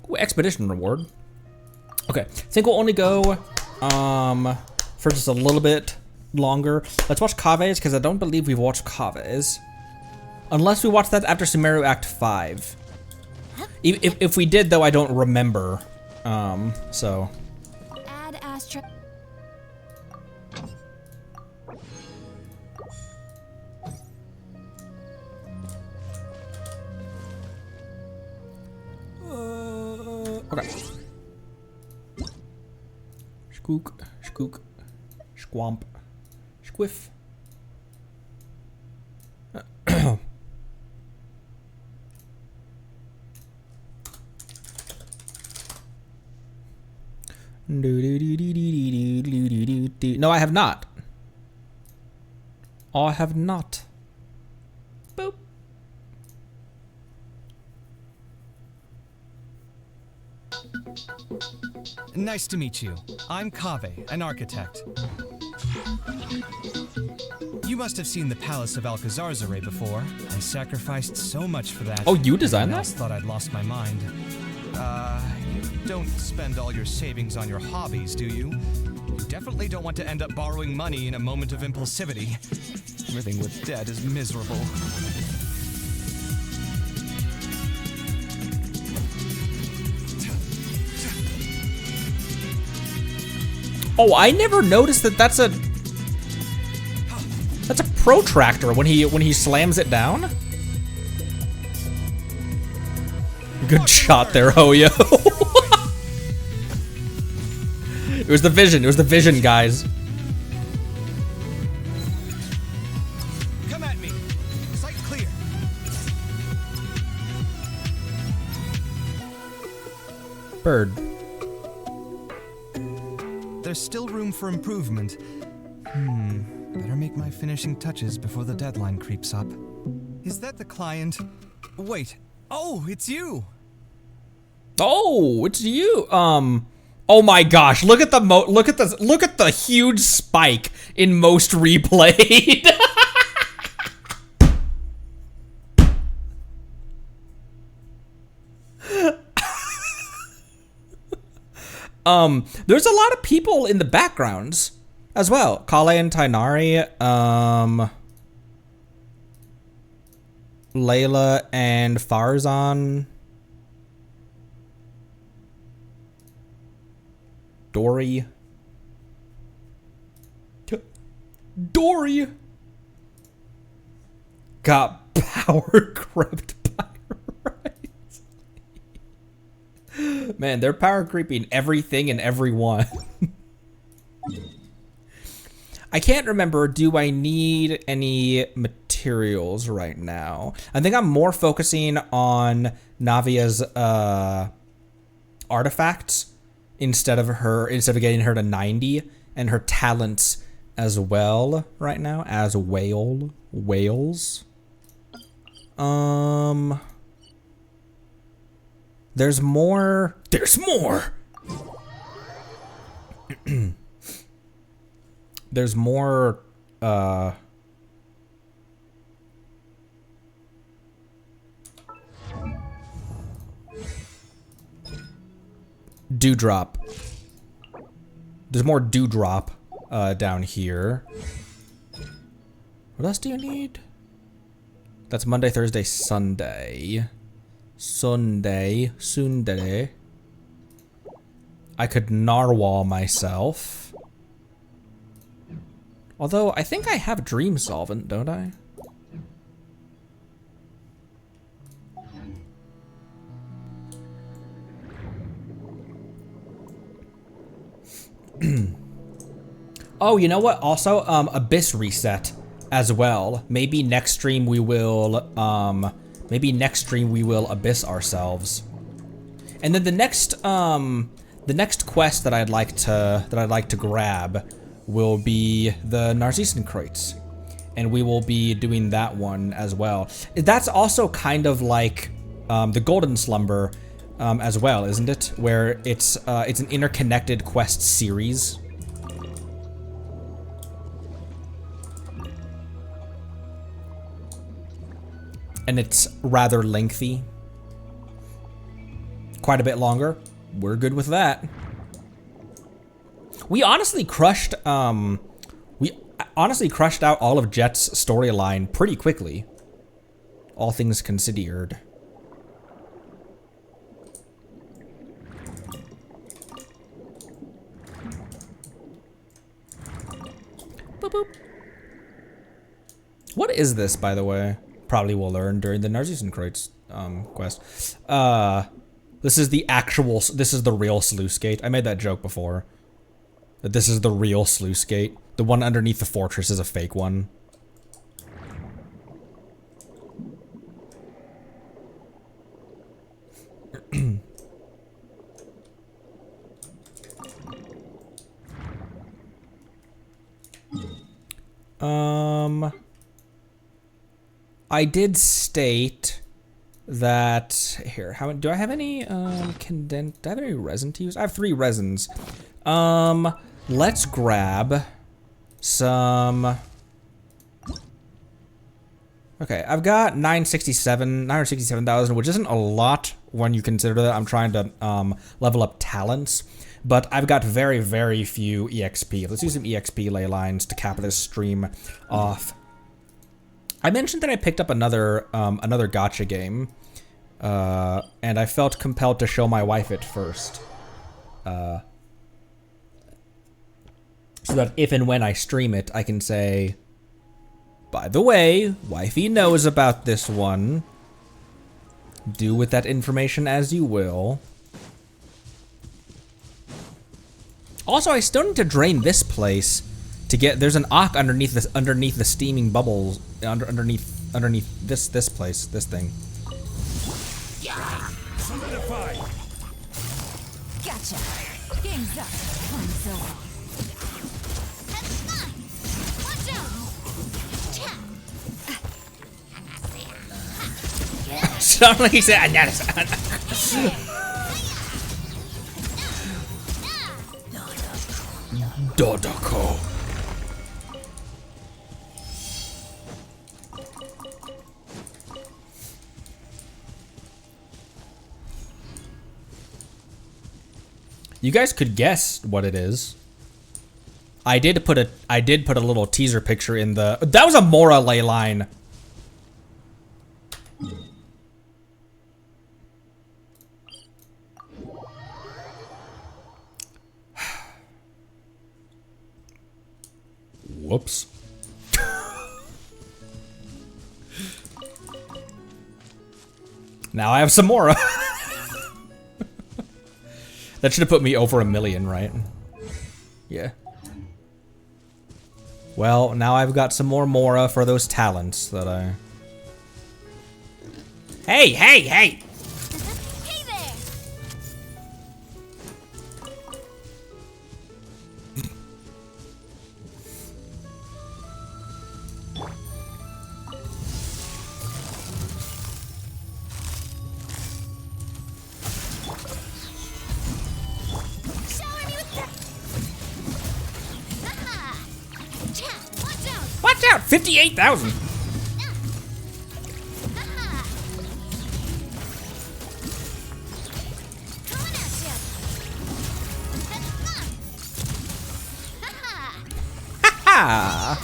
Ooh, expedition reward. Okay, I think we'll only go, for just a little bit longer. Let's watch Kave's, because I don't believe we've watched Kave's. Unless we watched that after Sumeru Act 5. If we did, though, I don't remember. So. Add Astra. Okay. Skook, skook, squamp, squiff. No, I have not. I have not. Boop. Nice to meet you. I'm Kave, an architect. You must have seen the Palace of Alcazarzaray before. I sacrificed so much for that. Oh, you designed that? Everyone else thought I'd lost my mind. You don't spend all your savings on your hobbies, do you? You definitely don't want to end up borrowing money in a moment of impulsivity. Living with debt is miserable. Oh, I never noticed that that's a protractor when he slams it down. Good shot there, Hoyo. It was the vision. It was the vision, guys. Come at me. Sight clear. Bird. There's still room for improvement. Better make my finishing touches before the deadline creeps up. Is that the client? Wait. Oh, it's you. Oh, it's you. Oh my gosh! Look at the huge spike in most replayed. There's a lot of people in the backgrounds as well. Kale and Tainari, Layla and Farzan. Dory. Dory got power crept by rights. Man, they're power creeping everything and everyone. I can't remember, do I need any materials right now? I think I'm more focusing on Navia's artifacts instead of getting her to 90, and her talents as well right now as whales. There's more. There's more. There's more. Dewdrop. There's more dewdrop down here. What else do you need? That's Monday, Thursday, Sunday. Sunday. I could narwhal myself. Although, I think I have Dream Solvent, don't I? Oh, you know what? Also, Abyss Reset as well. Maybe next stream we will, Abyss ourselves. And then the next quest that I'd like to grab will be the Narcissan crates, and we will be doing that one as well. That's also kind of like the Golden Slumber as well, isn't it? Where it's an interconnected quest series. And it's rather lengthy. Quite a bit longer. We're good with that. We honestly crushed out all of Jet's storyline pretty quickly. All things considered. Boop, boop. What is this, by the way? Probably will learn during the Narcissan crates quest. This is the real sluice gate. I made that joke before. That this is the real sluice gate. The one underneath the fortress is a fake one. I did state that here. How do I have any do I have any resin to use? I have 3 resins. Let's grab some. Okay, I've got 967,000, which isn't a lot when you consider that I'm trying to level up talents. But I've got very, very few EXP. Let's use some EXP ley lines to cap this stream off. I mentioned that I picked up another gacha game, and I felt compelled to show my wife it first, so that if and when I stream it, I can say, by the way, wifey knows about this one. Do with that information as you will. Also, I still need to drain this place to get. There's an Auk underneath the steaming bubbles underneath this place, this thing. Yeah. Solidify. Gotcha. Game's up. Time's over. Watch out. Sound like he said. Dodoko. You guys could guess what it is. I did put a little teaser picture in the. That was a Mora ley line. Whoops. Now I have some Mora. That should have put me over 1 million, right? Yeah. Well, now I've got some more Mora for those talents that I... Hey, hey, hey! Hey there. Shower me with that. Haha. Chat, watch out. Watch out! 58,000! Haha. Coming at ya. Haha. Ha!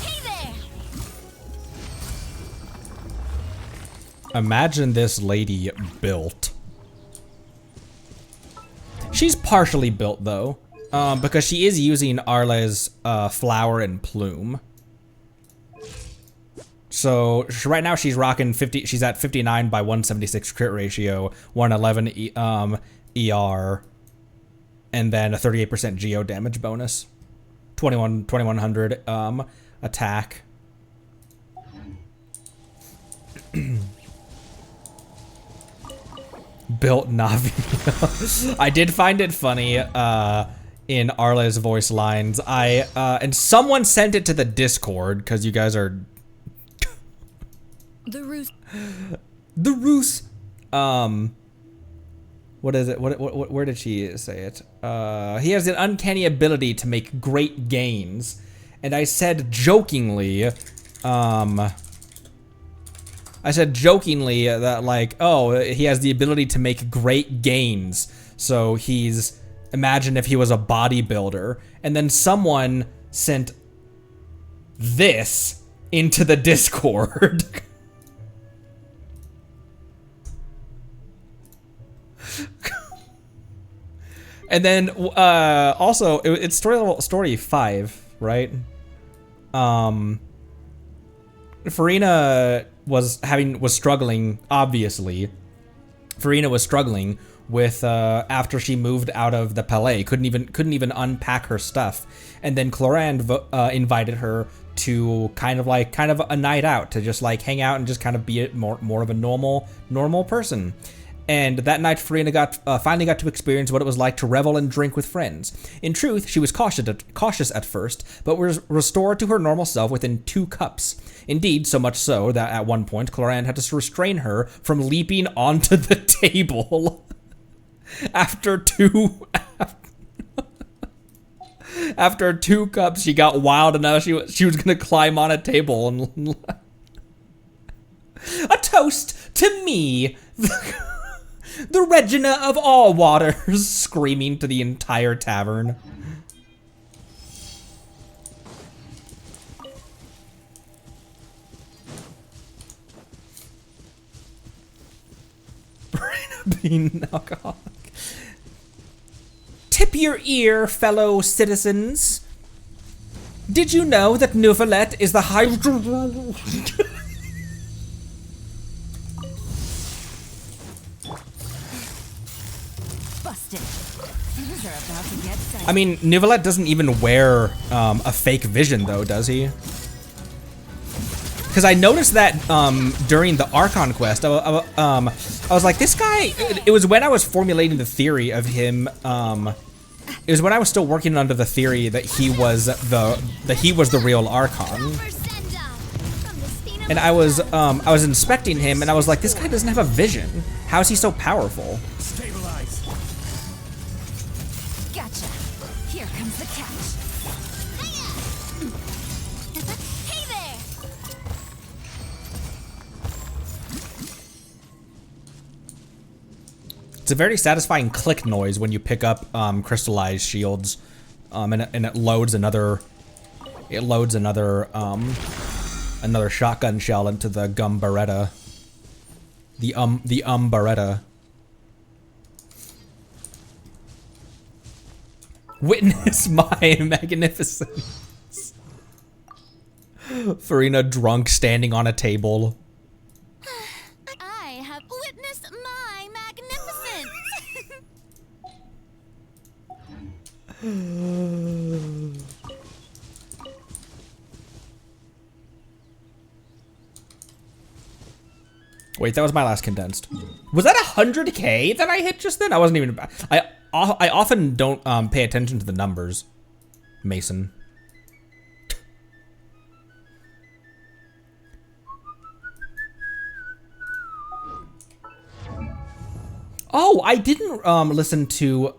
Hey there. Imagine this lady built. She's partially built though, because she is using Arle's flower and plume. So right now she's rocking 50. She's at 59 by 176 crit ratio, 111 ER, and then a 38% geo damage bonus, 2100 attack. built Navi. I did find it funny in Arle's voice lines. And someone sent it to the Discord because you guys are The ruse. the ruse. What is it? What where did she say it? He has an uncanny ability to make great gains. And I said jokingly, that like, oh, he has the ability to make great gains. So he's, imagine if he was a bodybuilder. And then someone sent this into the Discord. And then also it's story 5, right? Farina was struggling, obviously. Farina was struggling with after she moved out of the Palais, couldn't even unpack her stuff. And then Clorand invited her to kind of a night out, to just like hang out and just kind of be more of a normal person. And that night, Farina finally got to experience what it was like to revel and drink with friends. In truth, she was cautious at first, but was restored to her normal self within 2 cups. Indeed, so much so that at one point, Clorand had to restrain her from leaping onto the table. After 2 cups, she got wild enough she was gonna climb on a table and a toast to me. The Regina of all waters, screaming to the entire tavern. Being alcoholic. Tip your ear, fellow citizens. Did you know that Neuvillette is the high... I mean, Neuvillette doesn't even wear a fake vision, though, does he? Because I noticed that during the Archon quest, I was like, this guy. It was when I was formulating the theory of him. It was when I was still working under the theory that he was the real Archon. And I was inspecting him, and I was like, this guy doesn't have a vision. How is he so powerful? Stabilize. Gotcha. Here comes the catch. Hey there! It's a very satisfying click noise when you pick up crystallized shields, and it loads another. It loads another shotgun shell into the gum Beretta. The Beretta. Witness my magnificence. Farina drunk standing on a table. I have witnessed my magnificence. Wait, that was my last condensed. Was that 100K that I hit just then? I wasn't even. I often don't pay attention to the numbers, Mason. Oh, I didn't listen to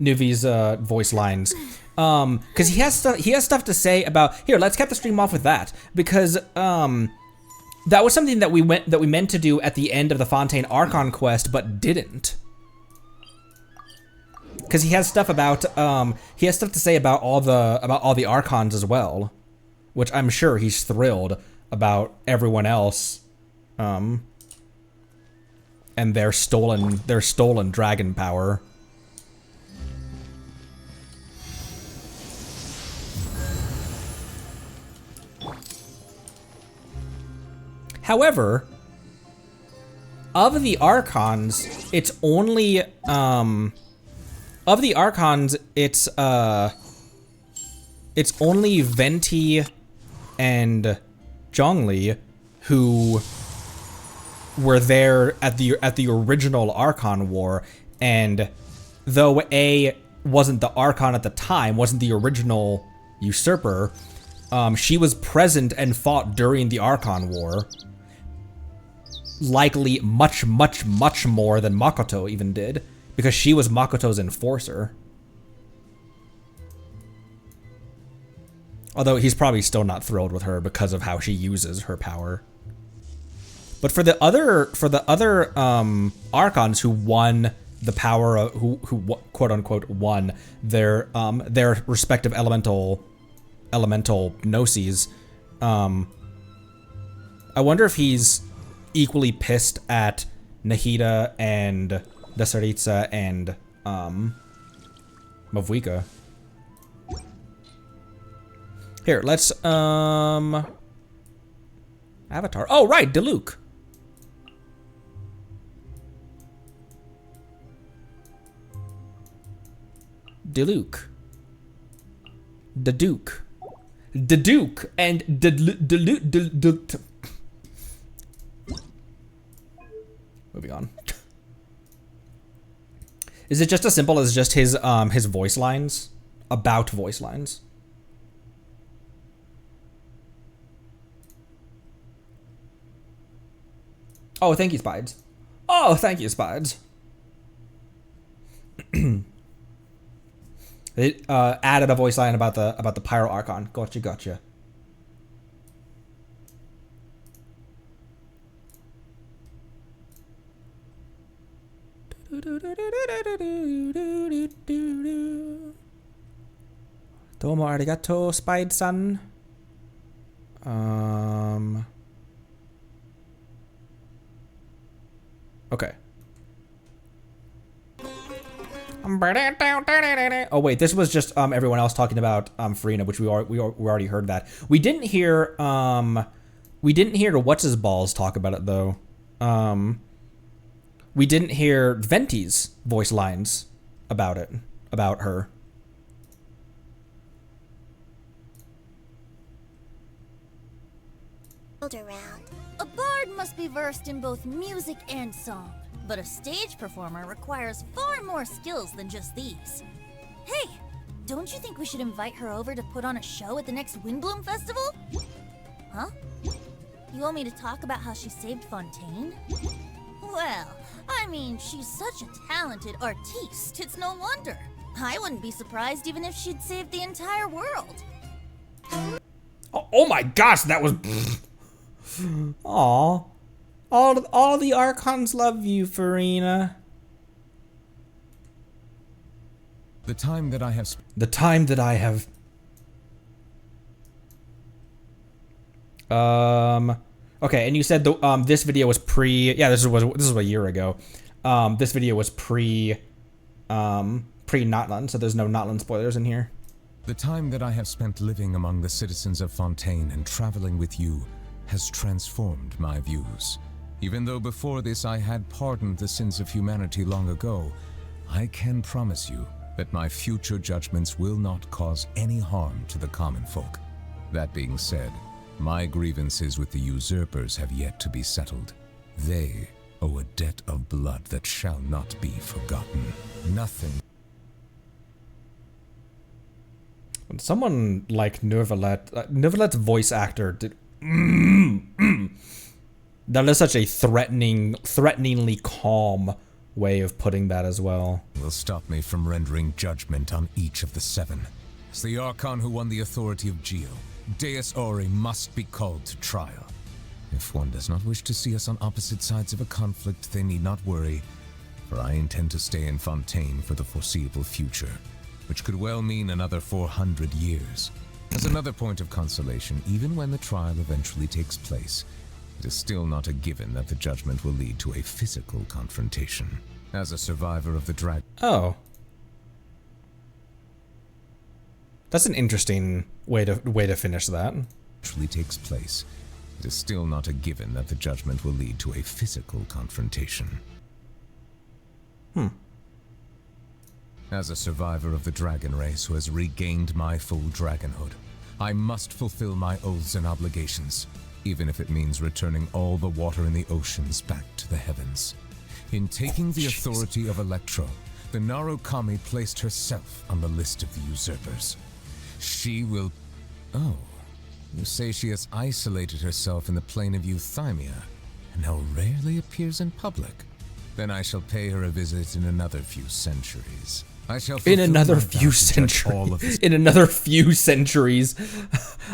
Nuvi's voice lines. Because he has stuff to say about. Here, let's cap the stream off with that, because that was something that we meant to do at the end of the Fontaine Archon quest, but didn't. Because he has stuff about he has stuff to say about all the Archons as well, which I'm sure he's thrilled about everyone else, and their stolen dragon power. However, of the Archons, it's only it's only Venti and Zhongli who were there at the original Archon War, and though A wasn't the Archon at the time, wasn't the original usurper, she was present and fought during the Archon War. Likely much more than Makoto even did, because she was Makoto's enforcer. Although he's probably still not thrilled with her because of how she uses her power. But for the other Archons who won the power of, who quote unquote won their respective elemental gnosis, I wonder if he's equally pissed at Nahida and Dasaritsa and Mavuika. Here, let's Avatar. Oh right, Diluc. The Duke, and Diluc. Moving on. Is it just as simple as just his voice lines? About voice lines. Oh, thank you, Spides. Oh, thank you, Spides. It added a voice line about the Pyro Archon. Gotcha. Domo arigato, Spide-san. Okay. Oh wait, this was just everyone else talking about Farina, which we already heard that. We didn't hear what's his balls talk about it though. We didn't hear Venti's voice lines about it, about her. Around. A bard must be versed in both music and song, but a stage performer requires far more skills than just these. Hey, don't you think we should invite her over to put on a show at the next Windbloom Festival? Huh? You want me to talk about how she saved Fontaine? Well, I mean, she's such a talented artiste, it's no wonder. I wouldn't be surprised even if she'd saved the entire world. Oh my gosh, that was... Aw. All the Archons love you, Farina. The time that I have... Okay, and you said the this video was pre... Yeah, this was a year ago. This video was pre Notland, so there's no Notland spoilers in here. The time that I have spent living among the citizens of Fontaine and traveling with you has transformed my views. Even though before this I had pardoned the sins of humanity long ago, I can promise you that my future judgments will not cause any harm to the common folk. That being said, my grievances with the usurpers have yet to be settled. They owe a debt of blood that shall not be forgotten. Nothing. When someone like Neuvillette, voice actor did... That is such a threateningly calm way of putting that as well. Will stop me from rendering judgment on each of the seven. As the Archon who won the authority of Geo, Deus Ori must be called to trial. If one does not wish to see us on opposite sides of a conflict, they need not worry, for I intend to stay in Fontaine for the foreseeable future, which could well mean another 400 years. As another point of consolation, even when the trial eventually takes place, it is still not a given that the judgment will lead to a physical confrontation. As a survivor of the dragon... Oh. That's an interesting way to finish that. ...actually takes place, it is still not a given that the judgment will lead to a physical confrontation. As a survivor of the dragon race who has regained my full dragonhood, I must fulfill my oaths and obligations. even if it means returning all the water in the oceans back to the heavens. In taking the authority of Electro, the Narukami placed herself on the list of the usurpers. She will... Oh, you say she has isolated herself in the plane of Euthymia, and now rarely appears in public. Then I shall pay her a visit in another few centuries. I shall in another few centuries. In another few centuries.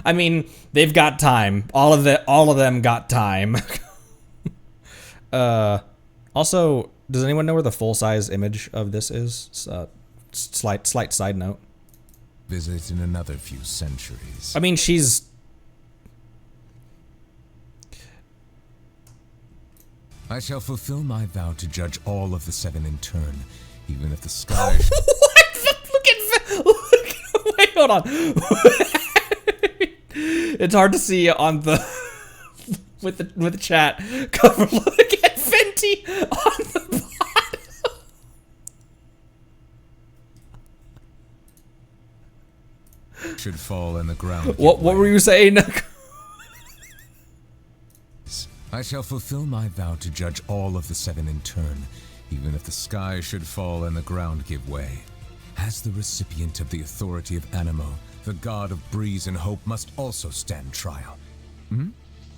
I mean, they've got time. All of them got time. Also, does anyone know where the full-size image of this is? Slight side note. Visit in another few centuries. I mean, she's... I shall fulfill my vow to judge all of the 7 in turn, even if the sky... What? Wait, hold on. It's hard to see on the... with the chat cover. Look at Fenty on the bottom. Should fall in the ground. What were you saying? I shall fulfill my vow to judge all of the 7 in turn, even if the sky should fall and the ground give way. As the recipient of the authority of Animo, the god of breeze and hope must also stand trial.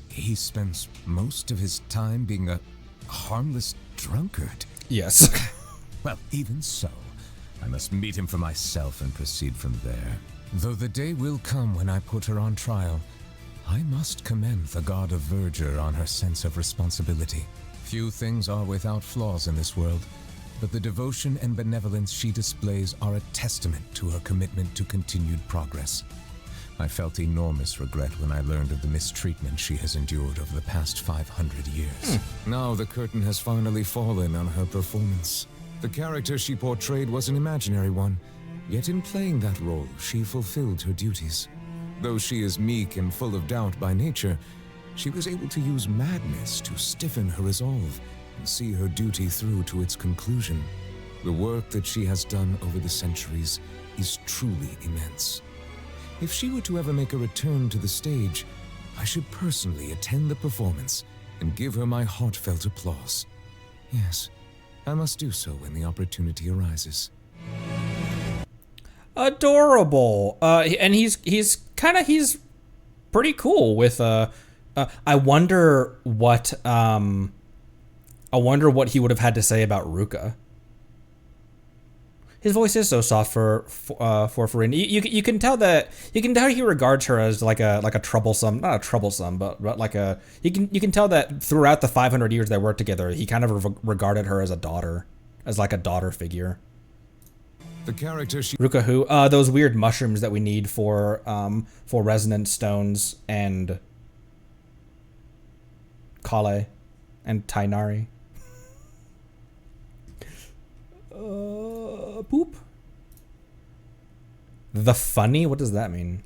He spends most of his time being a harmless drunkard. Yes. Well, even so, I must meet him for myself and proceed from there. Though the day will come when I put her on trial, I must commend the god of verdure on her sense of responsibility. Few things are without flaws in this world, but the devotion and benevolence she displays are a testament to her commitment to continued progress. I felt enormous regret when I learned of the mistreatment she has endured over the past 500 years. Now the curtain has finally fallen on her performance. The character she portrayed was an imaginary one, yet in playing that role, she fulfilled her duties. Though she is meek and full of doubt by nature, she was able to use madness to stiffen her resolve and see her duty through to its conclusion. The work that she has done over the centuries is truly immense. If she were to ever make a return to the stage, I should personally attend the performance and give her my heartfelt applause. Yes, I must do so when the opportunity arises. Adorable. And he's pretty cool with I wonder what he would have had to say about Ruka. His voice is so soft for Farin. You can tell he regards her as like a troublesome, not a troublesome, but like a you can tell that throughout the 500 years they worked together, he kind of regarded her as a daughter, as like a daughter figure. The character she... Ruka who? Those weird mushrooms that we need for resonance stones and Kale and Tainari. Poop? The funny? What does that mean?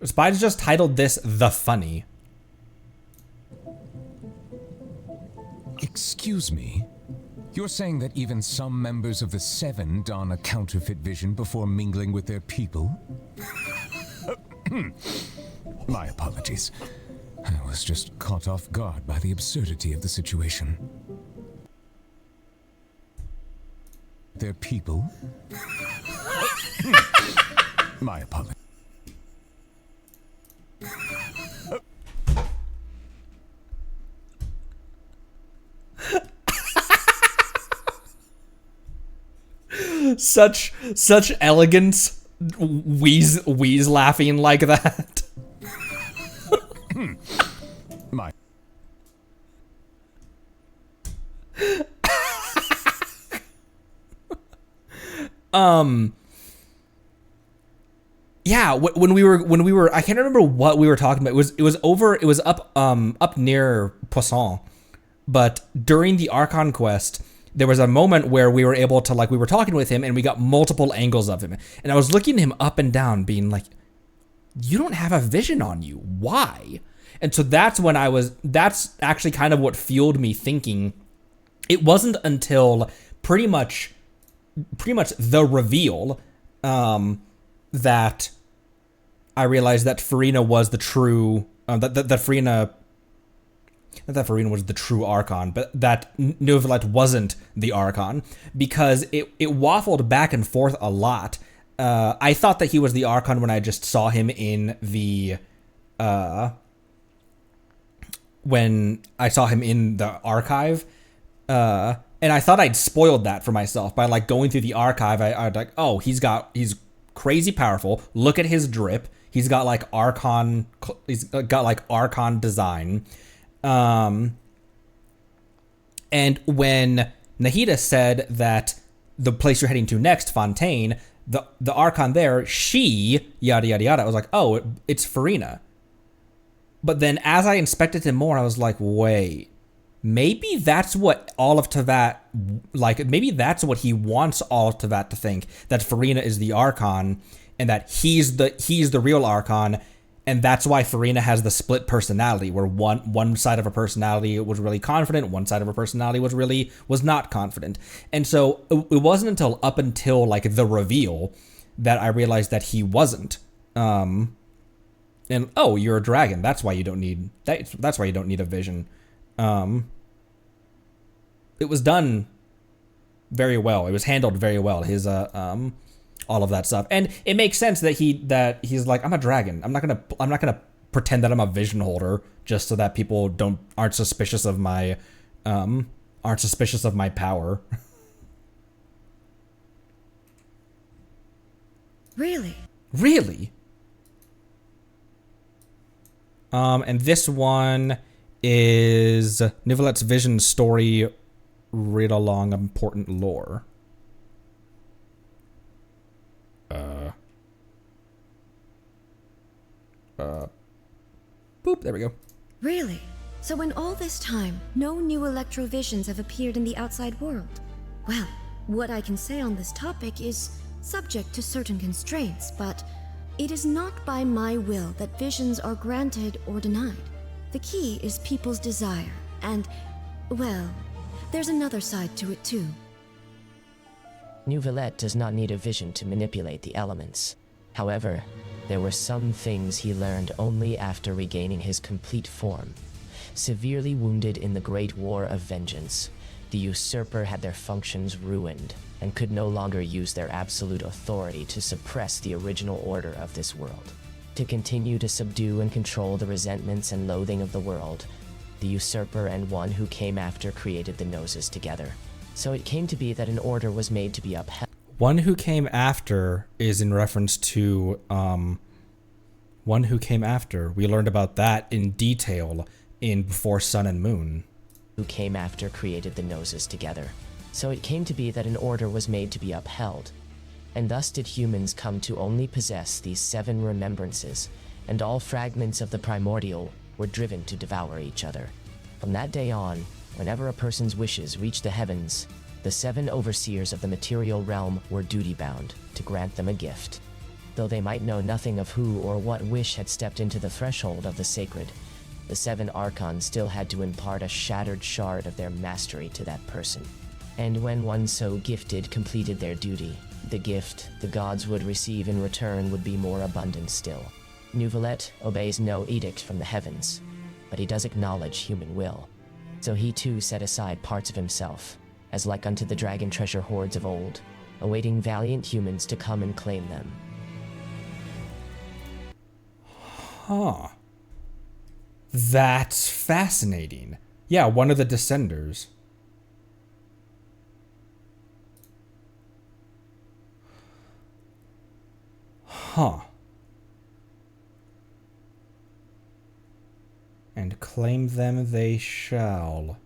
Spider just titled this The Funny. Excuse me? You're saying that even some members of the 7 don a counterfeit vision before mingling with their people? My apologies. I was just caught off guard by the absurdity of the situation. Their people? My apologies. Such elegance, wheeze laughing like that. My. Yeah, when we were I can't remember what we were talking about. It was up near Poisson. But during the Archon quest, there was a moment where we were able to, like, we were talking with him and we got multiple angles of him. And I was looking at him up and down being like, you don't have a vision on you. Why? And so that's actually kind of what fueled me thinking. It wasn't until pretty much pretty much the reveal, that I realized that Farina was the true, that Farina was the true Archon, but that Neuvillette wasn't the Archon, because it waffled back and forth a lot. I thought that he was the Archon when I just saw him in the, when I saw him in the archive, and I thought I'd spoiled that for myself by like going through the archive. I'd like, oh, he's crazy powerful. Look at his drip. He's got like Archon design. And when Nahida said that the place you're heading to next, Fontaine, the Archon there, she, yada, yada, yada, I was like, oh, it's Farina. But then as I inspected him more, I was like, wait, maybe that's what all of Teyvat, like, maybe that's what he wants all of Teyvat to think, that Farina is the Archon, and that he's the real Archon, and that's why Farina has the split personality, where one side of her personality was really confident, one side of her personality was not confident. And so it wasn't until like the reveal that I realized that he wasn't. And oh, you're a dragon. That's why you don't need that's why you don't need a vision. It was done very well. It was handled very well. His all of that stuff, and it makes sense that he's like, I'm a dragon. I'm not gonna pretend that I'm a vision holder just so that people aren't suspicious of my power. Really? Really? And this one is Neuvillette's vision story read along important lore. Boop, there we go. Really? So in all this time, no new electrovisions have appeared in the outside world? Well, what I can say on this topic is subject to certain constraints, but it is not by my will that visions are granted or denied. The key is people's desire, and, well, there's another side to it too. Neuvillette does not need a vision to manipulate the elements. However, there were some things he learned only after regaining his complete form. Severely wounded in the Great War of Vengeance, the usurper had their functions ruined and could no longer use their absolute authority to suppress the original order of this world. To continue to subdue and control the resentments and loathing of the world, the usurper and one who came after created the noses together. So it came to be that an order was made to be upheld. One who came after is in reference to one who came after. We learned about that in detail in Before Sun and Moon. Who came after created the noses together. So it came to be that an order was made to be upheld. And thus did humans come to only possess these 7 remembrances, and all fragments of the primordial were driven to devour each other. From that day on, whenever a person's wishes reached the heavens, the 7 overseers of the material realm were duty-bound to grant them a gift. Though they might know nothing of who or what wish had stepped into the threshold of the sacred, the 7 archons still had to impart a shattered shard of their mastery to that person. And when one so gifted completed their duty, the gift the gods would receive in return would be more abundant still. Neuvillette obeys no edict from the heavens, but he does acknowledge human will. So he too set aside parts of himself, as like unto the dragon treasure hoards of old, awaiting valiant humans to come and claim them. Huh. That's fascinating. Yeah, one of the Descenders. Huh. And claim them they shall.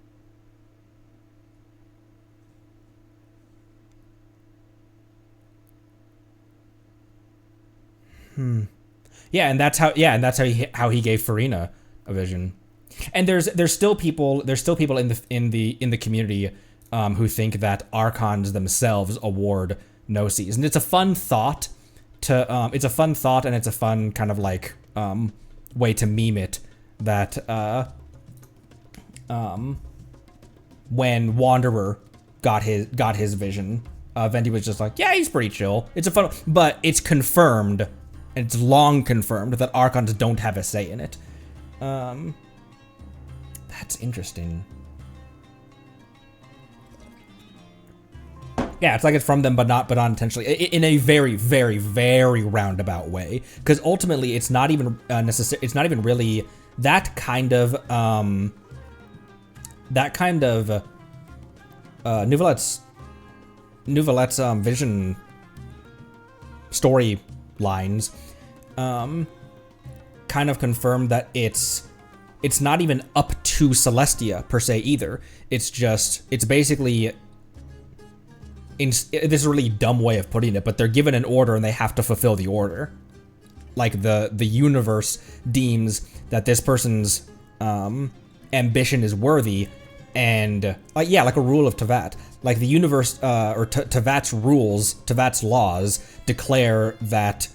Yeah, and that's how he gave Farina a vision. And there's still people in the community who think that archons themselves award gnosis, and it's a fun thought and it's a fun kind of like way to meme it, that when Wanderer got his vision, Venti was just like, yeah, he's pretty chill. It's a fun, but it's confirmed, and it's long confirmed that Archons don't have a say in it. That's interesting. Yeah, it's like it's from them, but not intentionally, in a very, very, very roundabout way. Because ultimately, it's not even necessary. It's not even really that kind of Nouvelette's vision storylines kind of confirm that it's not even up to Celestia per se either. It's basically, this is a really dumb way of putting it, but they're given an order and they have to fulfill the order. Like the universe deems that this person's ambition is worthy, and like a rule of Teyvat. Like the universe or Teyvat's rules, Teyvat's laws declare that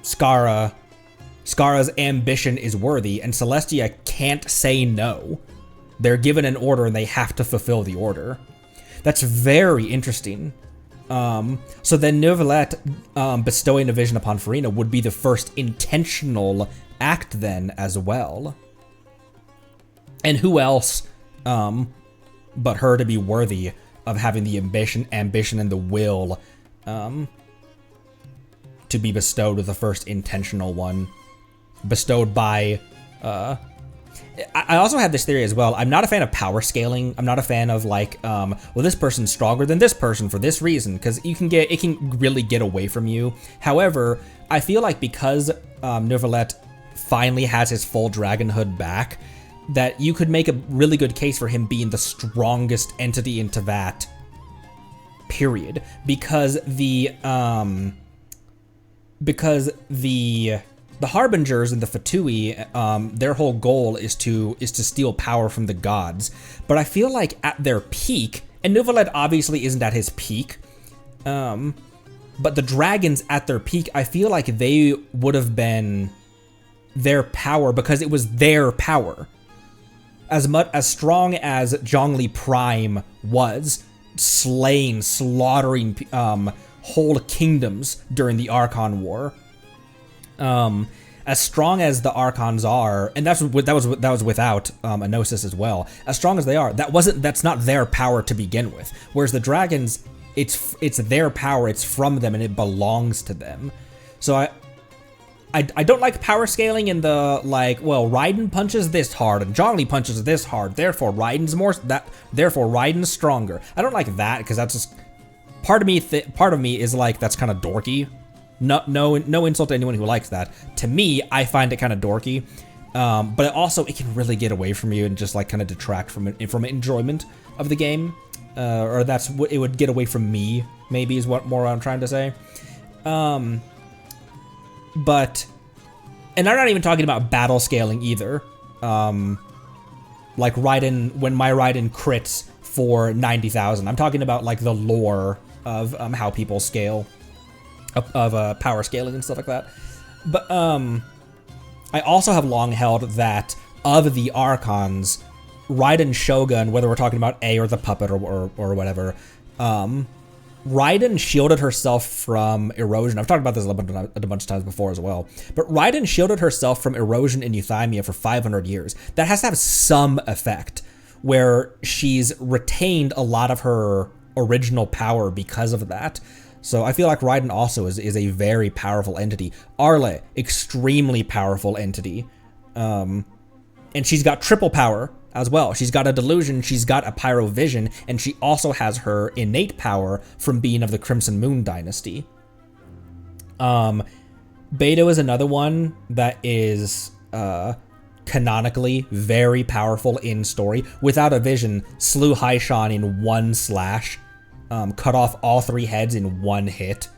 Skara's ambition is worthy, and Celestia can't say no. They're given an order and they have to fulfill the order. That's very interesting. So then Neuvillette bestowing a vision upon Furina would be the first intentional act then as well. And who else but her to be worthy of having the ambition and the will to be bestowed with the first intentional one, bestowed by I also have this theory as well. I'm not a fan of power scaling. I'm not a fan of like, well, this person's stronger than this person for this reason, because it can really get away from you. However, I feel like because Neuvillette finally has his full dragonhood back, that you could make a really good case for him being the strongest entity in Teyvat, period. Because the Harbingers and the Fatui, their whole goal is to steal power from the gods. But I feel like at their peak, and Neuvillette obviously isn't at his peak, but the dragons at their peak, I feel like they would have been their power because it was their power. As strong as Zhongli Prime was, slaughtering whole kingdoms during the Archon War. As strong as the Archons are, and that was without Enosis as well. As strong as they are, that's not their power to begin with. Whereas the dragons, it's their power, it's from them, and it belongs to them. So I don't like power scaling in the like, well, Raiden punches this hard and Zhongli punches this hard, therefore Raiden's stronger. I don't like that because that's just part of me is like, that's kind of dorky. No insult to anyone who likes that. To me, I find it kind of dorky, but also it can really get away from you and just like kind of detract from enjoyment of the game, or that's what it would get away from me. Maybe is what I'm trying to say. But, and I'm not even talking about battle scaling either. Like Raiden, when my Raiden crits for 90,000, I'm talking about like the lore of how people scale. Of power scaling and stuff like that. But I also have long held that of the Archons, Raiden Shogun, whether we're talking about A or the puppet or whatever, Raiden shielded herself from erosion. I've talked about this a bunch of times before as well. But Raiden shielded herself from erosion in Euthymia for 500 years. That has to have some effect, where she's retained a lot of her original power because of that. So I feel like Raiden also is a very powerful entity. Arle, extremely powerful entity. And she's got triple power as well. She's got a delusion, she's got a pyrovision, and she also has her innate power from being of the Crimson Moon dynasty. Beidou is another one that is canonically very powerful in story. Without a vision, slew Haishan in one slash. Cut off all 3 heads in one hit.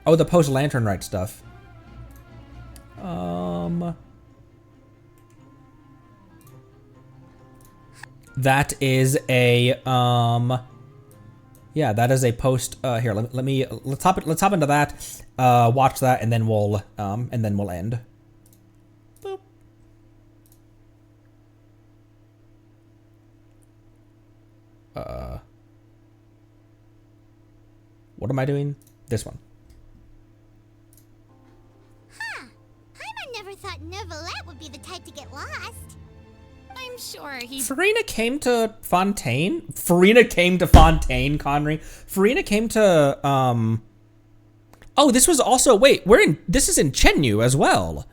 Oh, the post-Lantern Rite stuff. That is a, yeah, that is a post. Here, let's hop into that. Watch that, and then we'll end. Boop. What am I doing? This one. Huh. Paimon never thought Neuvillette would be the type to get lost. I'm sure he. Farina came to Fontaine? Farina came to Fontaine, Connery. Farina came to, Oh, this was also, wait, this is in Chenyu as well.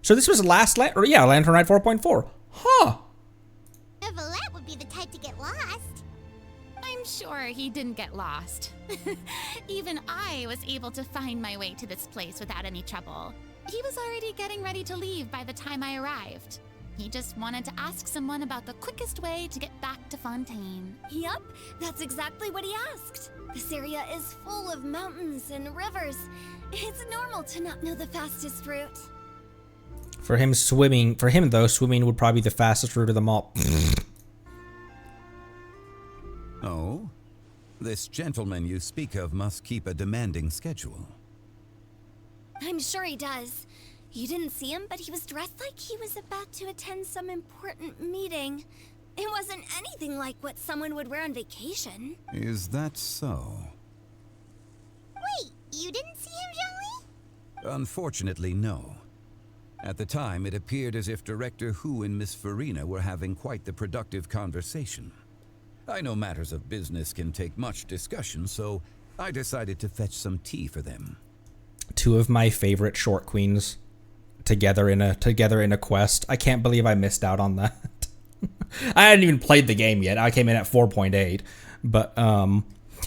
So this was Lantern Rite 4.4. Huh. Neuvillette would be the type to get lost. I'm sure he didn't get lost. Even I was able to find my way to this place without any trouble. He was already getting ready to leave by the time I arrived. He just wanted to ask someone about the quickest way to get back to Fontaine. Yup, that's exactly what he asked. This area is full of mountains and rivers. It's normal to not know the fastest route. For him, swimming would probably be the fastest route of them all. Oh? This gentleman you speak of must keep a demanding schedule. I'm sure he does. You didn't see him, but he was dressed like he was about to attend some important meeting. It wasn't anything like what someone would wear on vacation. Is that so? Wait, you didn't see him, Zhongli? Unfortunately, no. At the time, it appeared as if Director Hu and Miss Farina were having quite the productive conversation. I know matters of business can take much discussion, so I decided to fetch some tea for them. Two of my favorite short queens together in a quest. I can't believe I missed out on that. I hadn't even played the game yet. I came in at 4.8, but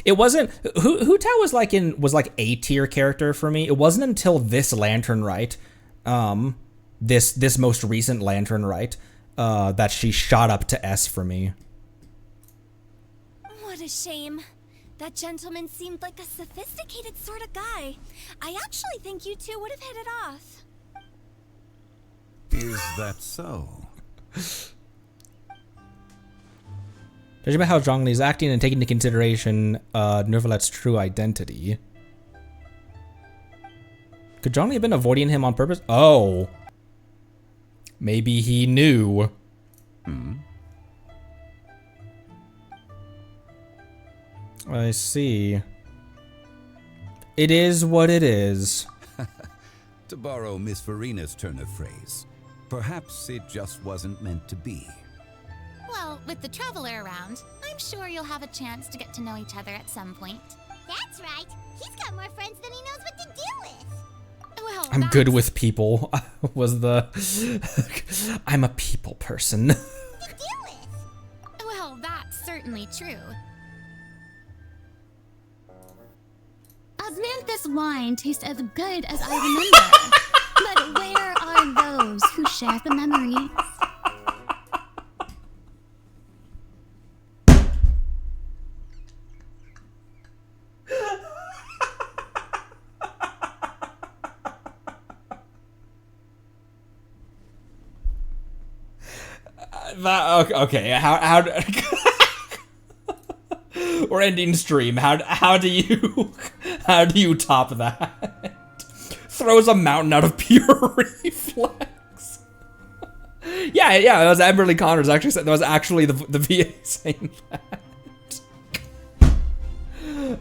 it wasn't. Hu Tao was like A tier character for me. It wasn't until this Lantern Rite, this most recent Lantern Rite, that she shot up to S for me. What a shame. That gentleman seemed like a sophisticated sort of guy. I actually think you two would have hit it off. Is that so? Judging by how Zhongli is acting and taking into consideration Neuvillette's true identity. Could Zhongli have been avoiding him on purpose? Oh. Maybe he knew. I see. It is what it is. To borrow Miss Farina's turn of phrase, perhaps it just wasn't meant to be. Well, with the Traveler around, I'm sure you'll have a chance to get to know each other at some point. That's right. He's got more friends than he knows what to do with. Well, I'm good with people. I'm a people person. To do with. Well, that's certainly true. Asmanthus wine tastes as good as I remember. But where are those who share the memories? Okay, how we're ending stream. How do you top that? Throws a mountain out of pure reflex. Yeah, that was Amberly Connors actually said that was actually the VA saying that.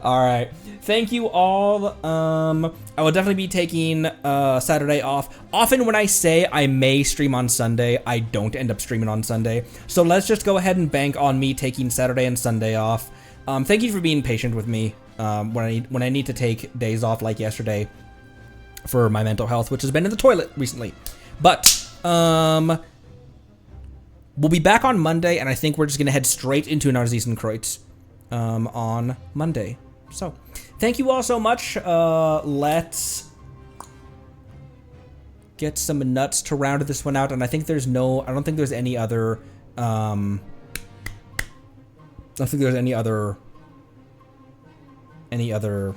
All right. Thank you all. I will definitely be taking Saturday off. Often when I say I may stream on Sunday, I don't end up streaming on Sunday. So let's just go ahead and bank on me taking Saturday and Sunday off. Thank you for being patient with me when I need to take days off like yesterday for my mental health, which has been in the toilet recently. But we'll be back on Monday, and I think we're just gonna head straight into an Arzisenkreuz on Monday. So, thank you all so much. Let's get some nuts to round this one out, and I think I don't think there's any other, any other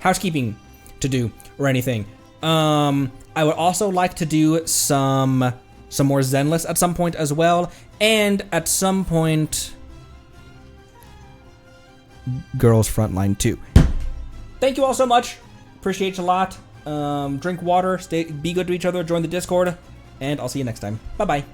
housekeeping to do or anything. I would also like to do some some more Zenless at some point as well, and at some point, Girls Frontline 2. Thank you all so much. Appreciate you a lot. Drink water, be good to each other, join the Discord, and I'll see you next time. Bye-bye.